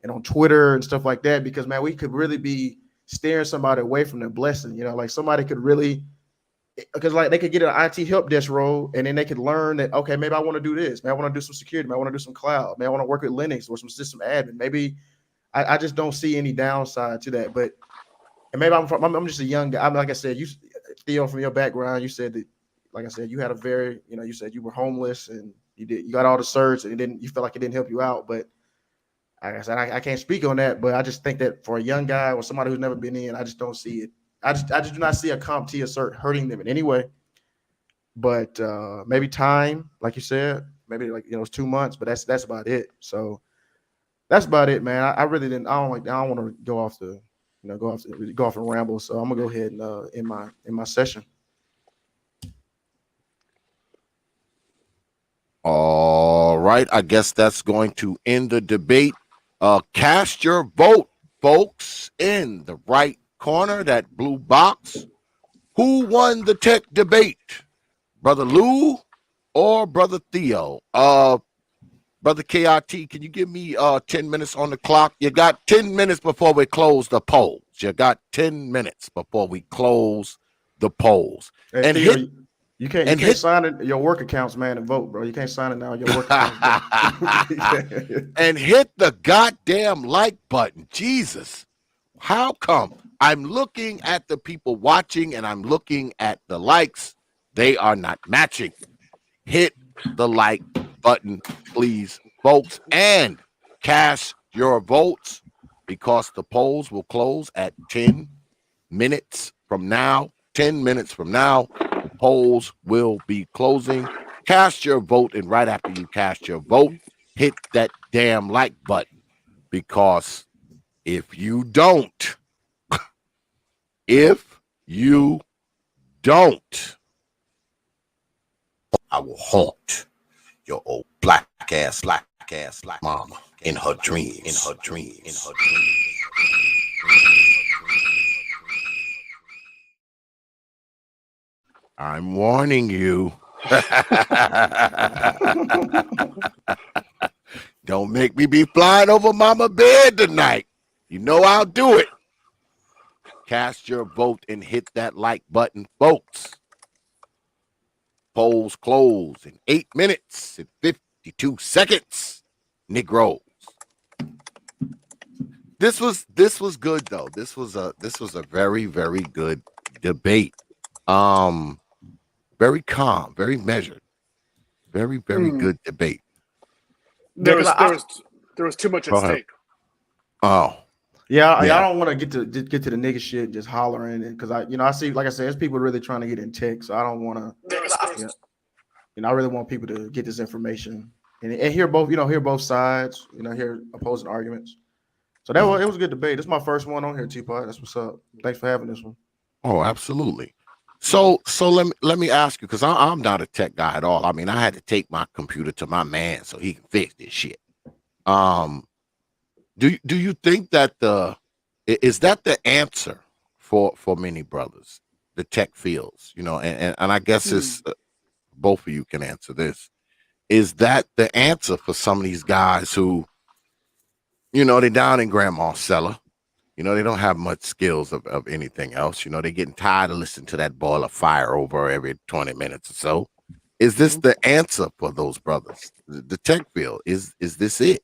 on Twitter and stuff like that, because, man, we could really be steering somebody away from their blessing. Like somebody could really, because like they could get an IT help desk role, and then they could learn that, okay, maybe I want to do this. Maybe I want to do some security. Maybe I want to do some cloud. Maybe I want to work with Linux or some system admin. Maybe I just don't see any downside to that. But and maybe I'm just a young guy. Like I said, you, Theo, from your background, you said that. Like I said, you had a very, you said you were homeless and you got all the certs and you felt like it didn't help you out. But like I said, I can't speak on that, but I just think that for a young guy or somebody who's never been in, I just don't see it. I just do not see a CompTIA cert hurting them in any way. But maybe time, like you said, maybe it's 2 months, but that's about it. So that's about it, man. I really didn't. I don't want to go off and ramble. So I'm gonna go ahead and in my session. All right. I guess that's going to end the debate. Cast your vote, folks, in the right corner, that blue box. Who won the tech debate? Brother Lou or Brother Theo? Brother KIT, can you give me 10 minutes on the clock? You got 10 minutes before we close the polls. You got 10 minutes before we close the polls. Hey, and Theo, you can't sign in your work accounts, man, and vote, bro. You can't sign it now. Your work accounts. And hit the goddamn like button. Jesus. How come? I'm looking at the people watching and I'm looking at the likes. They are not matching. Hit the like button, please, folks, and cast your votes, because the polls will close at 10 minutes from now. 10 minutes from now. Polls will be closing. Cast your vote, and right after you cast your vote, hit that damn like button, because if you don't, I will haunt your old black ass mama in her dreams. I'm warning you. Don't make me be flying over mama bed tonight. You know I'll do it. Cast your vote and hit that like button, folks. Polls close in 8 minutes and 52 seconds. Negroes. this was good though. This was a very, very good debate. Um, very calm, very measured, very, very Hmm. good debate. Yeah, There because was there was there was too much at Go ahead. stake. Oh, yeah, I yeah. don't want to get to the nigga shit just hollering, and because I see, like I said, there's people really trying to get in tech, so I don't want to. Yeah, I really want people to get this information and hear both, hear both sides, hear opposing arguments. So it was a good debate. This is my first one on here, T.P.O.T. That's what's up. Thanks for having this one. Oh, absolutely. So let me ask you, because I'm not a tech guy at all. I mean, I had to take my computer to my man so he can fix this shit. Um, do you think that is that the answer for many brothers, the tech fields, and I guess Hmm. it's both of you can answer this. Is that the answer for some of these guys who, they're down in grandma's cellar? They don't have much skills of anything else. They're getting tired of listening to that boiler fire over every 20 minutes or so. Is this the answer for those brothers? The tech field, is this it?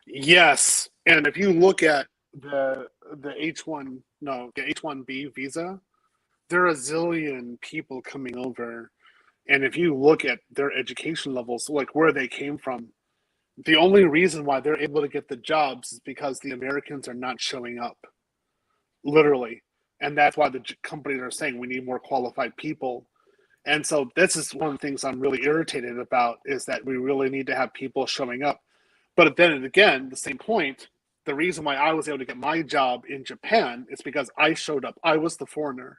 Yes, and if you look at the H1B visa, there are a zillion people coming over, and if you look at their education levels, like where they came from, the only reason why they're able to get the jobs is because the Americans are not showing up, literally, and that's why the companies are saying we need more qualified people. And so this is one of the things I'm really irritated about, is that we really need to have people showing up. But then again, the same point, the reason why I was able to get my job in Japan is because I showed up. I was the foreigner.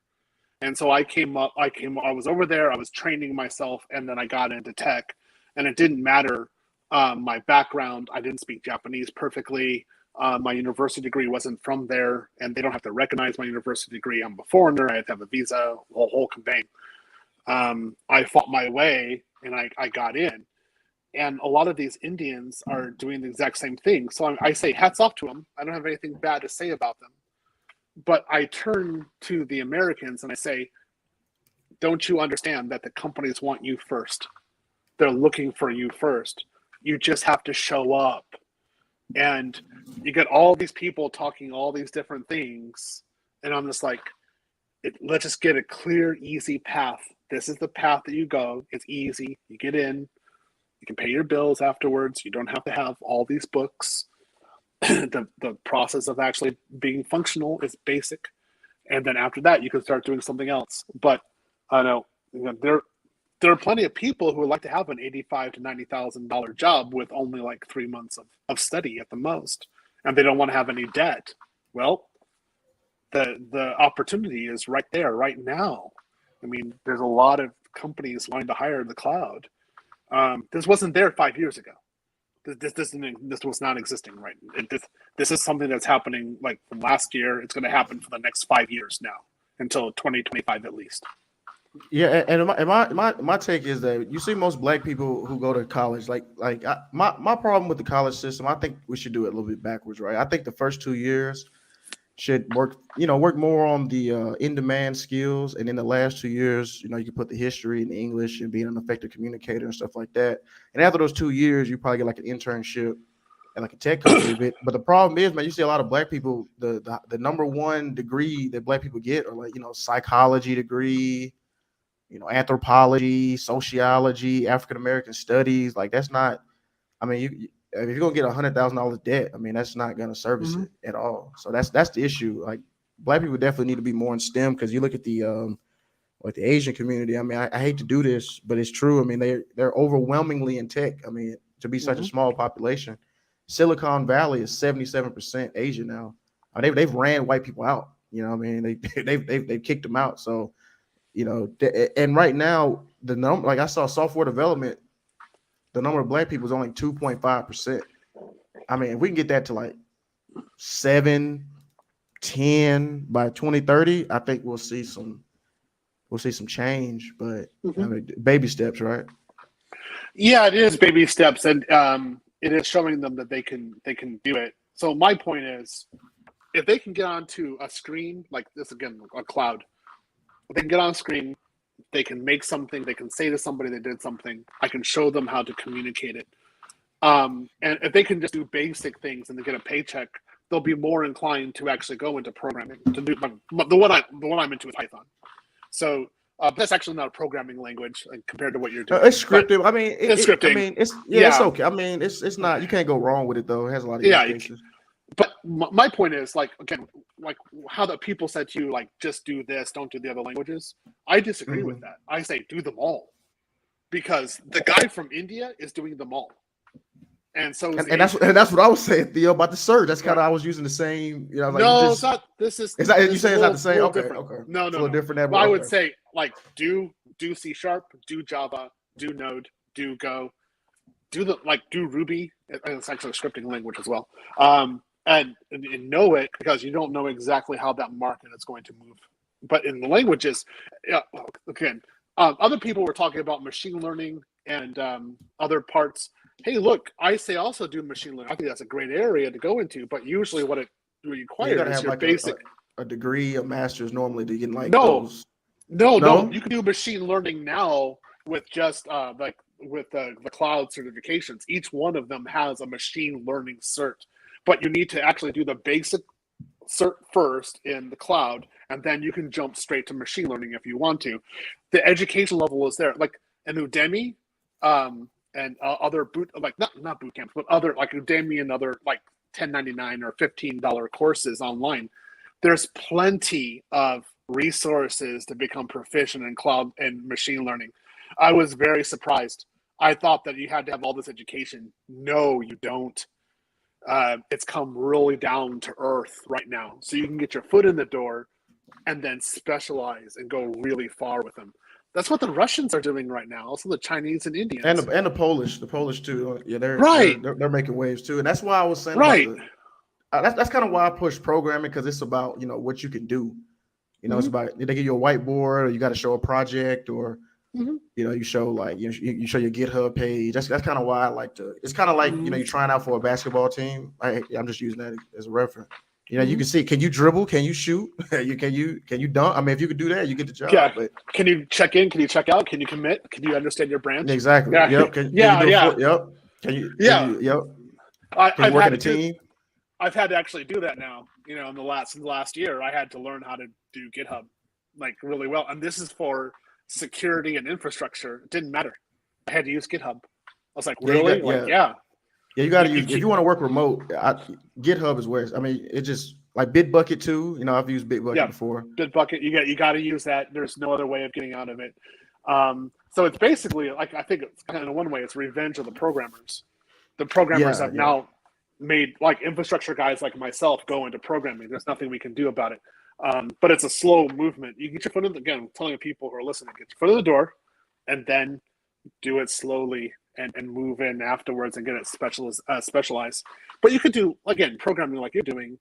And so I was over there, I was training myself, and then I got into tech. And it didn't matter my background. I didn't speak Japanese perfectly. My university degree wasn't from there, and they don't have to recognize my university degree. I'm a foreigner. I had to have a visa, a whole campaign. I fought my way, and I got in. And a lot of these Indians are doing the exact same thing. So I say hats off to them. I don't have anything bad to say about them. But I turn to the Americans and I say, don't you understand that the companies want you first? They're looking for you first. You just have to show up. And you get all these people talking all these different things. And I'm just like, let's just get a clear, easy path. This is the path that you go. It's easy. You get in, you can pay your bills afterwards. You don't have to have all these books. The process of actually being functional is basic. And then after that, you can start doing something else. But I know, there are plenty of people who would like to have an $85,000 to $90,000 job with only like 3 months of study at the most, and they don't want to have any debt. Well, the opportunity is right there, right now. I mean, there's a lot of companies wanting to hire in the cloud. This wasn't there 5 years ago. This was not existing, right? This is something that's happening like from last year. It's going to happen for the next 5 years now, until 2025 at least. Yeah, and my take is that you see most black people who go to college, my problem with the college system, I think we should do it a little bit backwards, right? I think the first 2 years should work more on the in-demand skills, and in the last 2 years, you can put the history and the English and being an effective communicator and stuff like that. And after those 2 years, you probably get like an internship at like a tech company. But the problem is, man, you see a lot of black people, the number one degree that black people get are like, psychology degree, anthropology, sociology, African American studies. Like that's not. I mean, if you're gonna get $100,000 debt, I mean that's not gonna service it at all. So that's the issue. Like black people definitely need to be more in STEM, because you look at the Asian community. I mean, I hate to do this, but it's true. I mean, they're overwhelmingly in tech. I mean, to be such a small population, Silicon Valley is 77% Asian now. They've ran white people out. You know what I mean? They've kicked them out. So and right now the number, like I saw software development, the number of black people is only 2.5%. I mean, if we can get that to like 7, 10 by 2030, I think we'll see some change. But I mean, baby steps, right? Yeah, it is baby steps, and it is showing them that they can do it. So my point is, if they can get onto a screen like this, again, a cloud, if they can get on a screen, they can make something, they can say to somebody they did something, I can show them how to communicate it. And if they can just do basic things and they get a paycheck, they'll be more inclined to actually go into programming. To do the one I'm into is Python. So that's actually not a programming language compared to what you're doing. It's scripted. I mean, it's scripting. I mean, it's okay. I mean, it's not. You can't go wrong with it though. It has a lot of use cases. But my point is, like, again, like how the people said to you, like, just do this, don't do the other languages. I disagree with that. I say do them all, because the guy from India is doing them all. And so, and that's what I was saying, Theo, about the search. That's kind of, I was using the same. You know, like, no, it's not. This is. You say it's not the same. Okay, different. okay. No, it's a little different. Well, I would say, like, do C#, do Java, do Node, do Go, do Ruby. It's actually a scripting language as well. And know it, because you don't know exactly how that market is going to move. But in the languages, again, other people were talking about machine learning and other parts. Hey, look, I say also do machine learning. I think that's a great area to go into. But usually, what it requires is your basic a degree, a master's normally to get like those. No. You can do machine learning now with just with the cloud certifications. Each one of them has a machine learning cert. But you need to actually do the basic cert first in the cloud, and then you can jump straight to machine learning if you want to. The education level is there, like an Udemy, and other not boot camps, but other like Udemy and other like $10.99 or $15 courses online. There's plenty of resources to become proficient in cloud and machine learning. I was very surprised. I thought that you had to have all this education. No, you don't. It's come really down to earth right now. So you can get your foot in the door and then specialize and go really far with them. That's what the Russians are doing right now. Also the Chinese and Indians. And the Polish too. Yeah, they're making waves too. And that's why I was saying that's kind of why I push programming, because it's about, what you can do. It's about, they give you a whiteboard, or you got to show a project, or you show like you show your GitHub page. That's kind of why I like to. It's kind of like you're trying out for a basketball team. I'm just using that as a reference. You can see, can you dribble? Can you shoot? Can you dunk? I mean, if you could do that, you get the job. Yeah. But can you check in? Can you check out? Can you commit? Can you understand your brand? Exactly. Yeah. Yep. Yep. Can you? Yep. Can you work in a team? I've had to actually do that now. In the last year, I had to learn how to do GitHub like really well, and this is for security and infrastructure. It didn't matter. I had to use GitHub. I was like, really? Yeah, you got to use. If you want to work remote, GitHub is where. It just like Bitbucket too. I've used Bitbucket before. Bitbucket, you got to use that. There's no other way of getting out of it. So it's basically like, I think it's kind of, in one way, it's revenge of the programmers. The programmers have now made like infrastructure guys like myself go into programming. There's nothing we can do about it. But it's a slow movement. You get your foot in again, telling people who are listening, get your foot in the door, and then do it slowly and move in afterwards and get it specialized. But you could do, again, programming like you're doing.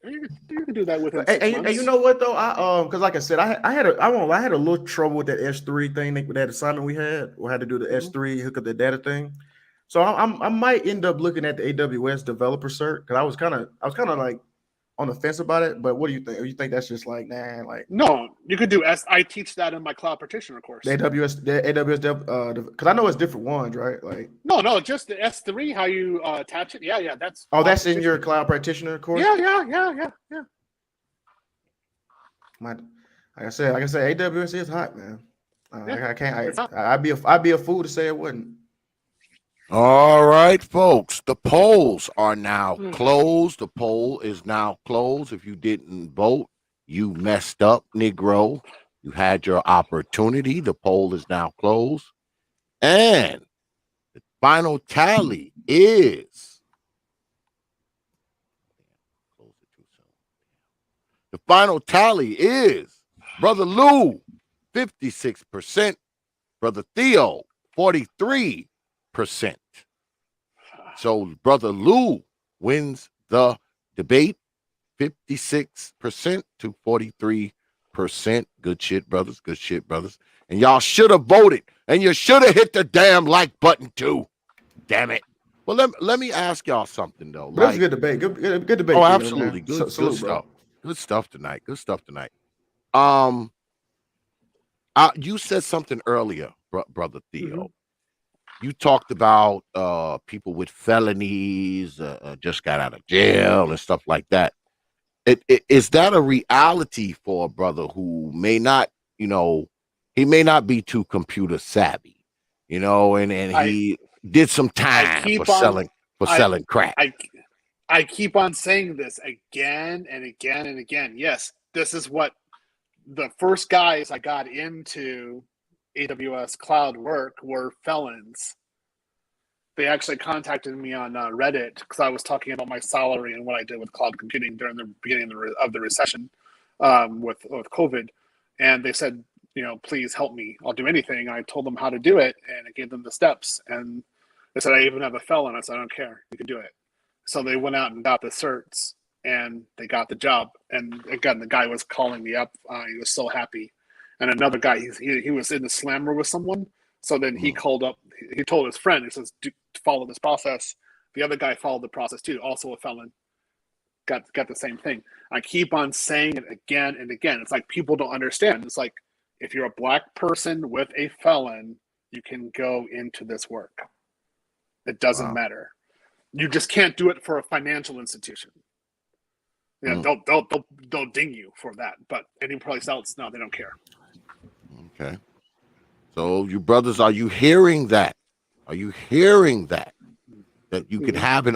You can do that within 6 months. And you know what though? Because like I said, I had a little trouble with that S3 thing, with that assignment we had. We had to do the S3 hook up the data thing. So I might end up looking at the AWS developer cert, because I was kind of like on the fence about it. But what do you think? You think that's just like, no, you could do I teach that in my cloud practitioner course. The AWS dev, because I know it's different ones, right? Like no, just the S3, how you attach it. Yeah, that's. That's in your cloud practitioner course. Yeah. Like I said, AWS is hot, man. I'd be a fool to say it wouldn't. All right, folks. The polls are now closed. The poll is now closed. If you didn't vote, you messed up, Negro. You had your opportunity. The poll is now closed. And the final tally is Brother Lou, 56%. Brother Theo, 43%. So Brother Lou wins the debate, 56% to 43%. Good shit, brothers. Good shit, brothers. And y'all should have voted, and you should have hit the damn like button too. Damn it. Well, let me ask y'all something though. That was a good debate. Good debate. Oh, absolutely. Good stuff. Bro. Good stuff tonight. You said something earlier, Brother Theo. you talked about people with felonies, just got out of jail and stuff like that. Is that a reality for a brother who may not, he may not be too computer savvy, and I he did some I time for keep on I selling crack. I I keep on saying this again and again and again. Yes, this is what the first guys I got into AWS cloud work were felons. They actually contacted me on Reddit because I was talking about my salary and what I did with cloud computing during the beginning of the recession with COVID. And they said, please help me. I'll do anything. I told them how to do it, and I gave them the steps. And they said, I even have a felon. I said, I don't care. You can do it. So they went out and got the certs, and they got the job. And again, the guy was calling me up. He was so happy. And another guy, he was in the slammer with someone. So then he called up, he told his friend, he says, follow this process. The other guy followed the process too, also a felon. Got the same thing. I keep on saying it again and again. It's like people don't understand. It's like, if you're a black person with a felon, you can go into this work. It doesn't matter. You just can't do it for a financial institution. They'll ding you for that. But any place else, no, they don't care. Okay. So you brothers, are you hearing that? Are you hearing that you could have an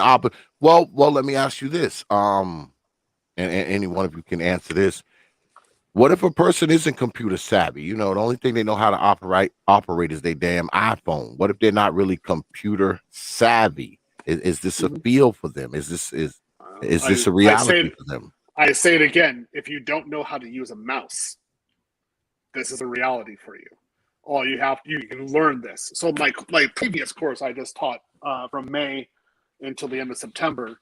well, let me ask you this. And any one of you can answer this. What if a person isn't computer savvy? The only thing they know how to operate is their damn iPhone. What if they're not really computer savvy? Is this a feel for them? Is this a reality for them? I say it again. If you don't know how to use a mouse, this is a reality for you. You can learn this. So my previous course I just taught from May until the end of September,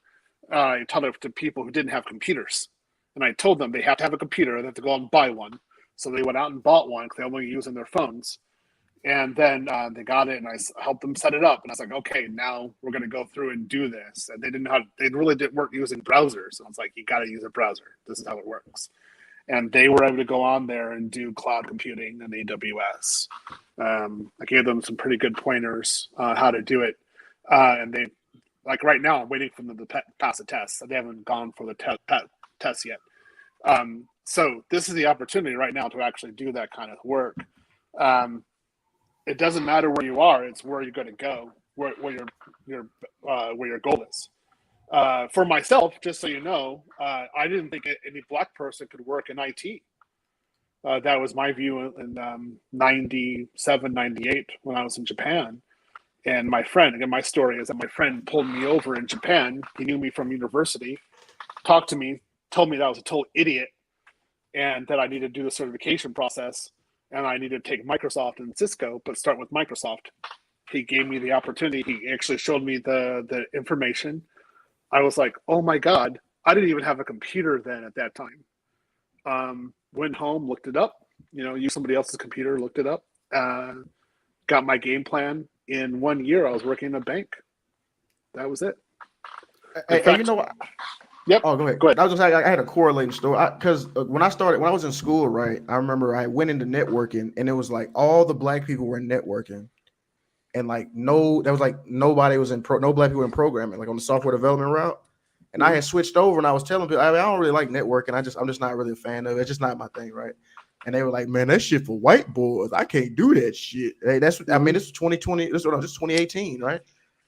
I taught it to people who didn't have computers. And I told them they have to have a computer, they have to go out and buy one. So they went out and bought one because they only using their phones. And then they got it, and I helped them set it up. And I was like, okay, now we're going to go through and do this. And they really weren't using browsers. And I was like, you got to use a browser. This is how it works. And they were able to go on there and do cloud computing and AWS. I gave them some pretty good pointers how to do it. And they, like right now, I'm waiting for them to pass the test. They haven't gone for the test yet. So this is the opportunity right now to actually do that kind of work. It doesn't matter where you are; it's where you're going to go, where your goal is. For myself, just so you know, I didn't think any black person could work in IT. That was my view in 97, 98 when I was in Japan. And my friend, again, my story is that my friend pulled me over in Japan. He knew me from university, talked to me, told me that I was a total idiot and that I needed to do the certification process and I needed to take Microsoft and Cisco, but start with Microsoft. He gave me the opportunity. He actually showed me the information. I was like, oh my God, I didn't even have a computer then at that time. Went home, looked it up, used somebody else's computer, looked it up, got my game plan. In 1 year, I was working in a bank. That was it. Hey, you know what? Yep. Oh, go ahead. Go ahead. I was just saying, I had a correlating story because when I was in school, right, I remember I went into networking and it was like all the black people were in networking. And no black people in programming, like on the software development route. And I had switched over and I was telling people, I don't really like networking. I'm just not really a fan of it. It's just not my thing, right? And they were like, man, that shit for white boys. I can't do that shit. Hey, this is 2020, this is 2018, right?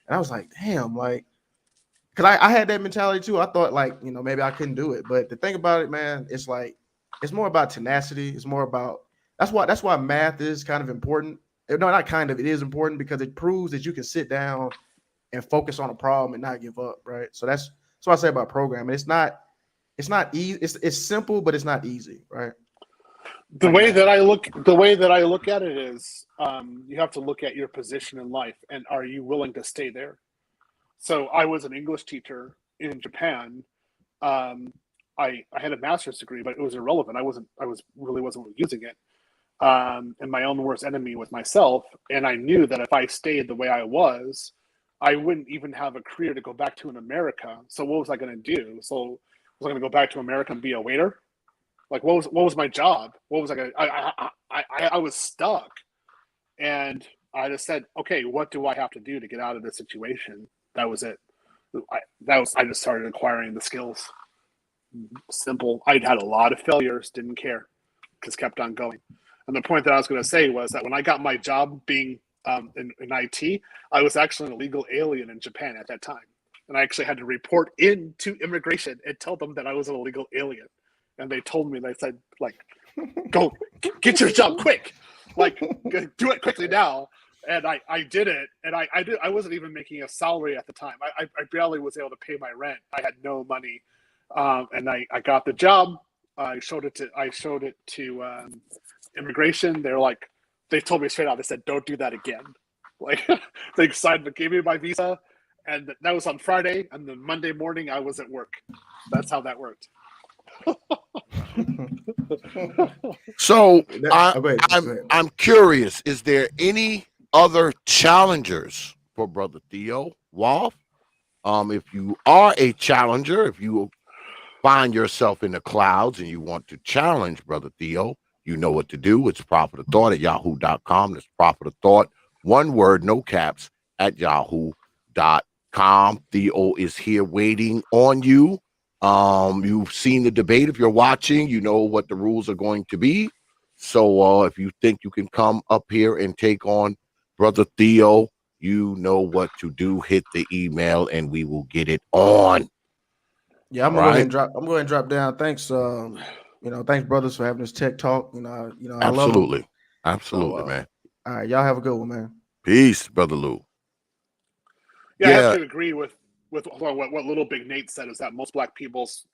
And I was like, damn, because I had that mentality too. I thought maybe I couldn't do it. But the thing about it, man, it's more about tenacity. It's more about, that's why math is kind of important. No, not kind of. It is important because it proves that you can sit down and focus on a problem and not give up, right? So that's what I say about programming. It's not easy. It's simple, but it's not easy, right? The way that I look at it is, you have to look at your position in life and are you willing to stay there? So I was an English teacher in Japan. I had a master's degree, but it was irrelevant. I really wasn't using it. And my own worst enemy was myself. And I knew that if I stayed the way I was, I wouldn't even have a career to go back to in America. So what was I going to do? So was I going to go back to America and be a waiter? Like what was my job? What was I going to? I was stuck. And I just said, okay, what do I have to do to get out of this situation? That was it. I just started acquiring the skills. Simple. I'd had a lot of failures, didn't care, just kept on going. And the point that I was going to say was that when I got my job being in IT, I was actually an illegal alien in Japan at that time. And I actually had to report into immigration and tell them that I was an illegal alien. And they told me, they said, like, go get your job quick. Like, do it quickly now. And I did it. And I wasn't even making a salary at the time. I barely was able to pay my rent. I had no money. And I got the job. I showed it to immigration. They're like, they told me straight out. They said, "Don't do that again." Like, they gave me my visa, and that was on Friday. And then Monday morning, I was at work. That's how that worked. So Go ahead. I'm curious. Is there any other challengers for Brother Theo WAF? If you are a challenger, if you find yourself in the clouds and you want to challenge Brother Theo, you know what to do. It's Prophet of Thought at yahoo.com. That's Prophet of Thought, one word, no caps, at yahoo.com. Theo is here waiting on you. You've seen the debate. If you're watching, you know what the rules are going to be. So if you think you can come up here and take on Brother Theo, you know what to do. Hit the email and we will get it on. Yeah, I'm gonna go ahead and drop. I'm going to drop down. Thanks, thanks, brothers, for having this tech talk. I love them. Absolutely, man. All right, y'all have a good one, man. Peace, Brother Lou. Yeah, I have to agree with what Little Big Nate said, is that most black people's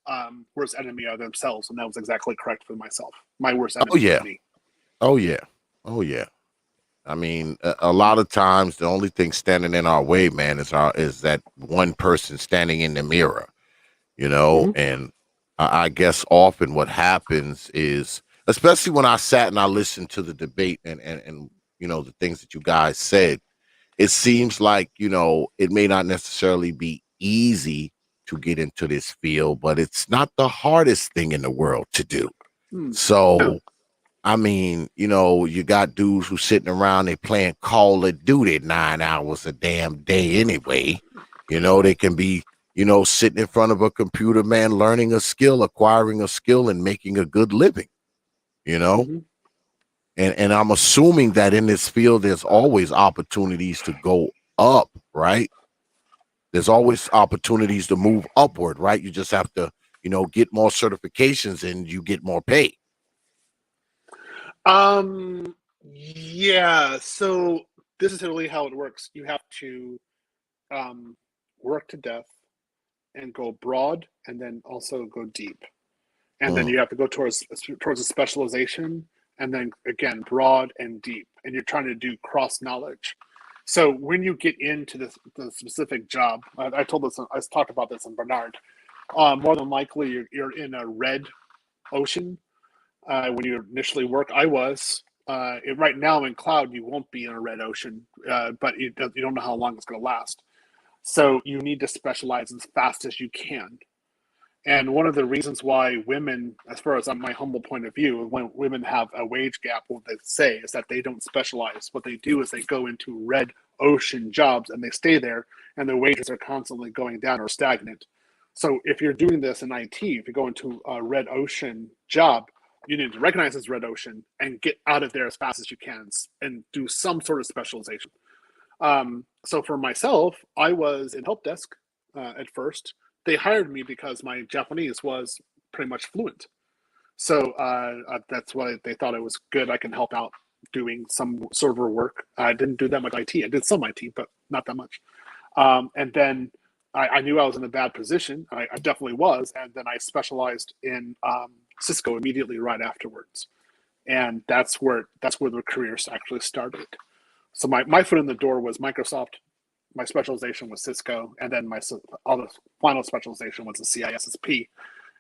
worst enemy are themselves, and that was exactly correct for myself. My worst enemy is me. Oh yeah. I mean, a lot of times the only thing standing in our way, man, is that one person standing in the mirror, and I guess often what happens is, especially when I sat and I listened to the debate and the things that you guys said, it seems like, it may not necessarily be easy to get into this field, but it's not the hardest thing in the world to do. So, I mean, you got dudes who sitting around, they playing Call of Duty 9 hours a damn day anyway. They can be, sitting in front of a computer, man, learning a skill, acquiring a skill, and making a good living, And I'm assuming that in this field, there's always opportunities to go up, right? There's always opportunities to move upward, right? You just have to, get more certifications and you get more pay. Yeah. So this is really how it works. You have to work to death and go broad, and then also go deep, and then you have to go towards a specialization, and then again broad and deep, and you're trying to do cross knowledge. So when you get into the specific job, I talked about this in Bernard. More than likely, you're in a red ocean. When you initially work, I was. Right now in cloud, you won't be in a red ocean, but you don't know how long it's going to last. So you need to specialize as fast as you can. And one of the reasons why women, as far as my humble point of view, when women have a wage gap, what they say is that they don't specialize. What they do is they go into red ocean jobs and they stay there, and their wages are constantly going down or stagnant. So if you're doing this in IT, if you go into a red ocean job, you need to recognize this red ocean and get out of there as fast as you can and do some sort of specialization. So for myself, I was in help desk at first. They hired me because my Japanese was pretty much fluent. So that's why they thought it was good. I can help out doing some server work. I didn't do that much IT. I did some IT, but not that much. And then I knew I was in a bad position. I definitely was. And then I specialized in Cisco immediately right afterwards. And that's where the career actually started. So my foot in the door was Microsoft. My specialization was Cisco, and then my other final specialization was the CISSP,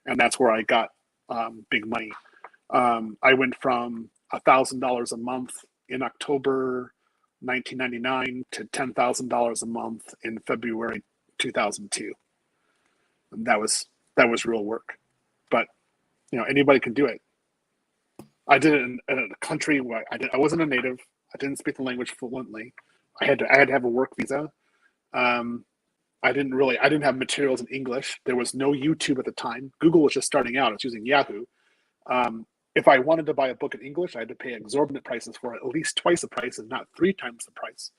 and that's where I got big money. I went from $1,000 a month in October 1999 to $10,000 a month in February 2002. And that was real work, but anybody can do it. I did it in a country where I wasn't a native. I didn't speak the language fluently. I had to have a work visa. I didn't have materials in English. There was no YouTube at the time. Google was just starting out. I was using Yahoo. If I wanted to buy a book in English, I had to pay exorbitant prices for it, at least twice the price, if not 3 times the price.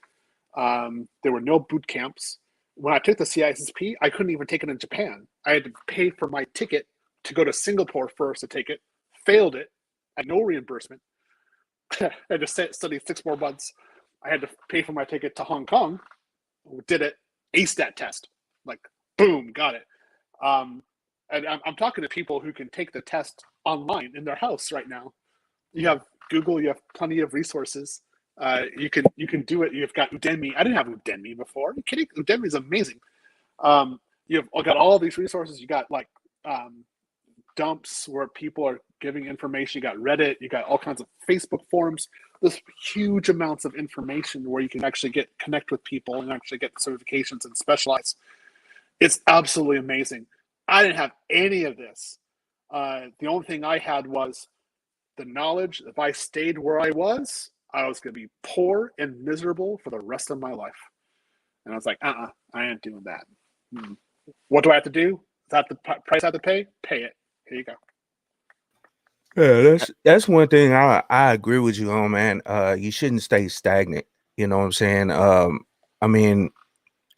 There were no boot camps. When I took the CISSP, I couldn't even take it in Japan. I had to pay for my ticket to go to Singapore first to take it. Failed it. I had no reimbursement. I had to study 6 more months. I had to pay for my ticket to Hong Kong. Did it. Aced that test. Like, boom, got it. And I'm talking to people who can take the test online in their house right now. You have Google. You have plenty of resources. You can do it. You've got Udemy. I didn't have Udemy before. Are you kidding? Udemy is amazing. You've got all these resources. You got like dumps where people are giving information. You got Reddit. You got all kinds of Facebook forums. There's huge amounts of information where you can actually connect with people and actually get certifications and specialize. It's absolutely amazing. I didn't have any of this. The only thing I had was the knowledge. If I stayed where I was going to be poor and miserable for the rest of my life. And I was like, I ain't doing that. What do I have to do? Is that the price I have to pay? Pay it. Here you go. Yeah, that's one thing I agree with you on, man. You shouldn't stay stagnant. You know what I'm saying? I mean,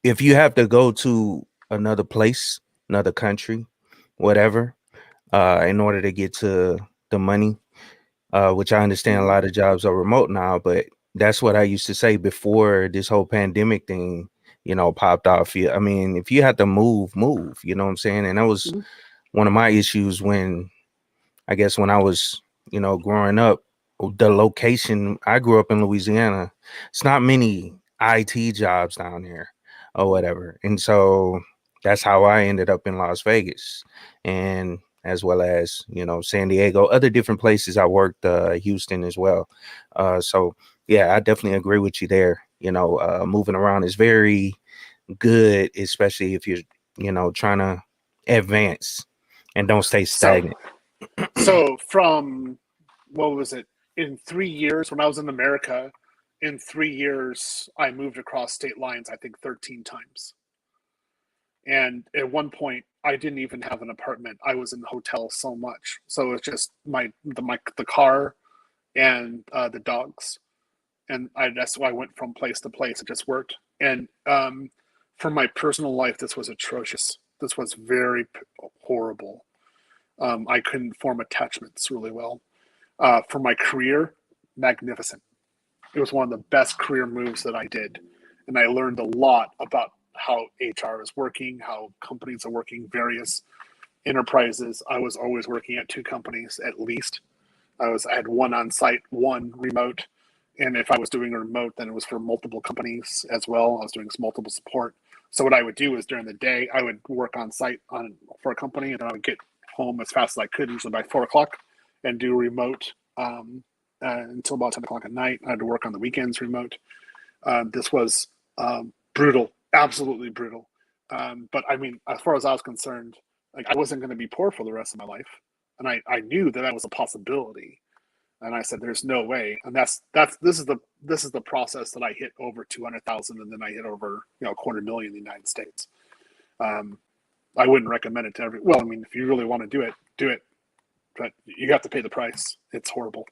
if you have to go to another place, another country, whatever, in order to get to the money, which I understand a lot of jobs are remote now, but that's what I used to say before this whole pandemic thing, popped off. I mean, if you have to move, you know what I'm saying? And that was one of my issues when I was, growing up. The location, I grew up in Louisiana. It's not many IT jobs down here or whatever. And so that's how I ended up in Las Vegas, and as well as, San Diego, other different places I worked, Houston as well. So yeah, I definitely agree with you there. Moving around is very good, especially if you're, trying to advance and don't stay stagnant. So from, what was it, in 3 years, when I was in America, in 3 years, I moved across state lines, I think 13 times. And at one point, I didn't even have an apartment. I was in hotels so much. So it's just the car and the dogs. And that's why I went from place to place. It just worked. And for my personal life, this was atrocious. This was very horrible. I couldn't form attachments really well. For my career, magnificent. It was one of the best career moves that I did. And I learned a lot about how HR is working, how companies are working, various enterprises. I was always working at 2 companies at least. I had 1 on site, 1 remote. And if I was doing a remote, then it was for multiple companies as well. I was doing multiple support. So what I would do is during the day, I would work on site for a company, and then I would get home as fast as I could, usually by 4 o'clock, and do remote until about 10 o'clock at night. I had to work on the weekends remote. This was brutal, absolutely brutal. But I mean, as far as I was concerned, like, I wasn't going to be poor for the rest of my life. And I knew that was a possibility. And I said, there's no way. And this is the process that I hit over 200,000, and then I hit over, 250,000 in the United States. I wouldn't recommend it to everyone. Well, I mean, if you really want to do it, but you have to pay the price. It's horrible.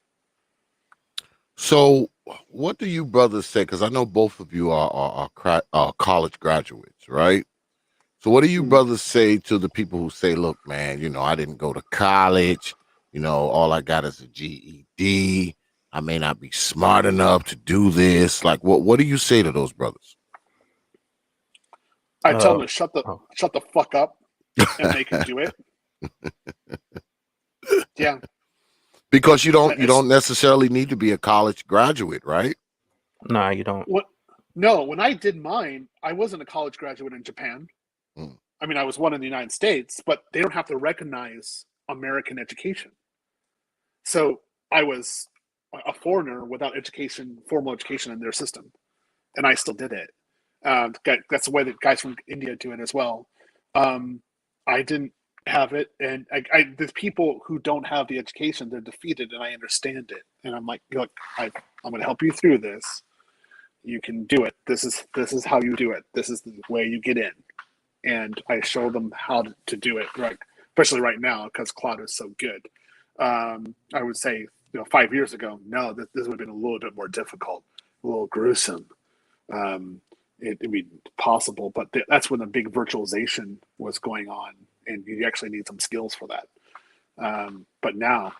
So what do you brothers say? Because I know both of you are college graduates, right? So what do you brothers say to the people who say, look, man, I didn't go to college. All I got is a GED. I may not be smart enough to do this. Like, what do you say to those brothers? I tell them to shut the fuck up, and they can do it. Yeah. Because you don't necessarily need to be a college graduate, right? No, you don't. No, when I did mine, I wasn't a college graduate in Japan. I mean, I was one in the United States, but they don't have to recognize American education. So I was a foreigner without formal education in their system, and I still did it. That's the way that guys from India do it as well. I didn't have it, and there's people who don't have the education, they're defeated, and I understand it. And I'm like, look, I'm going to help you through this. You can do it. This is how you do it. This is the way you get in. And I show them how to do it, right? Especially right now because cloud is so good. I would say, 5 years ago, no, this would have been a little bit more difficult, a little gruesome. It'd be possible, but that's when the big virtualization was going on, and you actually need some skills for that. But now,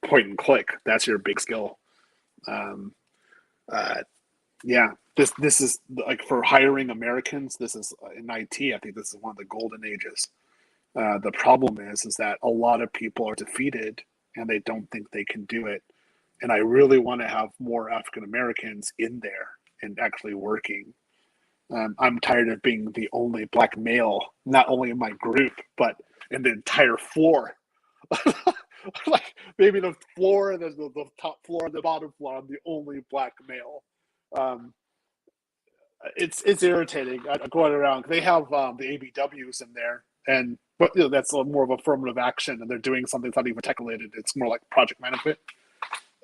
point and click, that's your big skill. Yeah, this is like for hiring Americans. This is in IT. I think this is one of the golden ages. The problem is that a lot of people are defeated and they don't think they can do it. And I really want to have more African Americans in there and actually working. I'm tired of being the only black male, not only in my group, but in the entire floor. Like maybe the floor and the top floor and the bottom floor, I'm the only black male. It's irritating. I'm going around. They have the ABWs in there, but that's more of affirmative action, and they're doing something that's not even tech related. It's more like project management.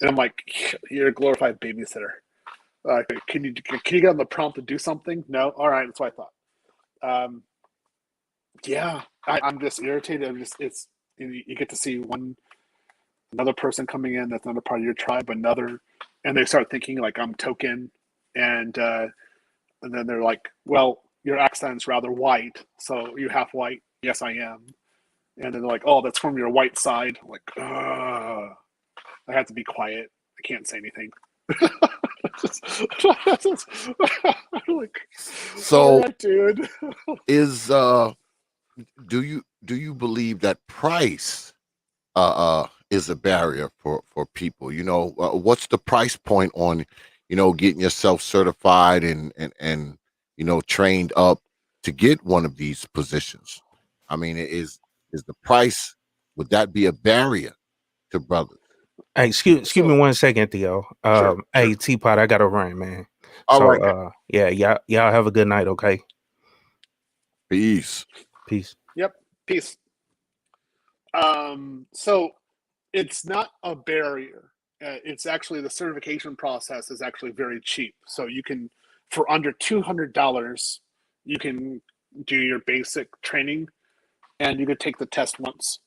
And I'm like, you're a glorified babysitter. Can you get on the prompt to do something? No. All right, that's what I thought. Yeah, I'm just irritated. You get to see another person coming in that's not a part of your tribe, and they start thinking like I'm token, and then they're like, well, your accent's rather white, so you half white. Yes, I am. And then they're like, oh, that's from your white side. I'm like, I have to be quiet. I can't say anything. Like, So, all right, dude. do you believe that price is a barrier for people? What's the price point on getting yourself certified and trained up to get one of these positions? I mean, is the price, would that be a barrier to brothers? Hey, excuse me 1 second, Theo. Sure. Hey, T.P.O.T, I gotta run, man. All So, right. yeah, y'all have a good night, okay? Peace. Peace. Yep. Peace. So it's not a barrier. It's actually, the certification process is actually very cheap. So you can, for under $200, you can do your basic training, and you could take the test once.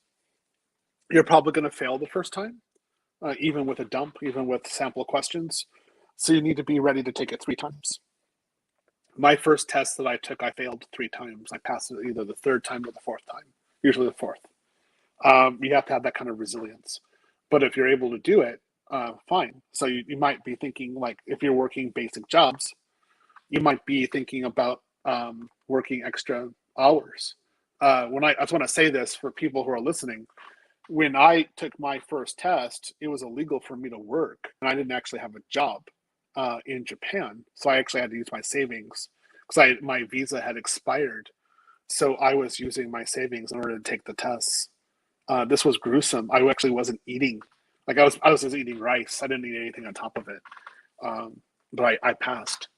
You're probably going to fail the first time, even with a dump, even with sample questions. So you need to be ready to take it 3 times. My first test that I took, I failed 3 times. I passed it either the 3rd time or the 4th time, usually the 4th. You have to have that kind of resilience. But if you're able to do it, fine. So you might be thinking, like, if you're working basic jobs, you might be thinking about working extra hours. I just want to say this for people who are listening. When I took my first test, it was illegal for me to work, and I didn't actually have a job in Japan. So I actually had to use my savings because my visa had expired. So I was using my savings in order to take the tests. This was gruesome. I actually wasn't eating. Like I was just eating rice. I didn't eat anything on top of it. But I passed.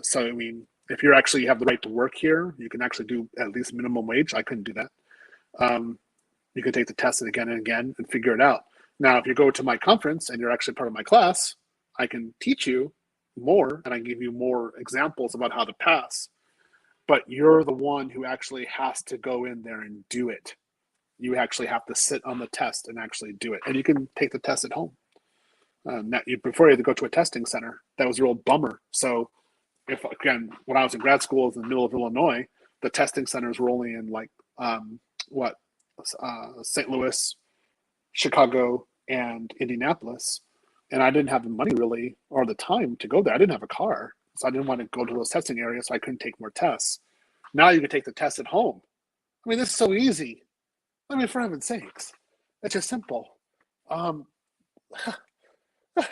So I mean, if you have the right to work here, you can actually do at least minimum wage. I couldn't do that. You can take the test again and again and figure it out. Now, if you go to my conference and you're actually part of my class, I can teach you more and I can give you more examples about how to pass. But you're the one who actually has to go in there and do it. You actually have to sit on the test and actually do it. And you can take the test at home. Before you had to go to a testing center. That was a real bummer. So when I was in grad school in the middle of Illinois, the testing centers were only in St. Louis, Chicago, and Indianapolis. And I didn't have the money really or the time to go there. I didn't have a car. So I didn't want to go to those testing areas, so I couldn't take more tests. Now you can take the test at home. I mean, this is so easy. I mean, for heaven's sakes, it's just simple. That's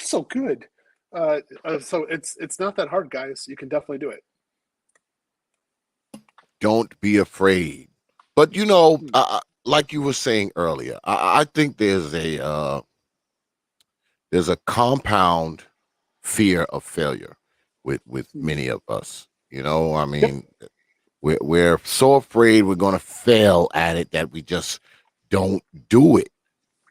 so good. So it's not that hard, guys. You can definitely do it. Don't be afraid. But like you were saying earlier, I think there's a compound fear of failure with many of us. I mean, We're so afraid we're going to fail at it that we just don't do it.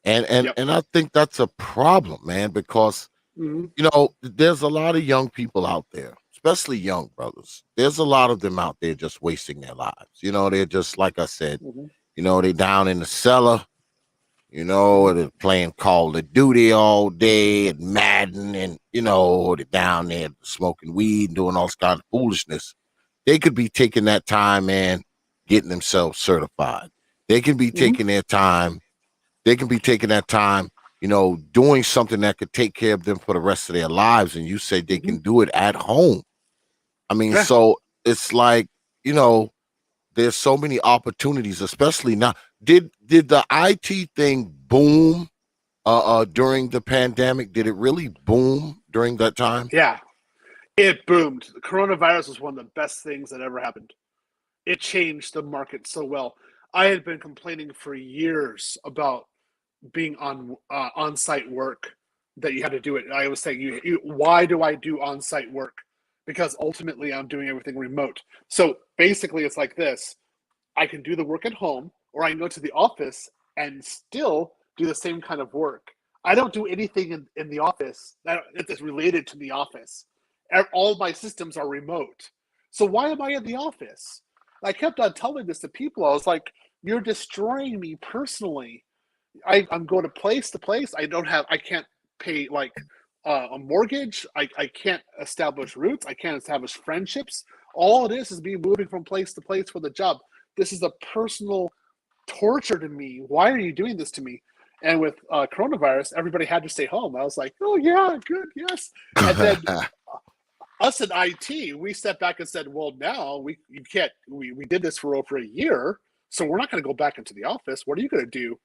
Yep. And I think that's a problem, man, because Mhm. there's a lot of young people out there, especially young brothers. There's a lot of them out there just wasting their lives. They're just like I said, Mhm. they're down in the cellar, Mhm. they're playing Call of Duty all day and Madden, and they're down there smoking weed and doing all this kind of foolishness. They could be taking that time and getting themselves certified. They can be Mhm. taking their time. They can be taking that time, doing something that could take care of them for the rest of their lives. And you say they Mhm. can do it at home. I mean, Yeah. so it's like, there's so many opportunities, especially now. Did the IT thing boom during the pandemic? Did it really boom during that time? Yeah. It boomed. The coronavirus was one of the best things that ever happened. It changed the market so well. I had been complaining for years about being on-site work, that you had to do it. I was saying, why do I do on-site work? Because ultimately I'm doing everything remote. So basically it's like this. I can do the work at home, or I can go to the office and still do the same kind of work. I don't do anything in the office that is related to the office. All my systems are remote. So why am I in the office? I kept on telling this to people. I was like, you're destroying me personally. I'm going to place to place. I can't pay like a mortgage. I can't establish roots. I can't establish friendships. All it is me moving from place to place for the job. This is a personal torture to me. Why are you doing this to me? And with coronavirus, everybody had to stay home. I was like, oh yeah, good, yes. And then us in IT, we stepped back and said, well, now we did this for over a year, so we're not going to go back into the office. What are you going to do?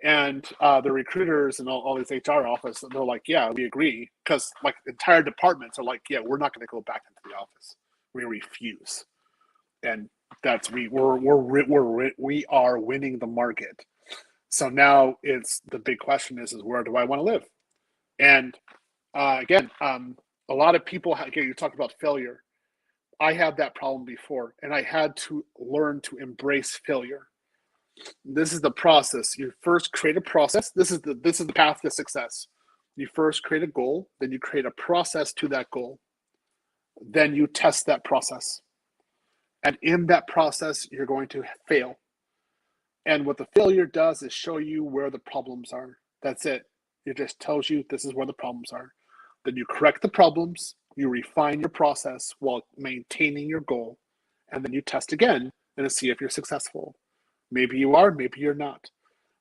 And the recruiters and all these HR office, they're like, yeah, we agree, because like entire departments are like, yeah, we're not going to go back into the office. We refuse. And that's we are winning the market. So now it's the big question is where do I want to live? And again, a lot of people, again, you talked about failure. I had that problem before, and I had to learn to embrace failure. This is the process. You first create a process. This is the path to success. You first create a goal, then you create a process to that goal. Then you test that process. And in that process, you're going to fail. And what the failure does is show you where the problems are. That's it. It just tells you this is where the problems are. Then you correct the problems, you refine your process while maintaining your goal, and then you test again and see if you're successful. Maybe you are, maybe you're not.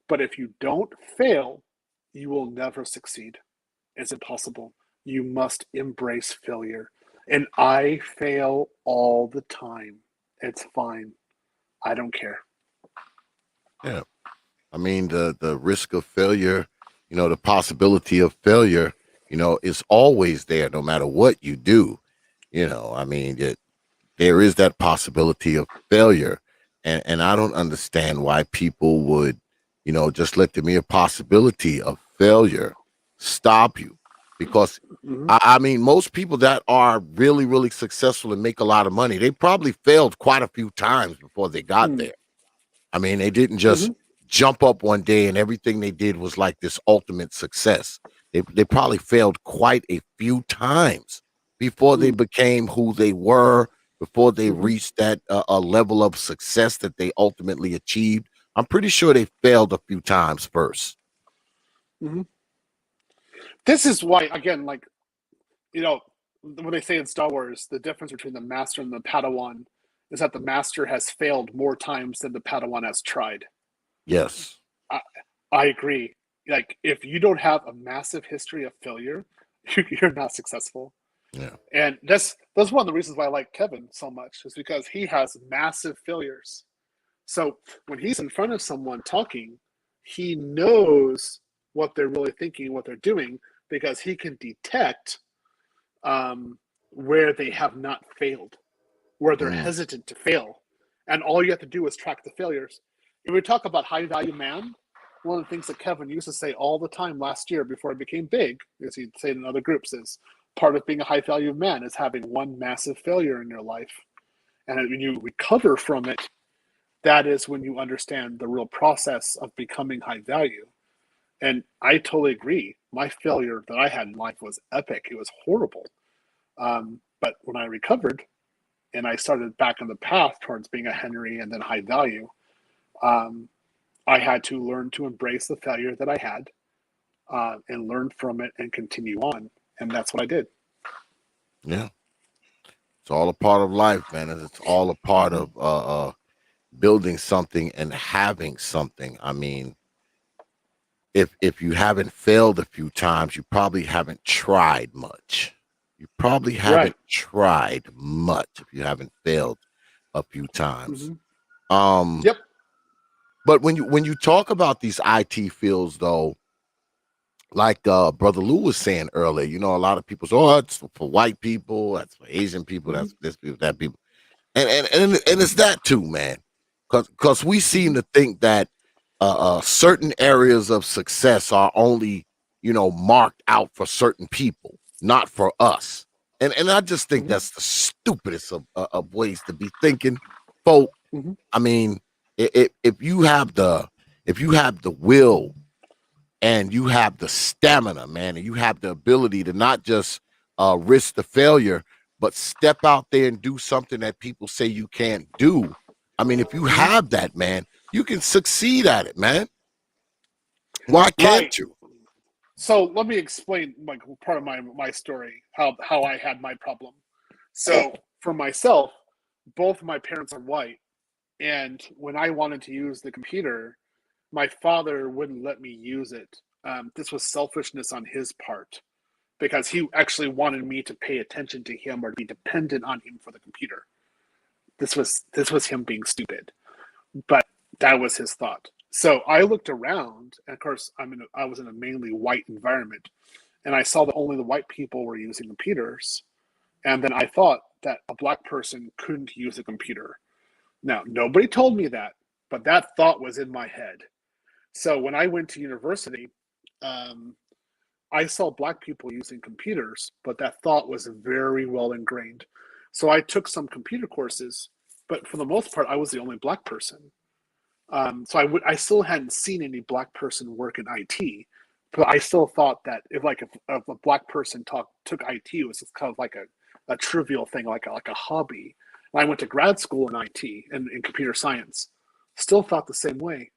But if you don't fail, you will never succeed. It's impossible. You must embrace failure. And I fail all the time. It's fine. I don't care. Yeah. I mean, the risk of failure, the possibility of failure, is always there no matter what you do. I mean, there is that possibility of failure. And I don't understand why people would, just let the mere possibility of failure stop you. Because Mhm. I mean, most people that are really, really successful and make a lot of money, they probably failed quite a few times before they got Mm. there. I mean, they didn't just Mhm. jump up one day and everything they did was like this ultimate success. They probably failed quite a few times before they Mm. became who they were, before they Mhm. reached that a level of success that they ultimately achieved. I'm pretty sure they failed a few times first. Mhm. This is why, again, like, you know, when they say in Star Wars, the difference between the Master and the Padawan is that the Master has failed more times than the Padawan has tried. Yes. I, I agree. Like, if you don't have a massive history of failure, you're not successful. Yeah. And that's one of the reasons why I like Kevin so much, is because he has massive failures. So when he's in front of someone talking, he knows what they're really thinking, what they're doing, because he can detect where they have not failed, where they're Mm. hesitant to fail. And all you have to do is track the failures. If we talk about high value man, one of the things that Kevin used to say all the time last year before he became big, as he'd say in other groups, is part of being a high value man is having one massive failure in your life. And when you recover from it, that is when you understand the real process of becoming high value. And I totally agree. My failure that I had in life was epic. It was horrible. But when I recovered and I started back on the path towards being a Henry and then high value, I had to learn to embrace the failure that I had and learn from it and continue on. And that's what I did. Yeah. It's all a part of life, man. It's all a part of building something and having something. I mean, if you haven't failed a few times, you probably haven't tried much. You probably haven't tried much if you haven't failed a few times. Yep. But when you talk about these IT fields, though, like Brother Lou was saying earlier, you know, a lot of people say, "Oh, it's for white people, that's for Asian people, that's for this people, that people," and it's that too, man, because we seem to think that certain areas of success are only, you know, marked out for certain people, not for us, and I just think that's the stupidest of ways to be thinking, folk. I mean, if you have the will and you have the stamina, man, and you have the ability to not just risk the failure, but step out there and do something that people say you can't do. I mean, if you have that, man, you can succeed at it, man. Why can't you? So let me explain like part of my story, how I had my problem. So for myself, both my parents are white, and when I wanted to use the computer, my father wouldn't let me use it. This was selfishness on his part because he actually wanted me to pay attention to him or to be dependent on him for the computer. This was him being stupid, but that was his thought. So I looked around, and of course, I was in a mainly white environment, and I saw that only the white people were using computers. And then I thought that a black person couldn't use a computer. Now, nobody told me that, but that thought was in my head. So when I went to university, I saw black people using computers, but that thought was very well ingrained. So I took some computer courses, but for the most part, I was the only black person. So I still hadn't seen any black person work in IT, but I still thought that if a black person took IT, it was kind of like a trivial thing, like a hobby. And I went to grad school in IT and in computer science. Still thought the same way.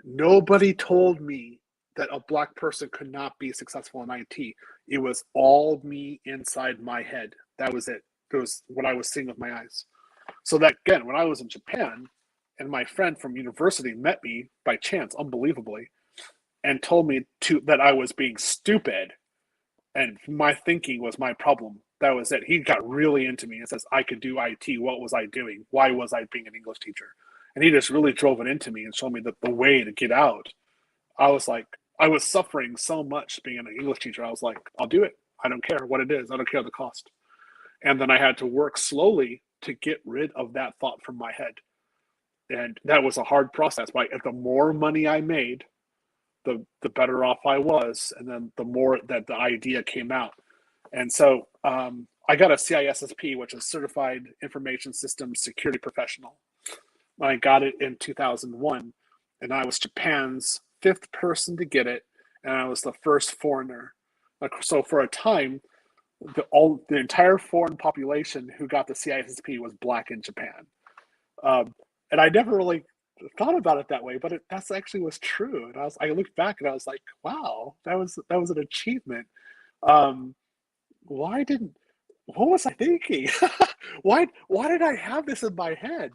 Nobody told me that a black person could not be successful in IT. It was all me inside my head. That was it. It was what I was seeing with my eyes. So that again, when I was in Japan, and my friend from university met me by chance, unbelievably, and told me that I was being stupid, and my thinking was my problem. That was it. He got really into me and says I could do IT. What was I doing? Why was I being an English teacher? And he just really drove it into me and showed me the way to get out. I was like, I was suffering so much being an English teacher. I was like, I'll do it. I don't care what it is. I don't care the cost. And then I had to work slowly to get rid of that thought from my head. And that was a hard process. But the more money I made, the better off I was. And then the more that the idea came out. And so I got a CISSP, which is Certified Information Systems Security Professional. I got it in 2001, and I was Japan's 5th person to get it, and I was the first foreigner. So for a time, the entire foreign population who got the CISSP was black in Japan. And I never really thought about it that way, but that's actually was true. And I looked back and I was like, wow, that was an achievement. What was I thinking? Why did I have this in my head?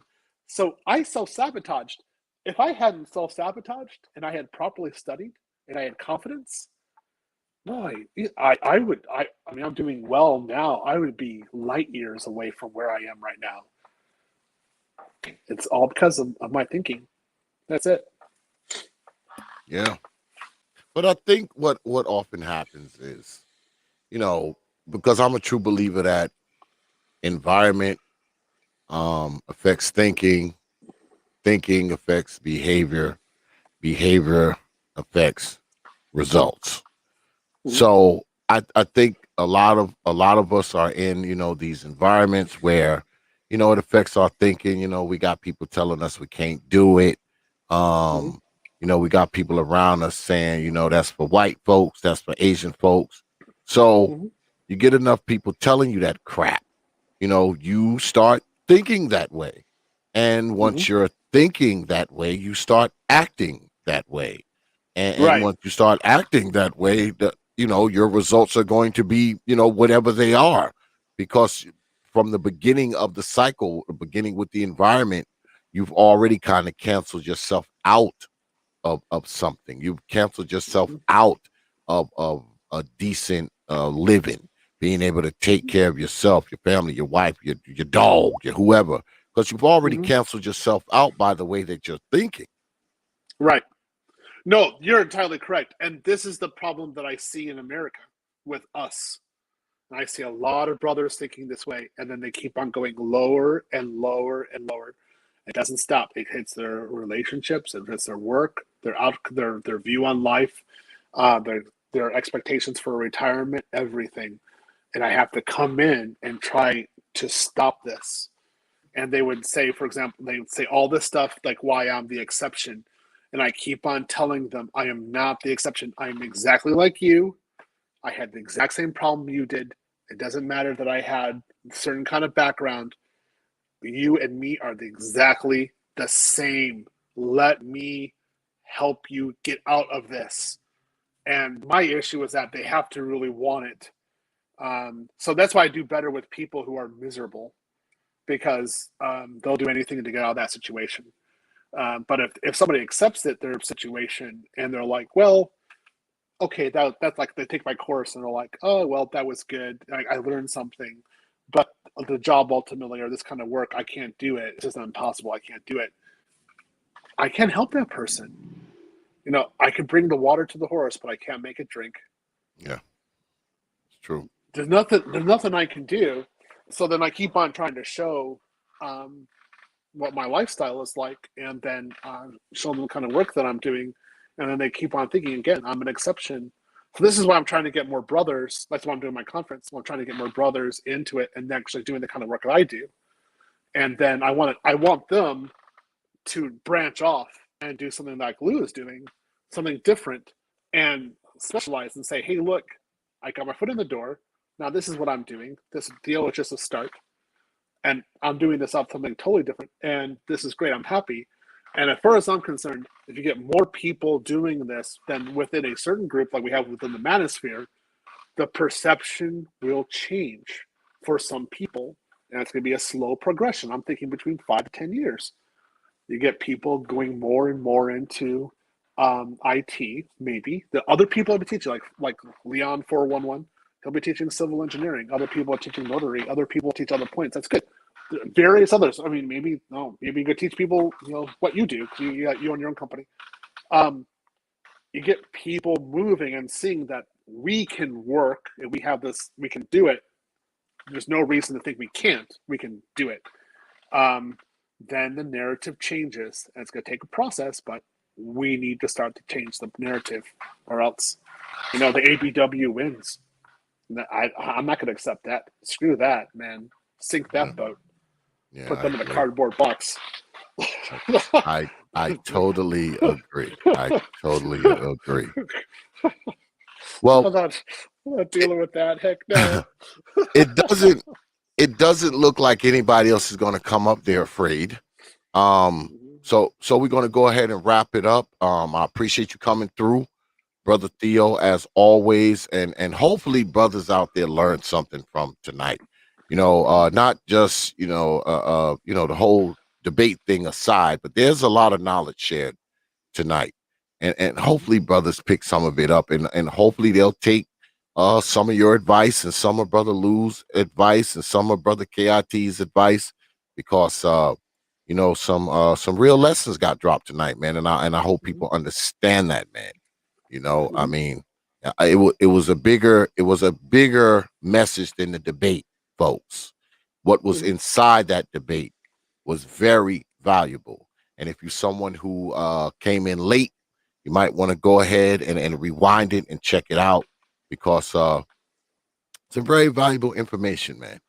So I self-sabotaged. If I hadn't self-sabotaged and I had properly studied and I had confidence, boy, I mean, I'm doing well now. I would be light years away from where I am right now. It's all because of my thinking. That's it. Yeah. But I think what often happens is, you know, because I'm a true believer that environment affects thinking, thinking affects behavior, behavior affects results. So I think a lot of us are in, you know, these environments where, it affects our thinking. We got people telling us we can't do it. Mhm. We got people around us saying, that's for white folks, that's for Asian folks. So Mhm. you get enough people telling you that crap, you start thinking that way. And Mhm. once you're thinking that way, you start acting that way. And Right. once you start acting that way, your results are going to be, whatever they are. Because from the beginning of the cycle, beginning with the environment, you've already kind of canceled yourself out of something. You've canceled yourself Mhm. out of a decent living, being able to take care of yourself, your family, your wife, your dog, your whoever, because you've already Mhm. canceled yourself out by the way that you're thinking. Right. No, you're entirely correct. And this is the problem that I see in America with us. And I see a lot of brothers thinking this way, and then they keep on going lower and lower and lower. It doesn't stop. It hits their relationships, it hits their work, their view on life, their expectations for retirement, everything. And I have to come in and try to stop this. And they would say, for example, they would say all this stuff like why I'm the exception. And I keep on telling them I am not the exception. I am exactly like you. I had the exact same problem you did. It doesn't matter that I had a certain kind of background. You and me are exactly the same. Let me help you get out of this. And my issue is that they have to really want it. So that's why I do better with people who are miserable because they'll do anything to get out of that situation. But if somebody accepts it, their situation, and they're like, well, okay, that's like they take my course and they're like, oh, well, that was good. I learned something, but the job ultimately or this kind of work, I can't do it. It's just impossible. I can't do it. I can't help that person. I can bring the water to the horse, but I can't make it drink. Yeah, it's true. There's nothing I can do. So then I keep on trying to show um, what my lifestyle is like, and then show them the kind of work that I'm doing, and then they keep on thinking again, I'm an exception. So this is why I'm trying to get more brothers. That's why I'm doing my conference. I'm trying to get more brothers into it and actually doing the kind of work that I do. And then I want them to branch off and do something like Lou is doing, something different, and specialize and say, hey, look, I got my foot in the door. Now this is what I'm doing. This deal is just a start and I'm doing this off something totally different, and this is great. I'm happy. And as far as I'm concerned, if you get more people doing this than within a certain group, like we have within the manosphere, the perception will change for some people, and it's going to be a slow progression. I'm thinking between 5 to 10 years. You get people going more and more into IT. Maybe the other people will be teaching, like Leon 411. He'll be teaching civil engineering. Other people are teaching notary. Other people teach other points. That's good. Various others. I mean, maybe you could teach people, what you do. You own your own company. Um, you get people moving and seeing that we can work and we have this. We can do it. There's no reason to think we can't. We can do it. Um, then the narrative changes, and it's going to take a process, but we need to start to change the narrative, or else, the ABW wins. I'm not going to accept that. Screw that, man. Sink Yeah, that boat. yeah, Put I them in a agree. cardboard box. I totally agree. I totally agree. Well, I'm not dealing with that. Heck no. it doesn't look like anybody else is going to come up there afraid. So we're going to go ahead and wrap it up. I appreciate you coming through, brother Theo, as always, and hopefully brothers out there learned something from tonight. Not just the whole debate thing aside, but there's a lot of knowledge shared tonight, and hopefully brothers pick some of it up, and hopefully they'll take some of your advice and some of brother Lou's advice and some of brother KIT's advice, because some real lessons got dropped tonight, man, and I hope people understand that, man. I mean, it was a bigger message than the debate, folks. What was inside that debate was very valuable. And if you're someone who came in late, you might want to go ahead and rewind it and check it out, because some very valuable information, man,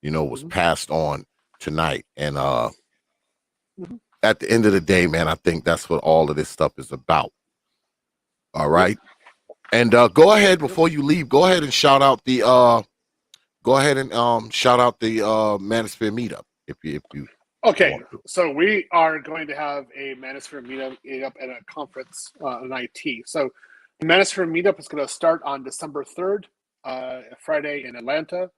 was passed on tonight. And Mhm. at the end of the day, man, I think that's what all of this stuff is about. All right. And go ahead before you leave. Go ahead and shout out the Manosphere meetup if you Okay, want to. so we are going to have a Manosphere meetup at a conference in IT. So the Manosphere meetup is going to start on December 3rd, Friday in Atlanta,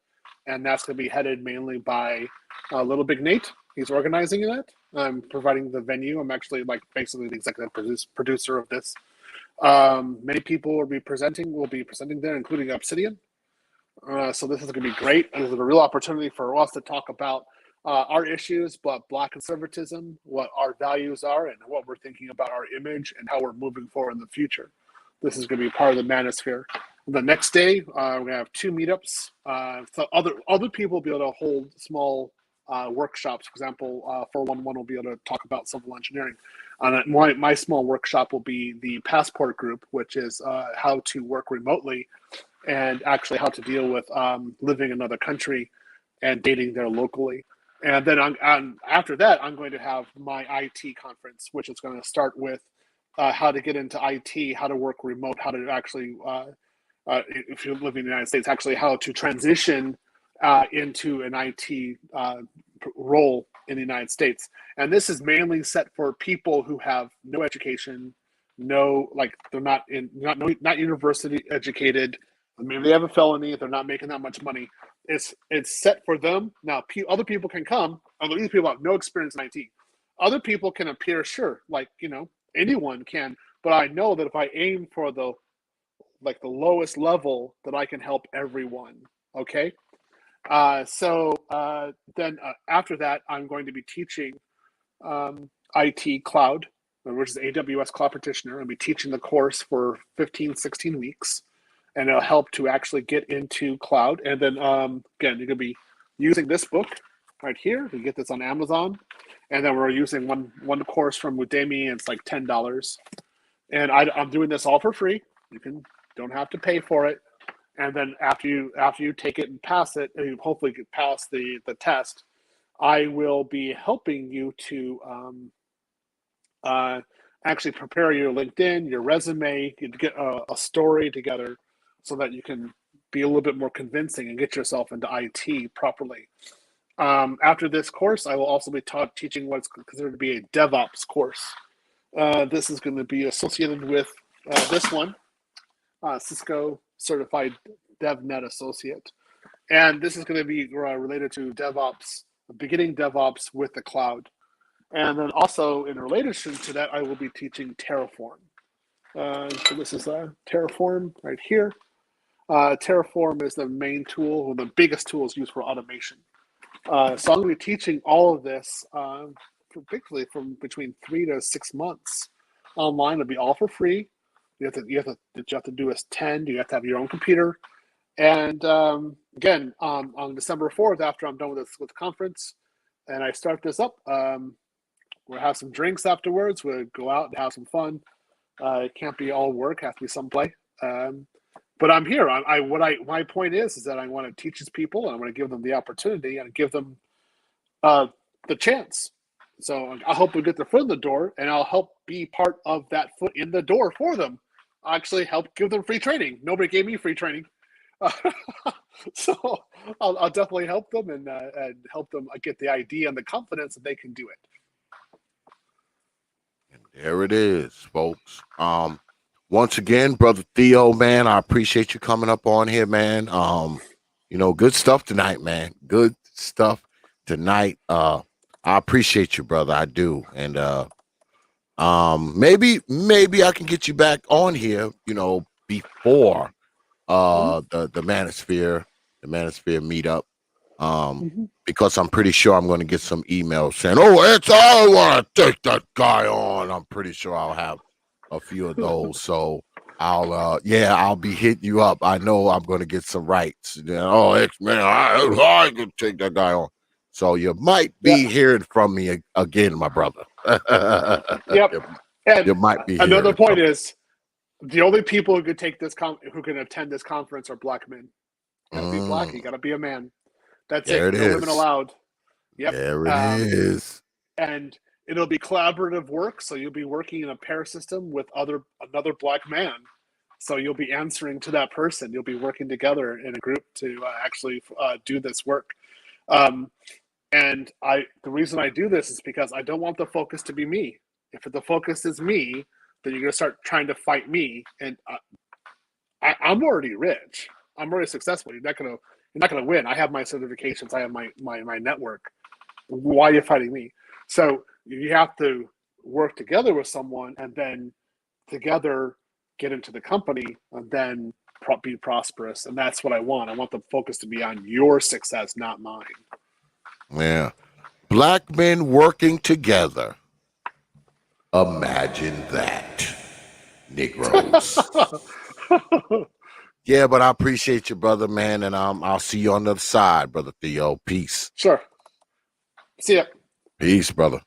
and that's going to be headed mainly by Little Big Nate. He's organizing that. I'm providing the venue. I'm actually like basically the executive producer of this. Many people will be presenting there, including Obsidian. So this is going to be great, and this is a real opportunity for us to talk about our issues, but Black conservatism, what our values are, and what we're thinking about our image and how we're moving forward in the future. This is going to be part of the Manosphere. The next day, we're going to have 2 meetups. So other people will be able to hold small workshops. For example, 411 will be able to talk about civil engineering. My small workshop will be the Passport Group, which is how to work remotely and actually how to deal with living in another country and dating there locally. And then after that, I'm going to have my IT conference, which is going to start with how to get into IT, how to work remote, how to actually, if you live in the United States, actually how to transition into an IT role in the United States. And this is mainly set for people who have no education, they're not university educated. Maybe they have a felony. They're not making that much money. It's set for them. Now, other people can come. Although these people have no experience in IT. Other people can appear, sure, anyone can. But I know that if I aim for the lowest level, that I can help everyone. Okay. Then after that, I'm going to be teaching IT Cloud, which is AWS Cloud Practitioner. I'll be teaching the course for 15, 16 weeks. And it'll help to actually get into cloud. And then again, you're going to be using this book right here. You get this on Amazon. And then we're using one course from Udemy, and it's like $10. And I'm doing this all for free. You don't have to pay for it. And then after you take it and pass it, and you hopefully get past the test, I will be helping you to actually prepare your LinkedIn, your resume, to get a story together, so that you can be a little bit more convincing and get yourself into IT properly. After this course, I will also be teaching what's considered to be a DevOps course. This is going to be associated with this one, Cisco Certified DevNet Associate. And this is going to be related to DevOps, beginning DevOps with the cloud. And then also in relation to that, I will be teaching Terraform. So this is Terraform right here. Terraform is the main tool, or the biggest tool is used for automation. So I'm going to be teaching all of this particularly from between 3 to 6 months online. It'll be all for free. You have to do is 10. You have to have your own computer. And again, on December 4th, after I'm done with the conference, and I start this up, we'll have some drinks afterwards. We'll go out and have some fun. It can't be all work; it has to be some play. But I'm here. My point is that I want to teach these people, and I want to give them the opportunity and give them the chance. So I hope we get their foot in the door, and I'll help be part of that foot in the door for them. I actually help give them free training. Nobody gave me free training. So I'll definitely help them and help them get the idea and the confidence that they can do it. And there it is, folks. Once again, brother Theo, man, I appreciate you coming up on here, man. Good stuff tonight, man. Good stuff tonight. I appreciate you, brother. I do. And maybe I can get you back on here, before the Manosphere meetup. Because I'm pretty sure I'm going to get some emails saying, I want to take that guy on. I'm pretty sure I'll have a few of those. So I'll be hitting you up. I know I'm going to get some rights. X-Man, I can take that guy on. So you might be hearing from me again, my brother. Yep. And you might be. Another point is, the only people who could take this who can attend this conference are black men. You gotta be black. You gotta be a man. That's there it. It no is. women allowed. Yep. There it is. And it'll be collaborative work. So you'll be working in a pair system with another black man. So you'll be answering to that person. You'll be working together in a group to actually do this work. And the reason I do this is because I don't want the focus to be me. If the focus is me, then you're going to start trying to fight me. And I'm already rich. I'm already successful. You're not going to win. I have my certifications. I have my network. Why are you fighting me? So you have to work together with someone and then together get into the company and then be prosperous. And that's what I want. I want the focus to be on your success, not mine. Yeah. Black men working together. Imagine that, Negroes. Yeah, but I appreciate you, brother, man. And I'll see you on the other side, brother Theo. Peace. Sure. See ya. Peace, brother.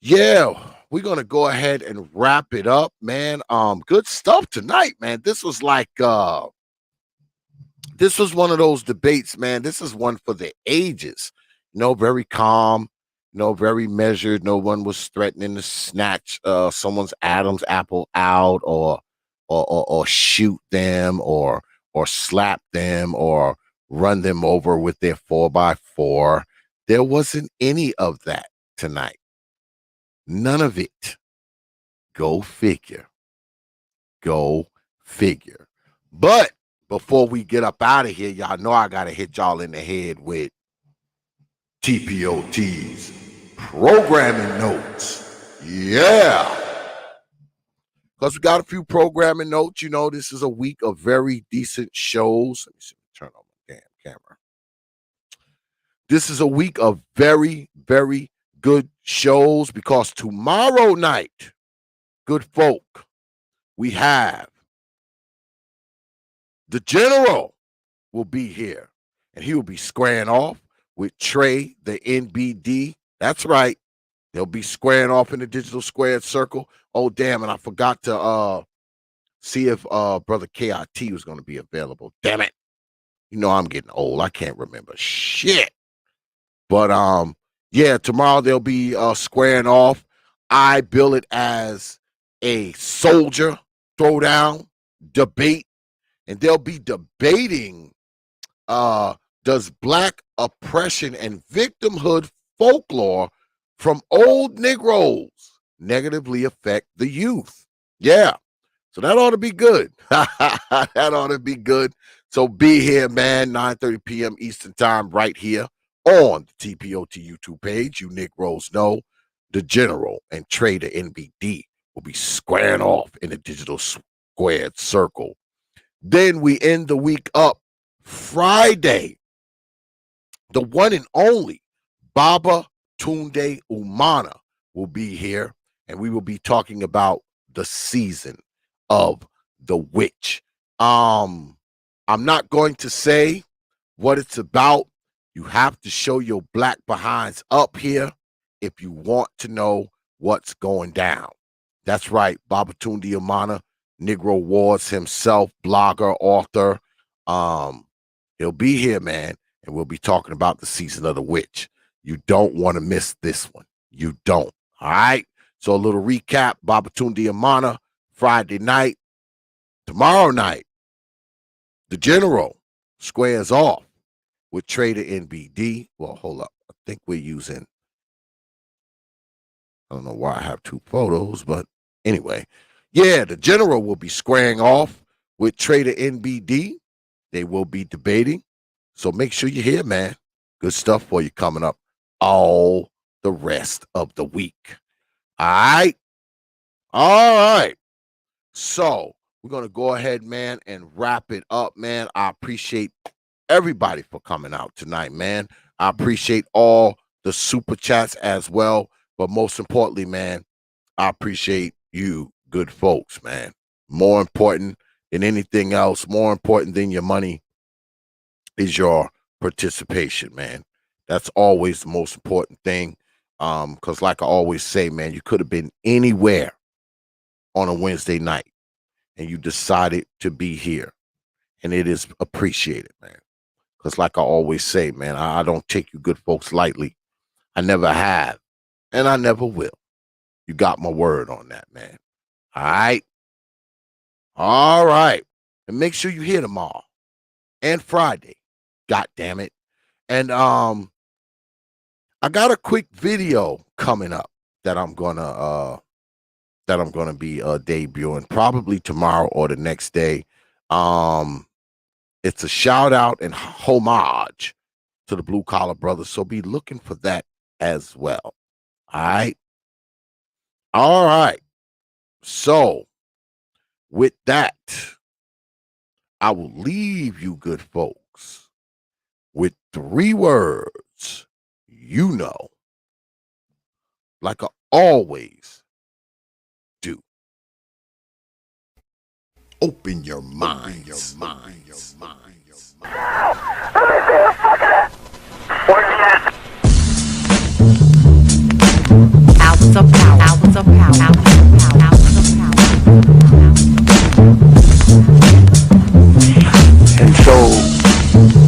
Yeah, we're gonna go ahead and wrap it up, man. Good stuff tonight, man. This was like this was one of those debates, man. This is one for the ages. Very calm, very measured. No one was threatening to snatch someone's Adam's apple out or shoot them or slap them or run them over with their 4x4. There wasn't any of that tonight. None of it. Go figure. Go figure. But before we get up out of here, y'all know I got to hit y'all in the head with T.P.O.T's programming notes. Yeah. Because we got a few programming notes. This is a week of very decent shows. Let me see. Turn on my damn camera. This is a week of very, very good shows because tomorrow night, good folk, we have the General will be here, and he will be squaring off with Trey, the NBD. That's right. They'll be squaring off in the digital squared circle. Oh, damn, and I forgot to see if Brother KIT was going to be available. Damn it. I'm getting old. I can't remember shit. But yeah, tomorrow they'll be squaring off. I bill it as a soldier throwdown debate, and they'll be debating does black oppression and victimhood folklore from old Negroes negatively affect the youth? Yeah. So that ought to be good. That ought to be good. So be here, man, 9:30 p.m. Eastern time right here on the T.P.O.T YouTube page. You Negroes know the General and Trader NBD will be squaring off in a digital squared circle. Then we end the week up Friday. The one and only Baba Tunde Umana will be here, and we will be talking about the season of the witch. I'm not going to say what it's about. You have to show your black behinds up here if you want to know what's going down. That's right, Baba Tunde Umana, Negro Wars himself, blogger, author. He'll be here, man, and we'll be talking about the season of the witch. You don't want to miss this one. You don't. All right. So a little recap: Baba Tunde Umana, Friday night. Tomorrow night, the General squares off with Trader NBD. Well, hold up. I think we're using, I don't know why I have two photos, but anyway. Yeah, the General will be squaring off with Trader NBD. They will be debating. So make sure you're here, man. Good stuff for you coming up all the rest of the week. All right. All right. So we're going to go ahead, man, and wrap it up, man. I appreciate everybody for coming out tonight, man. I appreciate all the super chats as well. But most importantly, man, I appreciate you good folks, man. More important than anything else, more important than your money is your participation, man. That's always the most important thing. Because like I always say, man, you could have been anywhere on a Wednesday night and you decided to be here. And it is appreciated, man. Because like I always say, man, I don't take you good folks lightly. I never have, and I never will. You got my word on that, man. All right? All right. And make sure you hear tomorrow and Friday. God damn it. And I got a quick video coming up that I'm gonna be debuting probably tomorrow or the next day. It's a shout out and homage to the Blue Collar Brothers, so be looking for that as well. All right. So with that, I will leave you good folks with 3 words, you know, like I always do. Open your mind. Hours of power. Hours of power. Hours of power. And so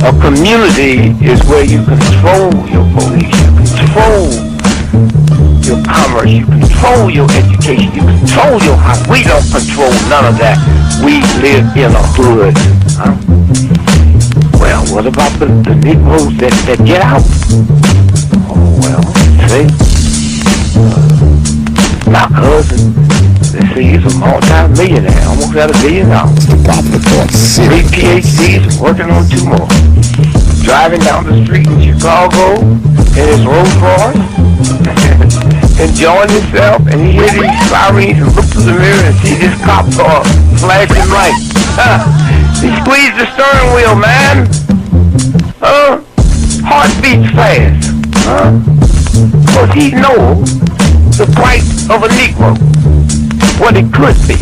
a community is where you control your police, you control your commerce, you control your education, you control your house. We don't control none of that. We live in a hood. Huh? Well, what about the Negroes that get out? Oh, well, see, my cousin, they say he's a multi-millionaire, almost got $1 billion. 3 PhDs, working on 2 more. Driving down the street in Chicago in his Rolls Royce, enjoying himself, and he hears these sirens and looks through the mirror and sees this cop car flashing lights. He squeezed the steering wheel, man. Heart beats fast. Because he knows the price of a Negro, what it could be.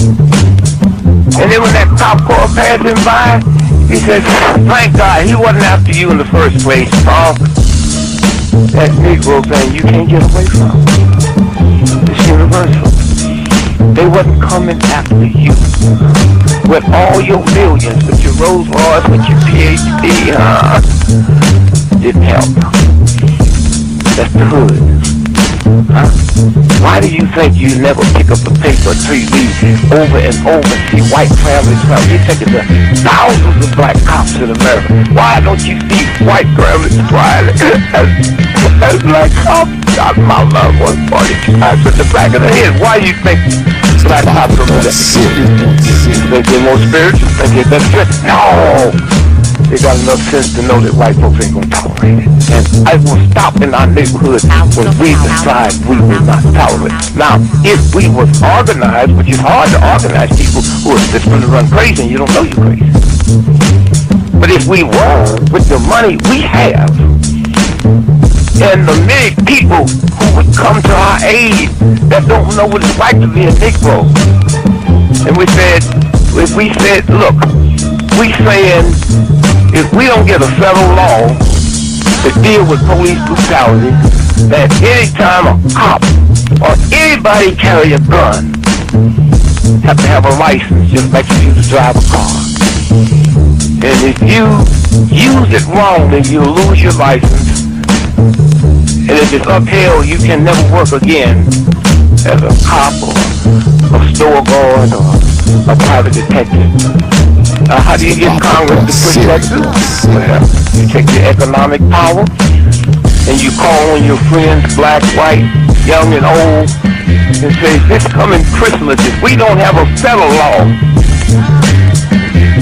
And then when that cop car passed him by, he said, thank God he wasn't after you in the first place, Paul. That Negro thing you can't get away from. It's universal. They wasn't coming after you. With all your millions, with your Rolls Royce, with your PhD, didn't help. That's the hood. Huh? Why do you think you never pick up a paper until you read over and over and see white families come? You think it's thousands of black cops in America. Why don't you see white families crying as black cops shot my loved one 40 times in the back of the head? Why do you think black cops are that? Think they're more spiritual? Think they're better? No! They got enough sense to know that white folks ain't gonna tolerate it. And I will stop in our neighborhood when we decide we will not tolerate it. Now, if we was organized, which is hard to organize people who are just gonna run crazy and you don't know you're crazy. But if we were, with the money we have, and the many people who would come to our aid that don't know what it's like to be a Negro, and we said, look, we saying, if we don't get a federal law to deal with police brutality, that anytime a cop or anybody carry a gun, have to have a license just like you used to drive a car. And if you use it wrong, then you lose your license. And if it's upheld, you can never work again as a cop or a store guard or a private detective. How do you get Congress to protect you? Well, you take your economic power and you call on your friends, black, white, young and old, and say, this coming Christmas, if we don't have a federal law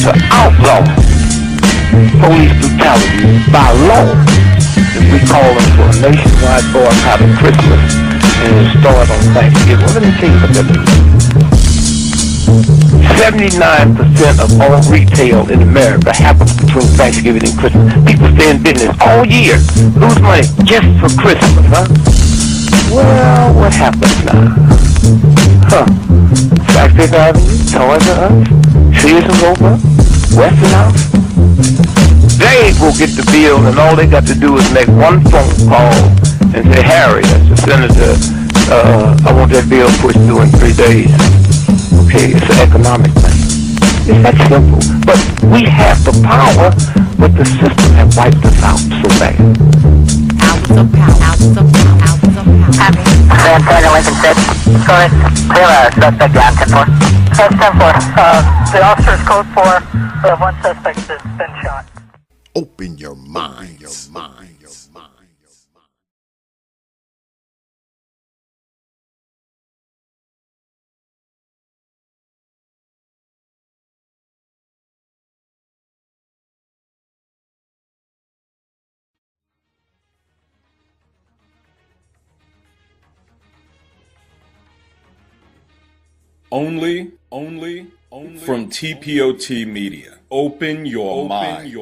to outlaw police brutality by law, if we call them for a nationwide boycott of Christmas and it'll start on Thanksgiving. Well, let me tell you what that means. 79% of all retail in America happens between Thanksgiving and Christmas. People stay in business all year, lose money just for Christmas, huh? Well, what happens now? Black Fifth Avenue, Toys R Us, Sears and Roebuck, Westinghouse. They will get the bill, and all they got to do is make one phone call and say, Harry, that's the senator, I want that bill pushed through in 3 days. Okay, it's an economic thing. It's that simple. But we have the power, but the system has wiped us out so bad. Hours of power. Hours of power. Hours of power. Copy. San Antonio, Lincoln 6. Go ahead. Clear suspect down, 10-4. That's 10-4. The officer's code 4. We have one suspect that's been shot. Open your minds. Only from T.P.O.T. Media. Open your mind.